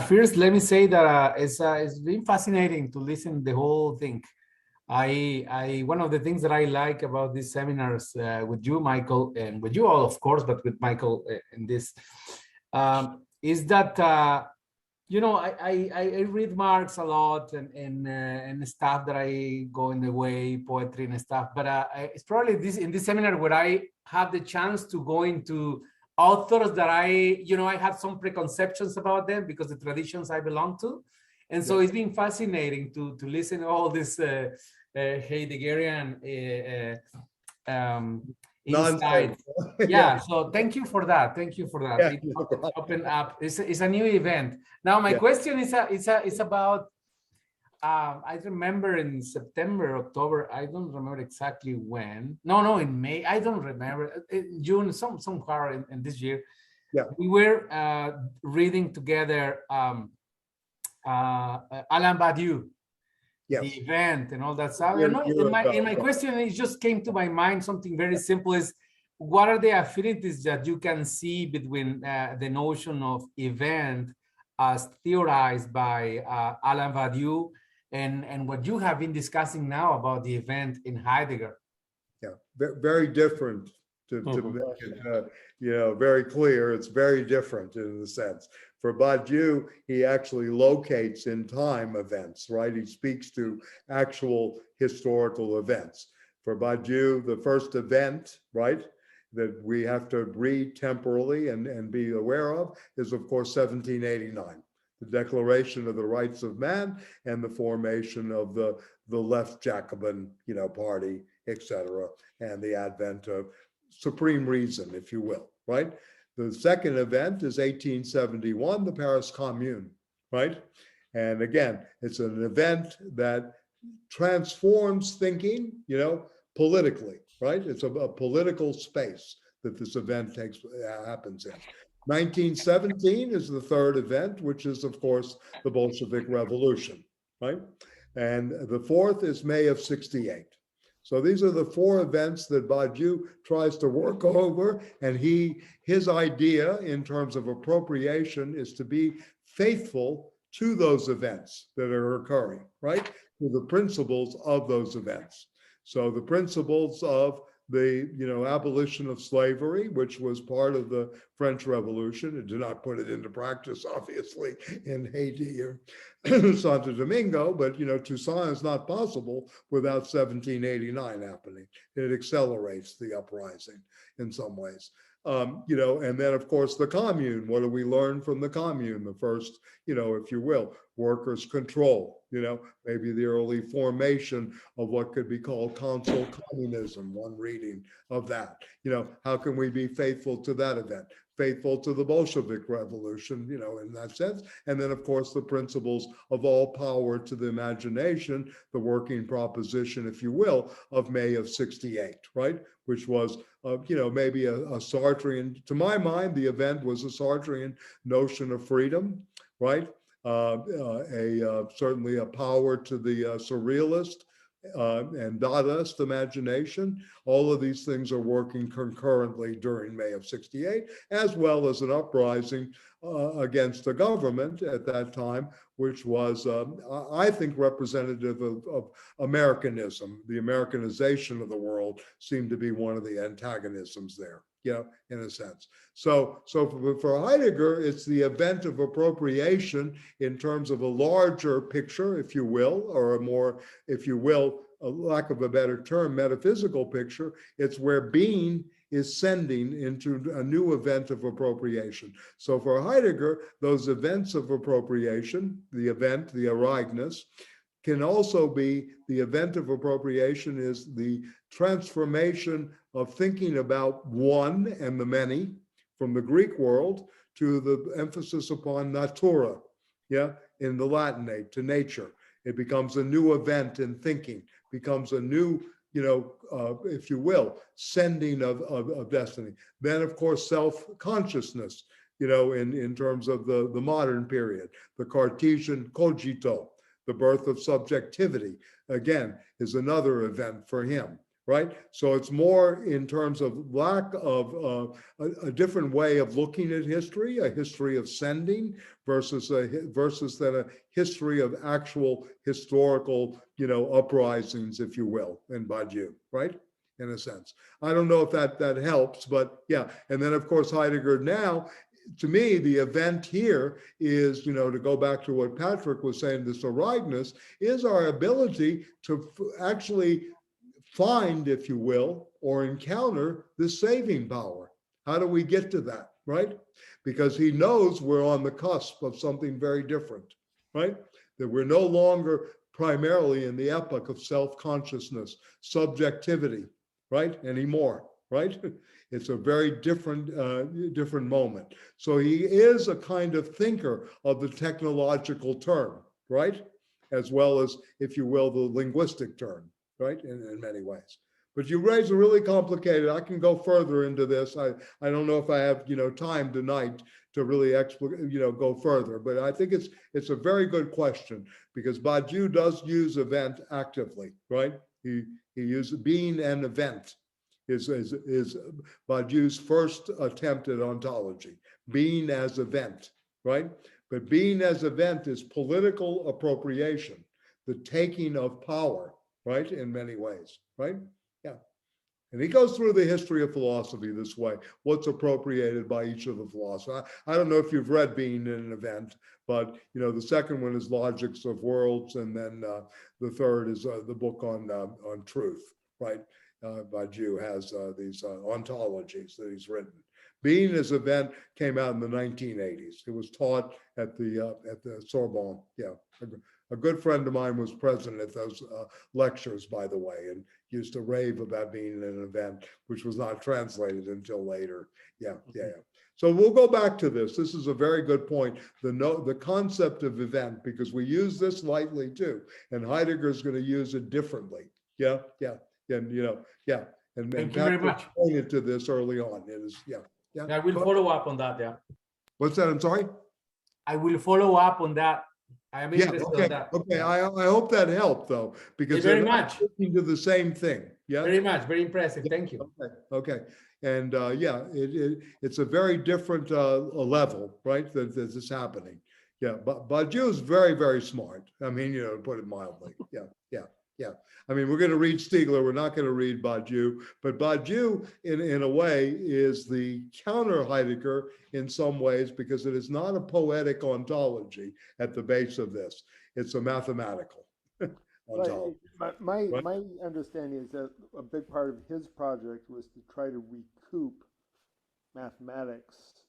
First, let me say that it's been fascinating to listen to the whole thing. I one of the things that I like about these seminars with you, Michael, and with you all, of course, but with Michael in this, is that I read Marx a lot and stuff that I go in the way, poetry and stuff, but it's probably in this seminar where I have the chance to go into authors that I have some preconceptions about them because the traditions I belong to. And so it's been fascinating to listen to all this Heideggerian insight. So thank you for that. It opened up. It's a new event. Now my question is about I remember in September, October, I don't remember exactly when. No, in May, I don't remember. In June, somewhere in this year. We were reading together Alain Badiou. The event and all that stuff. In my question, it just came to my mind something very simple: is what are the affinities that you can see between the notion of event as theorized by Alain Badiou and what you have been discussing now about the event in Heidegger? Very different. To make it very clear, it's very different in the sense. For Badiou, he actually locates in time events, right? He speaks to actual historical events. For Badiou, the first event, right, that we have to read temporally and be aware of is, of course, 1789, the Declaration of the Rights of Man and the formation of the left Jacobin, party, etc., and the advent of supreme reason, if you will, right? The second event is 1871, the Paris Commune, right? And again, it's an event that transforms thinking, politically, right? It's a political space that this event happens in. 1917 is the third event, which is, of course, the Bolshevik Revolution, right? And the fourth is May of 68. So these are the four events that Badiou tries to work over, and his idea in terms of appropriation is to be faithful to those events that are occurring, right? To the principles of those events. So the principles of the abolition of slavery, which was part of the French Revolution. It did not put it into practice, obviously, in Haiti or Santo Domingo, but Toussaint is not possible without 1789 happening. It accelerates the uprising in some ways. And then of course the Commune. What do we learn from the Commune? The first, if you will, workers' control, maybe the early formation of what could be called council communism, one reading of that. How can we be faithful to that event? Faithful to the Bolshevik Revolution, in that sense. And then, of course, the principles of all power to the imagination, the working proposition, if you will, of May of 68, right? Which was, maybe a Sartrean, to my mind, the event was a Sartrean notion of freedom, right? Certainly a power to the surrealist and Dadaist imagination. All of these things are working concurrently during May of 68, as well as an uprising against the government at that time, which was, I think, representative of Americanism. The Americanization of the world seemed to be one of the antagonisms there, in a sense. So for Heidegger, it's the event of appropriation in terms of a larger picture, if you will, or a more, if you will, a lack of a better term, metaphysical picture. It's where being is sending into a new event of appropriation. So for Heidegger, those events of appropriation, the event, the Ereignis, can also be the event of appropriation is the transformation of thinking about one and the many from the Greek world to the emphasis upon natura, in the Latinate, to nature. It becomes a new event in thinking, becomes a new, if you will, sending of destiny. Then, of course, self-consciousness, in terms of the modern period, the Cartesian cogito, the birth of subjectivity, again, is another event for him, right? So it's more in terms of lack of a different way of looking at history, a history of sending versus then a history of actual historical, uprisings, if you will, in Badiou, right? In a sense. I don't know if that helps, but yeah. And then of course, Heidegger now, to me, the event here is, to go back to what Patrick was saying, this Ereignis is our ability to actually find, if you will, or encounter the saving power. How do we get to that, right? Because he knows we're on the cusp of something very different, right? That we're no longer primarily in the epoch of self-consciousness, subjectivity, right? Anymore, right? It's a very different moment. So he is a kind of thinker of the technological term, right? As well as, if you will, the linguistic term, right? In many ways. But you raise a really complicated, I can go further into this. I don't know if I have, time tonight to really go further, but I think it's a very good question because Badiou does use event actively, right? He uses being an event is Badiou's first attempt at ontology, being as event, right? But being as event is political appropriation, the taking of power, right? In many ways, right? Yeah. And he goes through the history of philosophy this way, what's appropriated by each of the philosophers. I don't know if you've read Being in an Event, but the second one is Logics of Worlds, and then the third is the book on truth, right? Badiou has these ontologies that he's written. Being as event came out in the 1980s. It was taught at the Sorbonne. Yeah, a good friend of mine was present at those lectures, by the way, and used to rave about being an event, which was not translated until later. Yeah. So we'll go back to this. This is a very good point. The concept of event, because we use this lightly too, and Heidegger is going to use it differently. Yeah. And And Thank you very much. Pointed to this early on. It is, yeah. I will follow up on that. Yeah. What's that? I'm sorry. I will follow up on that. I am interested okay, on that. okay. I hope that helped though, because very they're much into the same thing. Yeah. Very much. Very impressive. Thank you. Okay. And it's a very different level, right? That is happening. Yeah. But Badiou is very, very smart. I mean, to put it mildly. Yeah. I mean, we're going to read Stiegler. We're not going to read Badiou, but Badiou, in a way, is the counter Heidegger in some ways, because it is not a poetic ontology at the base of this. It's a mathematical ontology. My understanding is that a big part of his project was to try to recoup mathematics,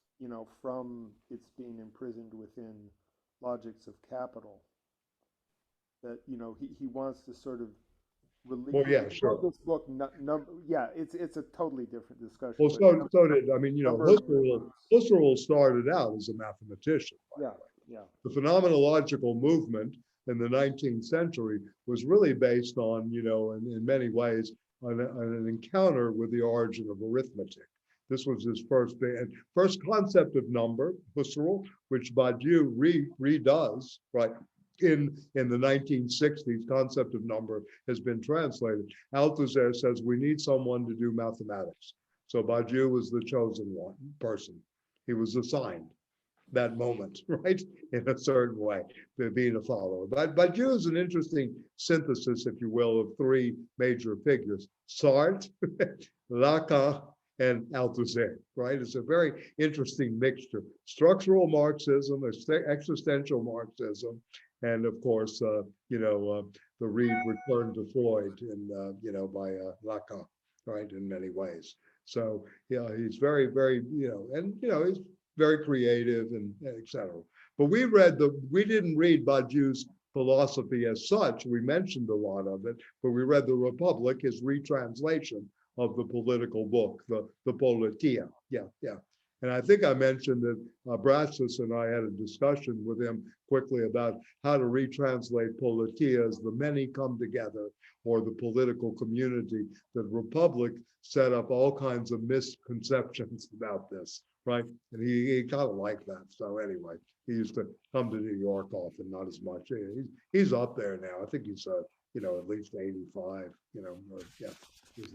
from its being imprisoned within logics of capital. That he wants to sort of release. Well, yeah, sure. This book, it's a totally different discussion. Well, so did Husserl started out as a mathematician. Yeah. The phenomenological movement in the 19th century was really based on, in many ways, on an encounter with the origin of arithmetic. This was his first concept of number, Husserl, which Badiou redoes, right? In the 1960s, concept of number has been translated. Althusser says we need someone to do mathematics. So Badiou was the chosen person. He was assigned that moment, right? In a certain way, being a follower. But Badiou is an interesting synthesis, if you will, of three major figures: Sartre, Lacan, and Althusser, right? It's a very interesting mixture. Structural Marxism, existential Marxism, and of course, the return to Freud by Lacan, right? In many ways. So he's very, very, he's very creative and et cetera. But we didn't read Badiou's philosophy as such. We mentioned a lot of it, but we read The Republic, his retranslation of the political book, the Politia. Yeah. And I think I mentioned that Bratsis and I had a discussion with him quickly about how to retranslate Politia as the many come together, or the political community. The Republic set up all kinds of misconceptions about this, right? And he kind of liked that. So anyway, he used to come to New York often, not as much. He's up there now. I think he's at least 85. He's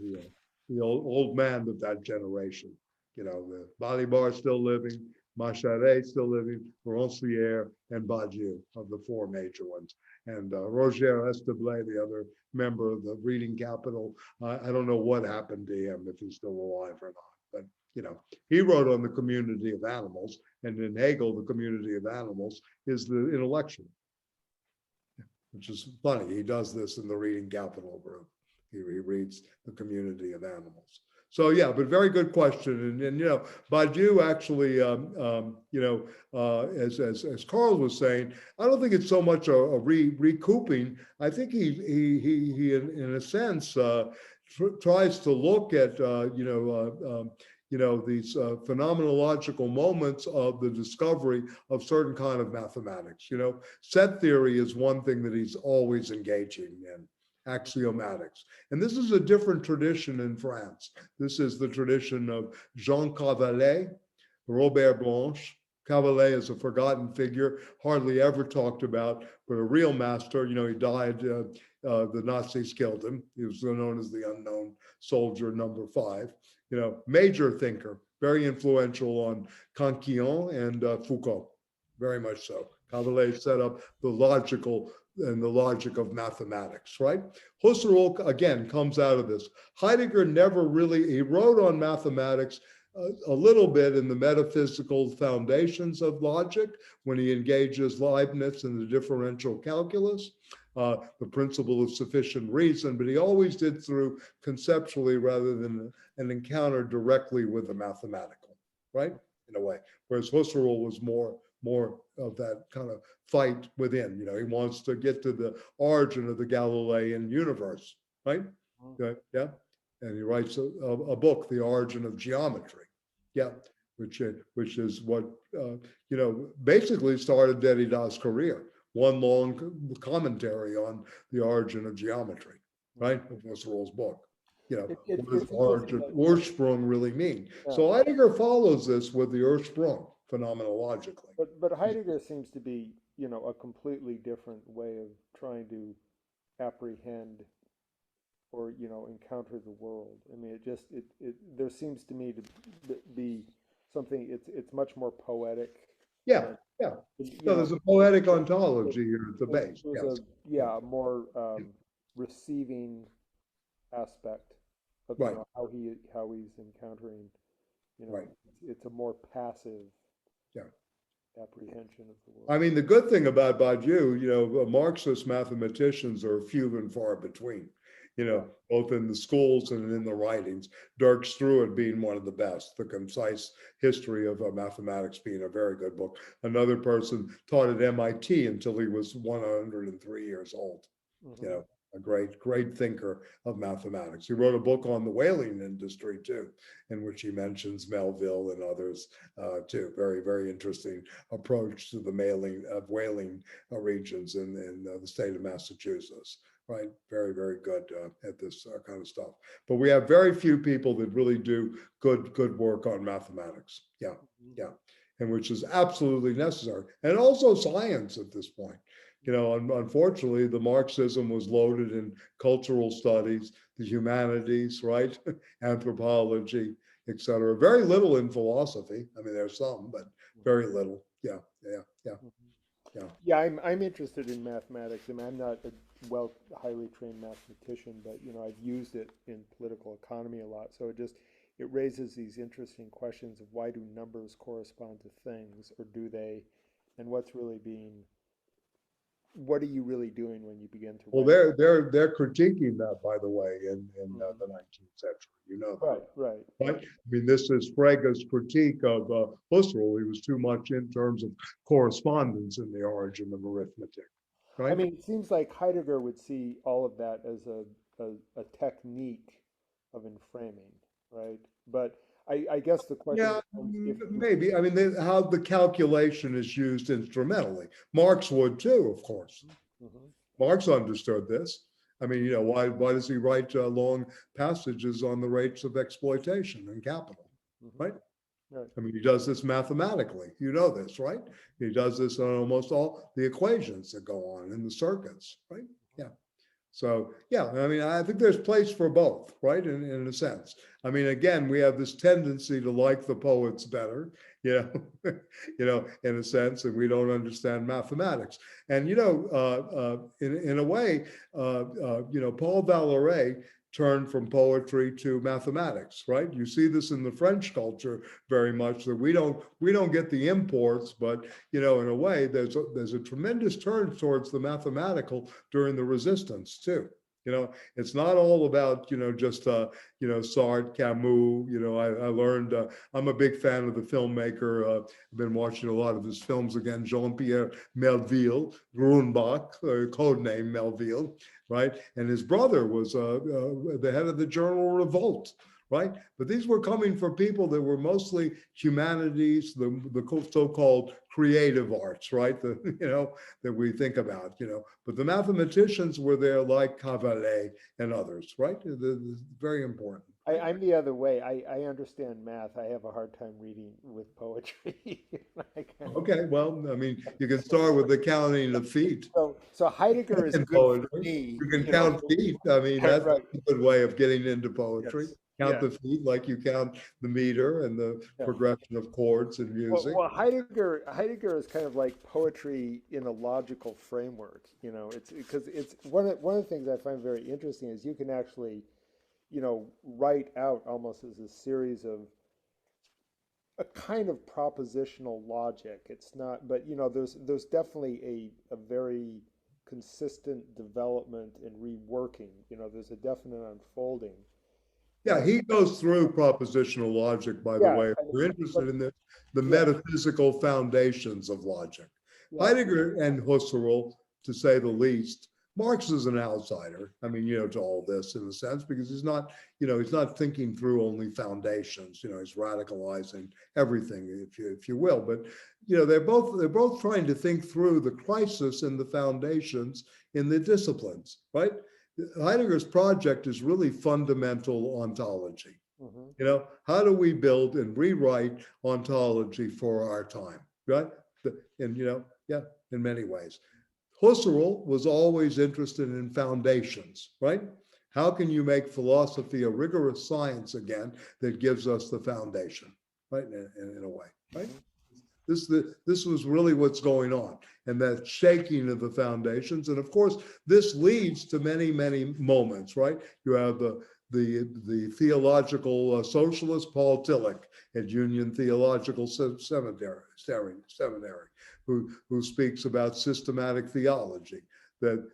the old man of that generation. The Balibar still living, Macharet still living, Roncière, and Badiou of the four major ones. And Roger Esteblé, the other member of the Reading Capital, I don't know what happened to him, if he's still alive or not. But, he wrote on the community of animals, and in Hegel, the community of animals is the intellectual, which is funny. He does this in the Reading Capital group. He reads the community of animals. So yeah, but very good question. And Badiou actually, as Carl was saying, I don't think it's so much a recouping. I think he in a sense tries to look at these phenomenological moments of the discovery of certain kind of mathematics. Set theory is one thing that he's always engaging in. Axiomatics. And this is a different tradition in France. This is the tradition of Jean Cavalet, Robert Blanche. Cavalet is a forgotten figure, hardly ever talked about, but a real master. He died, the Nazis killed him. He was known as the unknown soldier number 5. Major thinker, very influential on Canquillon and Foucault, very much so. Cavalet set up the logic of mathematics, right? Husserl, again, comes out of this. Heidegger he wrote on mathematics a little bit in the metaphysical foundations of logic when he engages Leibniz in the differential calculus, the principle of sufficient reason, but he always did through conceptually rather than an encounter directly with the mathematical, right? In a way, whereas Husserl was more of that kind of fight within. He wants to get to the origin of the Galilean universe, right? Yeah, and he writes a book, The Origin of Geometry. Yeah, which is what basically started Derrida's career. One long commentary on the origin of geometry, right? Of Husserl's book. What does origin, Ursprung really mean? Yeah. So Heidegger follows this with the Ursprung phenomenologically. But Heidegger seems to be, a completely different way of trying to apprehend or, encounter the world. I mean, there seems to me to be something, it's much more poetic. Yeah. So there's a poetic ontology here at the base. There's a more receiving aspect of how he's encountering, it's a more passive apprehension of the world. I mean, the good thing about Badiou, Marxist mathematicians are few and far between, both in the schools and in the writings. Dirk Struett being one of the best, The Concise History of Mathematics being a very good book. Another person taught at MIT until he was 103 years old, a great thinker of mathematics. He wrote a book on the whaling industry too, in which he mentions Melville and others too. Very, very interesting approach to the whaling regions in the state of Massachusetts. Right, very, very good at this kind of stuff. But we have very few people that really do good work on mathematics. Yeah, and which is absolutely necessary, and also science at this point. Unfortunately, the Marxism was loaded in cultural studies, the humanities, right, anthropology, etc. Very little in philosophy. I mean, there's some, but very little. Yeah. Yeah, I'm interested in mathematics. I mean, I'm not a highly trained mathematician, but I've used it in political economy a lot. So it raises these interesting questions of why do numbers correspond to things, or do they, and what are you really doing when you begin to? Well, they're critiquing that, by the way, in the 19th century. Right. I mean, this is Frege's critique of Husserl. He was too much in terms of correspondence in the origin of arithmetic. Right. I mean, it seems like Heidegger would see all of that as a technique of enframing, right? But I guess the question is maybe. I mean, how the calculation is used instrumentally. Marx would too, of course. Marx understood this. I mean, why does he write long passages on the rates of exploitation and capital, right? I mean, he does this mathematically. You know this, right? He does this on almost all the equations that go on in the circuits, right? Yeah. So, I mean, I think there's place for both, right? In a sense. I mean, again, we have this tendency to like the poets better, in a sense, and we don't understand mathematics. And, in a way, Paul Valéry turned from poetry to mathematics, right? You see this in the French culture very much, that we don't get the imports, but in a way there's a tremendous turn towards the mathematical during the Resistance too. It's not all about just Sartre, Camus. I learned. I'm a big fan of the filmmaker. I've been watching a lot of his films again. Jean-Pierre Melville, Grunbach, codename Melville, right? And his brother was the head of the journal Revolt, right? But these were coming from people that were mostly humanities, the so-called creative arts, right? That we think about, But the mathematicians were there, like Cavalet and others, right? Very important. I'm the other way. I understand math. I have a hard time reading with poetry. Okay, well, I mean, you can start with the counting of feet. So Heidegger is good for me. You can count feet. I mean, that's a good way of getting into poetry. Yes. Count the feet like you count the meter and the progression of chords and music. Well, Heidegger is kind of like poetry in a logical framework. It's because it's one of the things I find very interesting is you can actually, write out almost as a series of a kind of propositional logic. It's not, but there's definitely a very consistent development and reworking. There's a definite unfolding. Yeah, he goes through propositional logic, by the Yeah, way. If you're interested in this, the Yeah. metaphysical foundations of logic. Yeah. Heidegger and Husserl, to say the least. Marx is an outsider, I mean, to all this in a sense, because he's not, he's not thinking through only foundations, he's radicalizing everything, if you will. But, they're both trying to think through the crisis and the foundations in the disciplines, right? Heidegger's project is really fundamental ontology. Mhm. How do we build and rewrite ontology for our time, right? And, in many ways. Husserl was always interested in foundations, right? How can you make philosophy a rigorous science again that gives us the foundation, right? In a way, right? This was really what's going on, and that shaking of the foundations. And of course, this leads to many, many moments, right? You have the theological socialist Paul Tillich at Union Theological Seminary, who speaks about systematic theology, that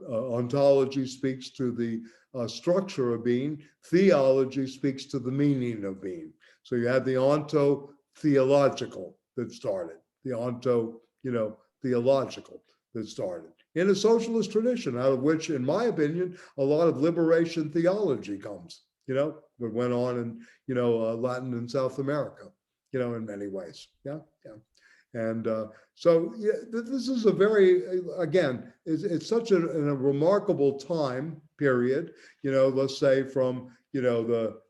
ontology speaks to the structure of being, theology speaks to the meaning of being. So you have the onto-theological that started, the theological that started in a socialist tradition, out of which, in my opinion, a lot of liberation theology comes, that went on in, Latin and South America, in many ways. Yeah. And so this is a very, again, it's such a remarkable time period, let's say from, the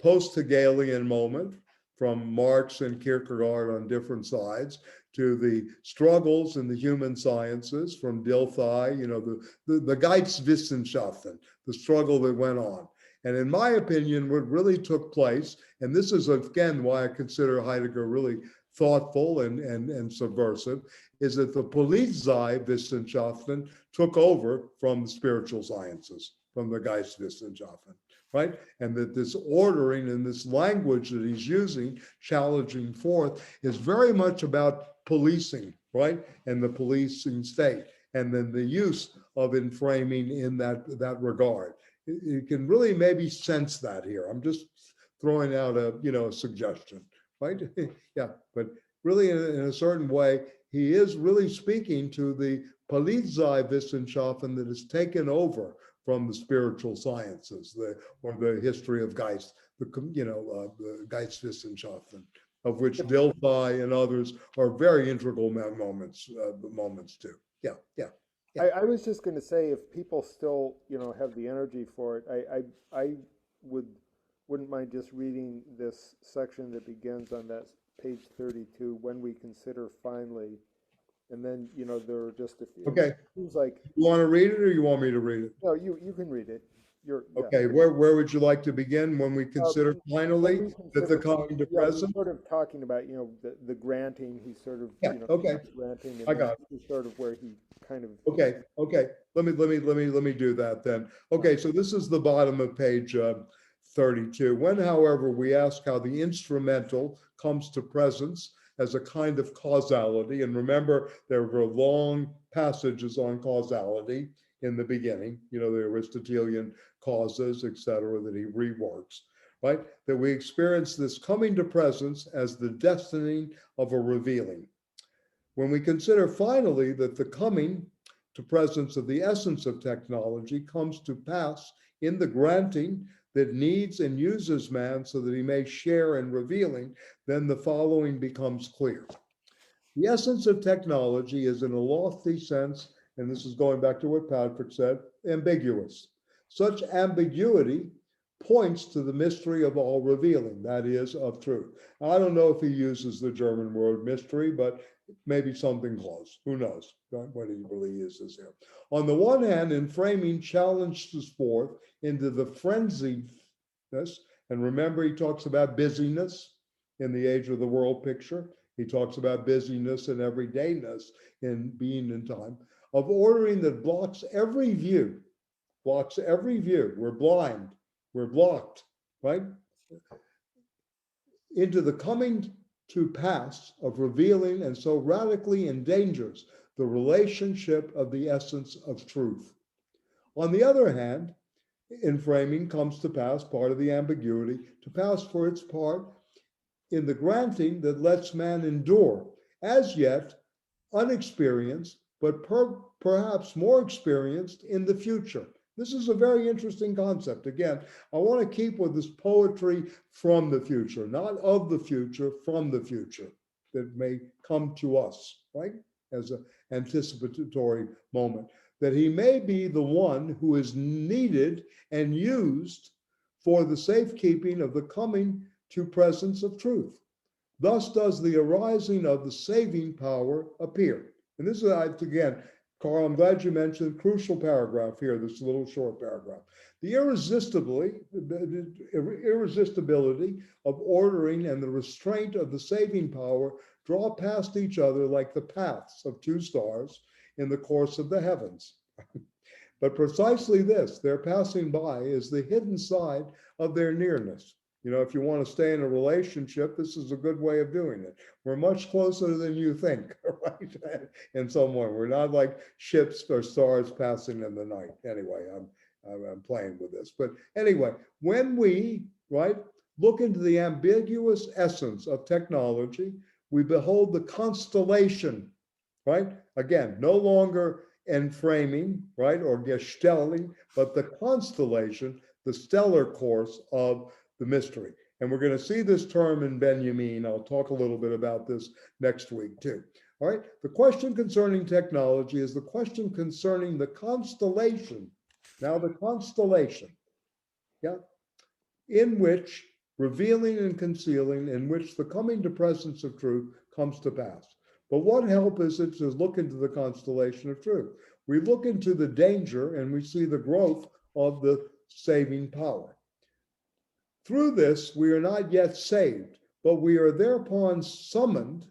post-Hegelian moment, from Marx and Kierkegaard on different sides, to the struggles in the human sciences, from Dilthey, the Geisteswissenschaften, the struggle that went on. And in my opinion, what really took place, and this is again why I consider Heidegger really thoughtful and subversive, is that the Polizeiwissenschaften took over from the spiritual sciences, from the Geisteswissenschaften, right? And that this ordering and this language that he's using, challenging forth, is very much about policing, right? And the policing state, and then the use of enframing in that regard. You can really maybe sense that here. I'm just throwing out a suggestion, right? Yeah, but really in a certain way, he is really speaking to the Polizeiwissenschaften that has taken over from the spiritual sciences, or the history of Geist, the Geisteswissenschaften, of which Dilthey and others are very integral moments too. Yeah. I was just going to say, if people still, have the energy for it, I wouldn't mind just reading this section that begins on that page 32, when we consider finally, and then, there are just a few. Okay. It seems like, You want to read it, or you want me to read it? no, you can read it. Yeah. Okay, where would you like to begin? When we consider finally that the coming to present? Sort of talking about, the granting, he's sort of, Yeah, okay. granting, and I got this is sort of where he kind of. Okay. Let me do that then. Okay, so this is the bottom of page 32. When, however, we ask how the instrumental comes to presence as a kind of causality, and remember, there were long passages on causality in the beginning, the Aristotelian causes, etc., that he reworks, right? That we experience this coming to presence as the destiny of a revealing. When we consider finally that the coming to presence of the essence of technology comes to pass in the granting that needs and uses man so that he may share in revealing, then the following becomes clear. The essence of technology is, in a lofty sense, and this is going back to what Patrick said, ambiguous. Such ambiguity points to the mystery of all revealing, that is, of truth. I don't know if he uses the German word mystery, but maybe something close. Who knows what he really uses here. On the one hand, enframing challenges forth into the frenziedness, and remember, he talks about busyness in the Age of the World picture. He talks about busyness and everydayness in being in time, of ordering that blocks every view. We're blind, we're blocked, right? Into the coming to pass of revealing, and so radically endangers the relationship of the essence of truth. On the other hand, enframing comes to pass, part of the ambiguity, to pass for its part in the granting that lets man endure, as yet unexperienced, but perhaps more experienced in the future. This is a very interesting concept. Again, I want to keep with this poetry from the future, not of the future, from the future that may come to us, right? As an anticipatory moment, that he may be the one who is needed and used for the safekeeping of the coming to presence of truth. Thus does the arising of the saving power appear. And this is, again, Carl, I'm glad you mentioned the crucial paragraph here, this little short paragraph. The irresistibility of ordering and the restraint of the saving power draw past each other like the paths of two stars in the course of the heavens. But precisely this, their passing by, is the hidden side of their nearness. You know, if you want to stay in a relationship, this is a good way of doing it. We're much closer than you think, right? In some way, we're not like ships or stars passing in the night. Anyway, I'm playing with this. But anyway, when we, right, look into the ambiguous essence of technology, we behold the constellation, right? Again, no longer enframing, right, or gestalting, but the constellation, the stellar course of the mystery. And we're going to see this term in Benjamin. I'll talk a little bit about this next week too. All right. The question concerning technology is the question concerning the constellation. Now the constellation, yeah, in which revealing and concealing, in which the coming to presence of truth comes to pass. But what help is it to look into the constellation of truth? We look into the danger and we see the growth of the saving power. Through this, we are not yet saved, but we are thereupon summoned,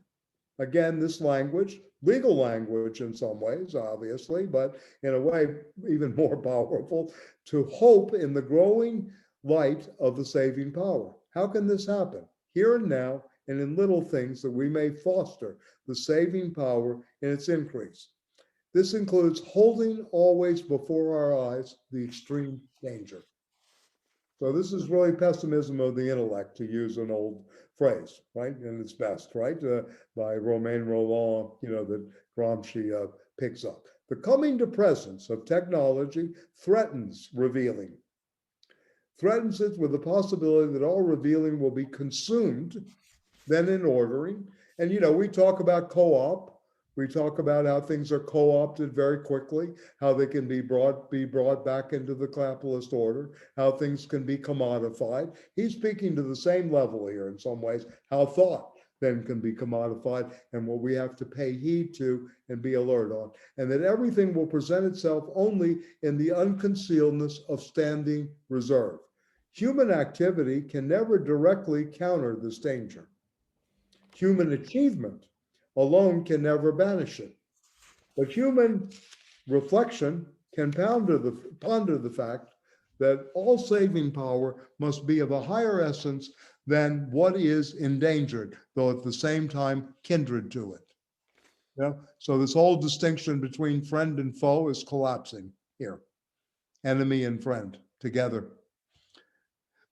again, this language, legal language in some ways, obviously, but in a way even more powerful, to hope in the growing light of the saving power. How can this happen? Here and now, and in little things that we may foster the saving power in its increase. This includes holding always before our eyes the extreme danger. So this is really pessimism of the intellect, to use an old phrase, right? And it's best, right? By Romain Rolland, you know, that Gramsci picks up. The coming to presence of technology threatens revealing. Threatens it with the possibility that all revealing will be consumed then in ordering. And, you know, we talk about co-op. We talk about how things are co-opted very quickly, how they can be brought back into the capitalist order, how things can be commodified. He's speaking to the same level here in some ways, how thought then can be commodified and what we have to pay heed to and be alert on. And that everything will present itself only in the unconcealedness of standing reserve. Human activity can never directly counter this danger. Human achievement alone can never banish it. But human reflection can ponder the fact that all saving power must be of a higher essence than what is endangered, though at the same time kindred to it. Yeah? So this whole distinction between friend and foe is collapsing here. Enemy and friend together.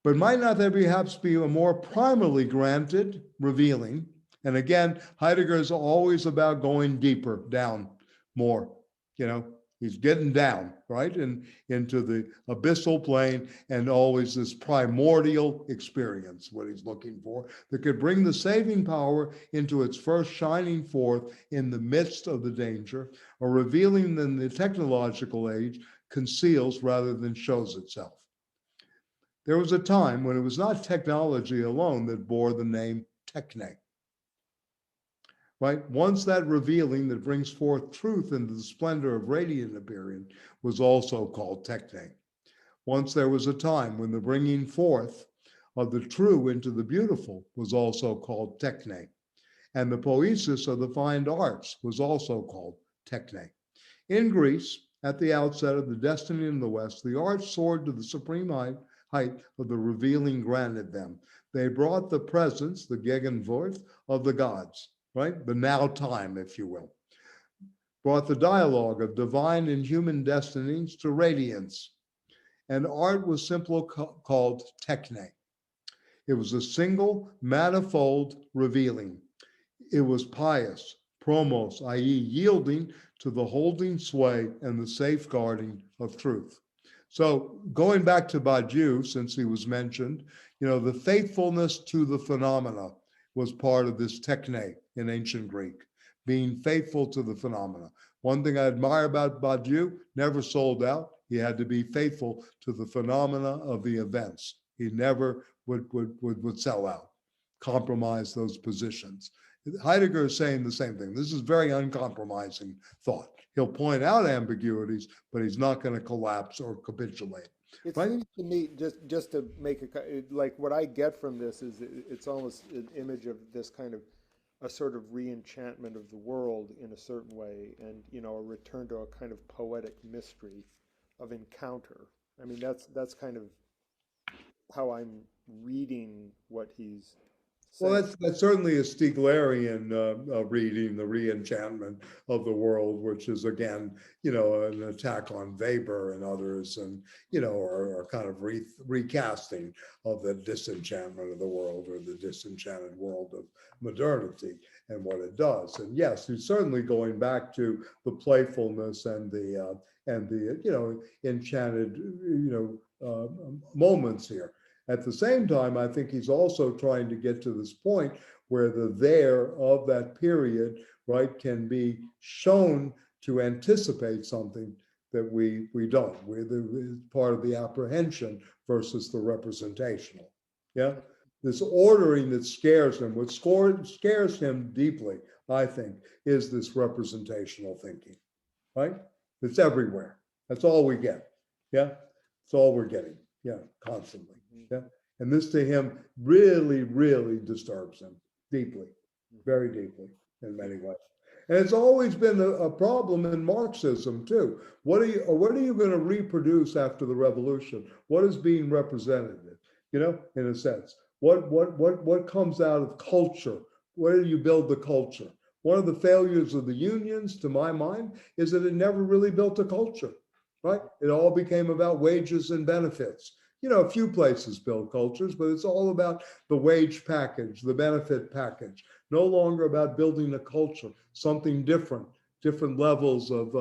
But might not there perhaps be a more primarily granted revealing? And again, Heidegger is always about going deeper, down more. You know, he's getting down, right? And into the abyssal plane, and always this primordial experience, what he's looking for, that could bring the saving power into its first shining forth in the midst of the danger, or revealing in the technological age conceals rather than shows itself. There was a time when it was not technology alone that bore the name Technics. Right? Once that revealing that brings forth truth into the splendor of radiant appearing was also called Technics. Once there was a time when the bringing forth of the true into the beautiful was also called Technics. And the poesis of the fine arts was also called Technics. In Greece, at the outset of the destiny in the West, the arts soared to the supreme height of the revealing granted them. They brought the presence, the Gegenwart, of the gods. Right? The now time, if you will, brought the dialogue of divine and human destinies to radiance. and art was simply called techne. It was a single, manifold revealing. It was pious, promos, i.e. yielding to the holding sway and the safeguarding of truth. So going back to Badiou, since he was mentioned, the faithfulness to the phenomena was part of this techne in ancient Greek, being faithful to the phenomena. One thing I admire about Badiou, never sold out. He had to be faithful to the phenomena of the events. He never would sell out, compromise those positions. Heidegger is saying the same thing. This is very uncompromising thought. He'll point out ambiguities, but he's not going to collapse or capitulate. It Right? seems to me, just to make like what I get from this is it's almost an image of this kind of a sort of re-enchantment of the world in a certain way, and a return to a kind of poetic mystery of encounter. I mean, that's kind of how I'm reading what he's saying. Well, that's certainly a Stieglerian reading, the re-enchantment of the world, which is again, an attack on Weber and others, and or kind of recasting of the disenchantment of the world, or the disenchanted world of modernity and what it does. And yes, he's certainly going back to the playfulness and the enchanted moments here. At the same time, I think he's also trying to get to this point where the there of that period, right, can be shown to anticipate something that we don't. It's part of the apprehension versus the representational. Yeah, this ordering that scares him. What scares him deeply, I think, is this representational thinking. Right? It's everywhere. That's all we get. Yeah, it's all we're getting. Yeah, constantly. Yeah, and this to him really, really disturbs him deeply, very deeply in many ways. And it's always been a problem in Marxism too. What are you going to reproduce after the revolution? What is being represented? In a sense, what comes out of culture? Where do you build the culture? One of the failures of the unions, to my mind, is that it never really built a culture. Right? It all became about wages and benefits. A few places build cultures, but it's all about the wage package, the benefit package, no longer about building a culture, something different levels of,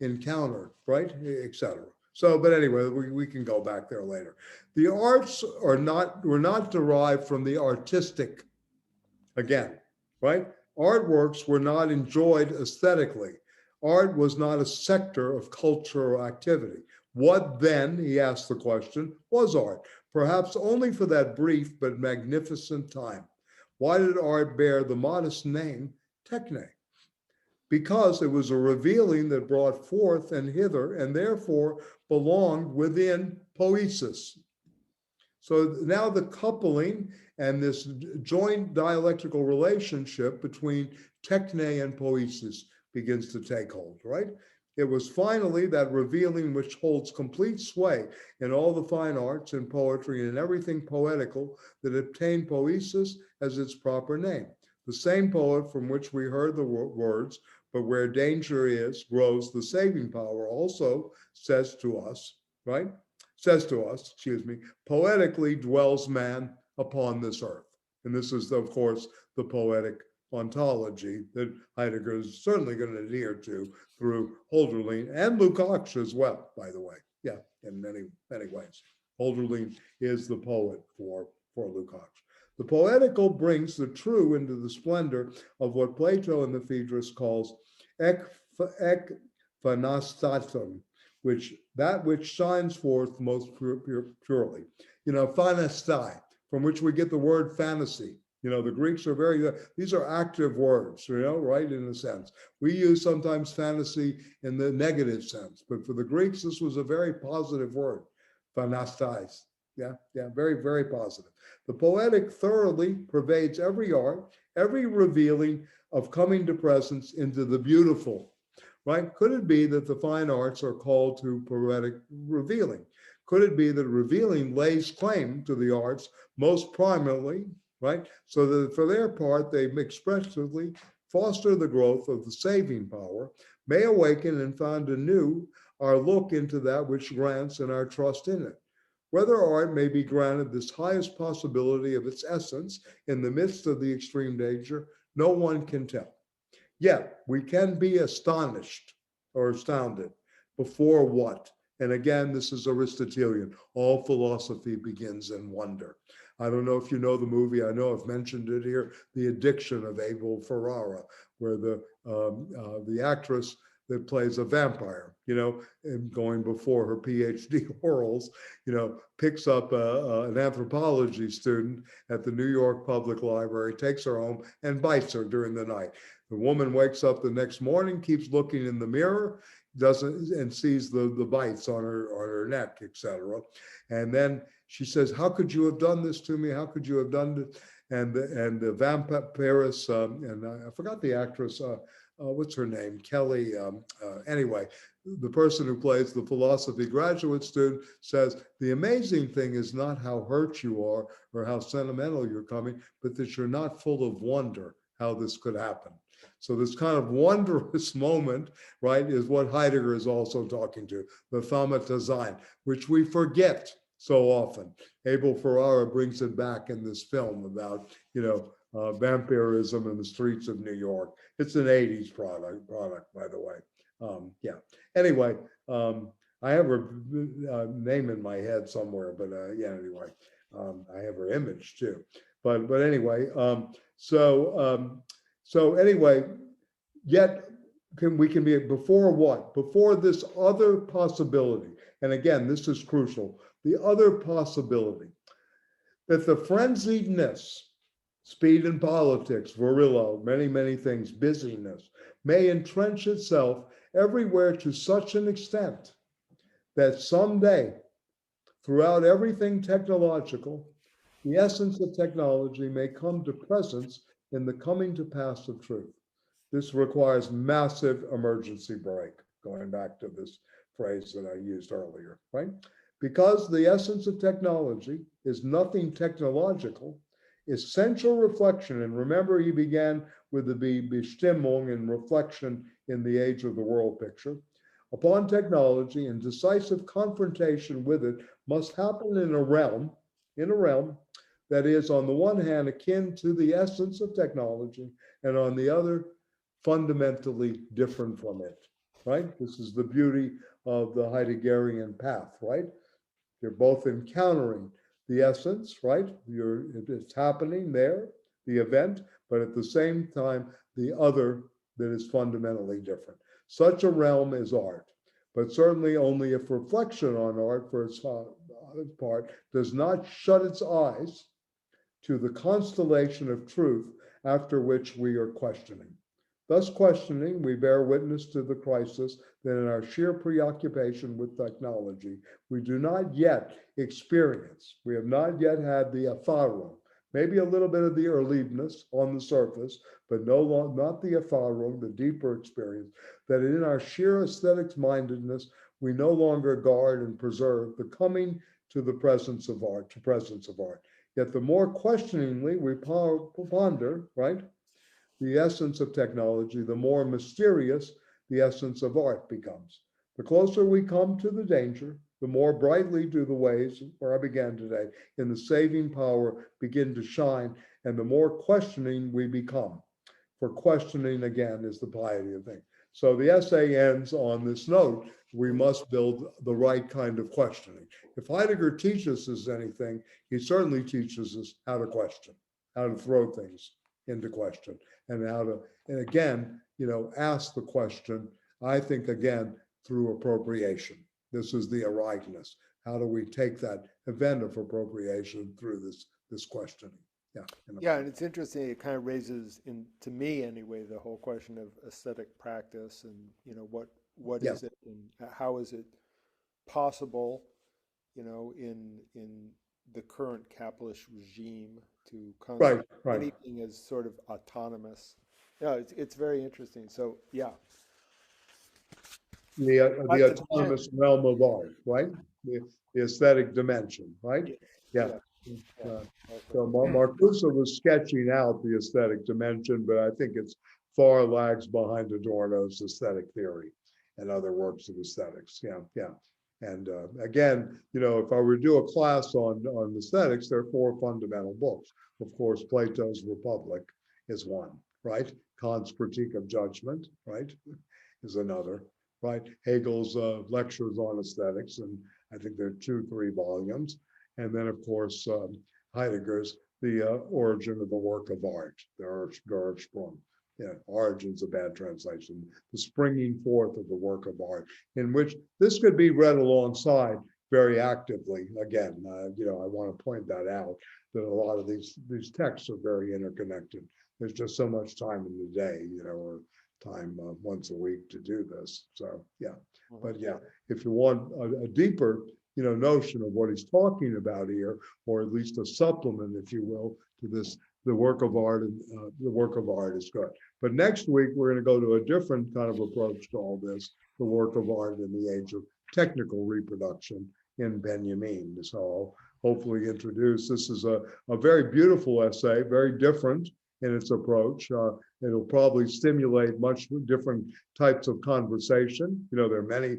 encounter, right, etc. So, but anyway, we can go back there later. The arts were not derived from the artistic, again, right? Artworks were not enjoyed aesthetically. Art was not a sector of cultural activity. What then, he asked the question, was art? Perhaps only for that brief but magnificent time. Why did art bear the modest name techne? Because it was a revealing that brought forth and hither, and therefore belonged within poiesis. So now the coupling and this joint dialectical relationship between techne and poiesis begins to take hold, right? It was finally that revealing which holds complete sway in all the fine arts and poetry and in everything poetical that obtained poiesis as its proper name. The same poet from which we heard the words, but where danger is, grows the saving power, also says to us, poetically dwells man upon this earth. And this is, of course, the poetic ontology that Heidegger is certainly going to adhere to through Hölderlin and Lukács as well, by the way. Yeah, in many, many ways. Hölderlin is the poet for Lukács. The poetical brings the true into the splendor of what Plato in the Phaedrus calls ekphanastatum, which shines forth most purely. Phanastai, from which we get the word fantasy. The Greeks are these are active words, right, in a sense. We use sometimes fantasy in the negative sense, but for the Greeks, this was a very positive word, phanastais. Yeah, very, very positive. The poetic thoroughly pervades every art, every revealing of coming to presence into the beautiful, right? Could it be that the fine arts are called to poetic revealing? Could it be that revealing lays claim to the arts most primarily, right? So that for their part, they expressively foster the growth of the saving power, may awaken and found anew our look into that which grants and our trust in it. Whether art may be granted this highest possibility of its essence in the midst of the extreme danger, no one can tell. Yet we can be astonished or astounded before what? And again, this is Aristotelian. All philosophy begins in wonder. I don't know if you know the movie. I know I've mentioned it here, The Addiction of Abel Ferrara, where the actress that plays a vampire, and going before her PhD orals, picks up an anthropology student at the New York Public Library, takes her home and bites her during the night. The woman wakes up the next morning, keeps looking in the mirror, and sees the bites on her neck, etc. And then she says, "How could you have done this to me? How could you have done it?" And the vampiress, and I forgot the actress, what's her name? Kelly. Anyway, the person who plays the philosophy graduate student says, the amazing thing is not how hurt you are or how sentimental you're coming, but that you're not full of wonder how this could happen. So this kind of wondrous moment, right, is what Heidegger is also talking to, the Thaumaturgein, which we forget so often. Abel Ferrara brings it back in this film about, vampirism in the streets of New York. It's an 80s product, by the way. Yeah. Anyway, I have her name in my head somewhere, but yeah, anyway, I have her image too. But anyway, so anyway, yet we can be before what? Before this other possibility. And again, this is crucial. The other possibility that the frenziedness, speed in politics, virillo, many, many things, busyness, may entrench itself everywhere to such an extent that someday, throughout everything technological, the essence of technology may come to presence in the coming to pass of truth. This requires massive emergency brake, going back to this phrase that I used earlier, right? Because the essence of technology is nothing technological, essential reflection, and remember he began with the Bestimmung and reflection in the age of the world picture, upon technology and decisive confrontation with it must happen in a realm that is on the one hand akin to the essence of technology and on the other fundamentally different from it, right? This is the beauty of the Heideggerian path, right? You're both encountering the essence, right? It's happening there, the event, but at the same time, the other that is fundamentally different. Such a realm is art, but certainly only if reflection on art for its part does not shut its eyes to the constellation of truth after which we are questioning. Thus questioning, we bear witness to the crisis that in our sheer preoccupation with technology, we do not yet experience, we have not yet had the erfahrung, maybe a little bit of the erlebnis on the surface, but not the erfahrung, the deeper experience, that in our sheer aesthetics mindedness, we no longer guard and preserve the coming to the presence of art, to presence of art. Yet the more questioningly we ponder, right, the essence of technology, the more mysterious the essence of art becomes. The closer we come to the danger, the more brightly do the ways, where I began today, in the saving power begin to shine, and the more questioning we become. For questioning, again, is the piety of things. So the essay ends on this note: we must build the right kind of questioning. If Heidegger teaches us anything, he certainly teaches us how to question, how to throw things into question, and how to, and again, ask the question, I think, again, through appropriation. This is the arigness. How do we take that event of appropriation through this questioning? Yeah. Yeah, and it's interesting. It kind of raises, to me anyway, the whole question of aesthetic practice and what is it and how is it possible, in the current capitalist regime to consider anything as sort of autonomous. Yeah, it's very interesting. So yeah. The autonomous realm of art, right? The aesthetic dimension, right? Yeah. So Marcuse was sketching out the aesthetic dimension, but I think it's far lags behind Adorno's aesthetic theory. and other works of aesthetics. Yeah, yeah. And again, you know, if I were to do a class on aesthetics, there are 4 fundamental books. Of course, Plato's Republic is one, right? Kant's Critique of Judgment, right, is another, right? Hegel's Lectures on Aesthetics, and I think there are 2-3 volumes. And then, of course, Heidegger's The Origin of the Work of Art, der Ursprung. Yeah, origin's a bad translation. The springing forth of the work of art, in which this could be read alongside very actively. Again, you know, I want to point that out, that a lot of these texts are very interconnected. There's just so much time in the day, you know, or time once a week to do this. So yeah, but yeah, if you want a deeper, you know, notion of what he's talking about here, or at least a supplement, if you will, to this, the work of art, and the work of art is good. But next week, we're going to go to a different kind of approach to all this, the work of art in the age of technical reproduction in Benjamin. So I'll hopefully introduce, this is a very beautiful essay, very different in its approach. It'll probably stimulate much different types of conversation. You know, there are many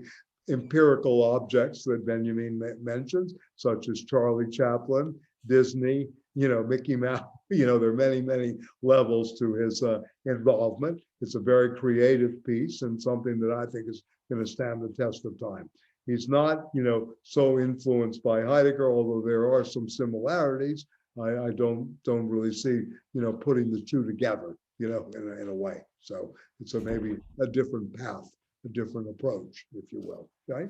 empirical objects that Benjamin mentions, such as Charlie Chaplin, Disney, you know, Mickey Mouse. You know, there are many, many levels to his involvement. It's a very creative piece and something that I think is going to stand the test of time. He's not, you know, so influenced by Heidegger, although there are some similarities. I don't really see, you know, putting the two together, you know, in a way. So it's maybe a different path, a different approach, if you will, right?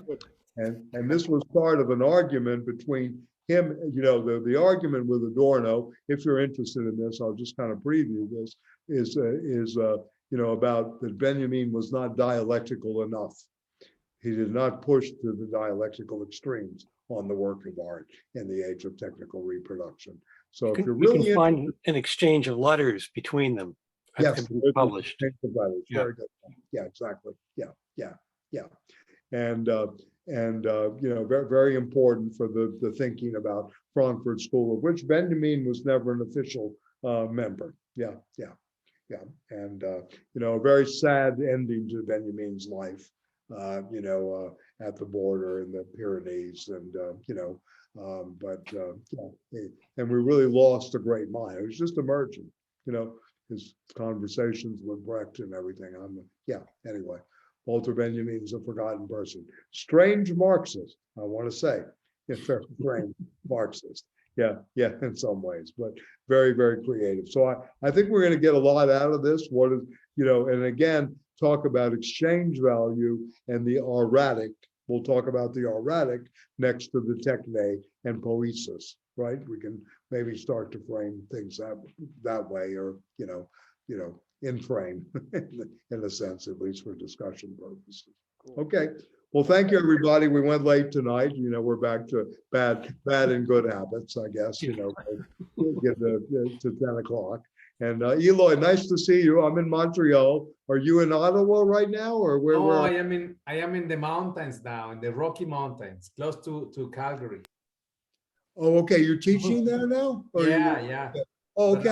And this was part of an argument between him, you know, the argument with Adorno, if you're interested in this, I'll just kind of preview this, is you know, about that Benjamin was not dialectical enough. He did not push to the dialectical extremes on the work of art in the age of technical reproduction. So if you're really can find an exchange of letters between them. Yes, published. Yeah. Very good. Yeah, exactly. Yeah. And you know, very, very important for the thinking about Frankfurt School, of which Benjamin was never an official member. Yeah. And you know, a very sad ending to Benjamin's life. You know, at the border in the Pyrenees, and you know, yeah, and we really lost a great mind. It was just emerging. You know, his conversations with Brecht and everything. Yeah. Anyway. Walter Benjamin is a forgotten person. Strange Marxist, I want to say. Strange Marxist. Yeah, in some ways, but very, very creative. So I think we're going to get a lot out of this. What is, you know, and again, talk about exchange value and the auratic. We'll talk about the auratic next to the techne and poesis, right? We can maybe start to frame things that way, or, you know, in frame, in a sense, at least for discussion purposes. Okay. Well, thank you, everybody. We went late tonight. You know, we're back to bad and good habits, I guess. You know, we'll get to 10 o'clock. And Eloy, nice to see you. I'm in Montreal. Are you in Ottawa right now, or where? No, I am in the mountains now, in the Rocky Mountains, close to Calgary. Oh, okay. You're teaching there now? Or yeah. Oh, okay.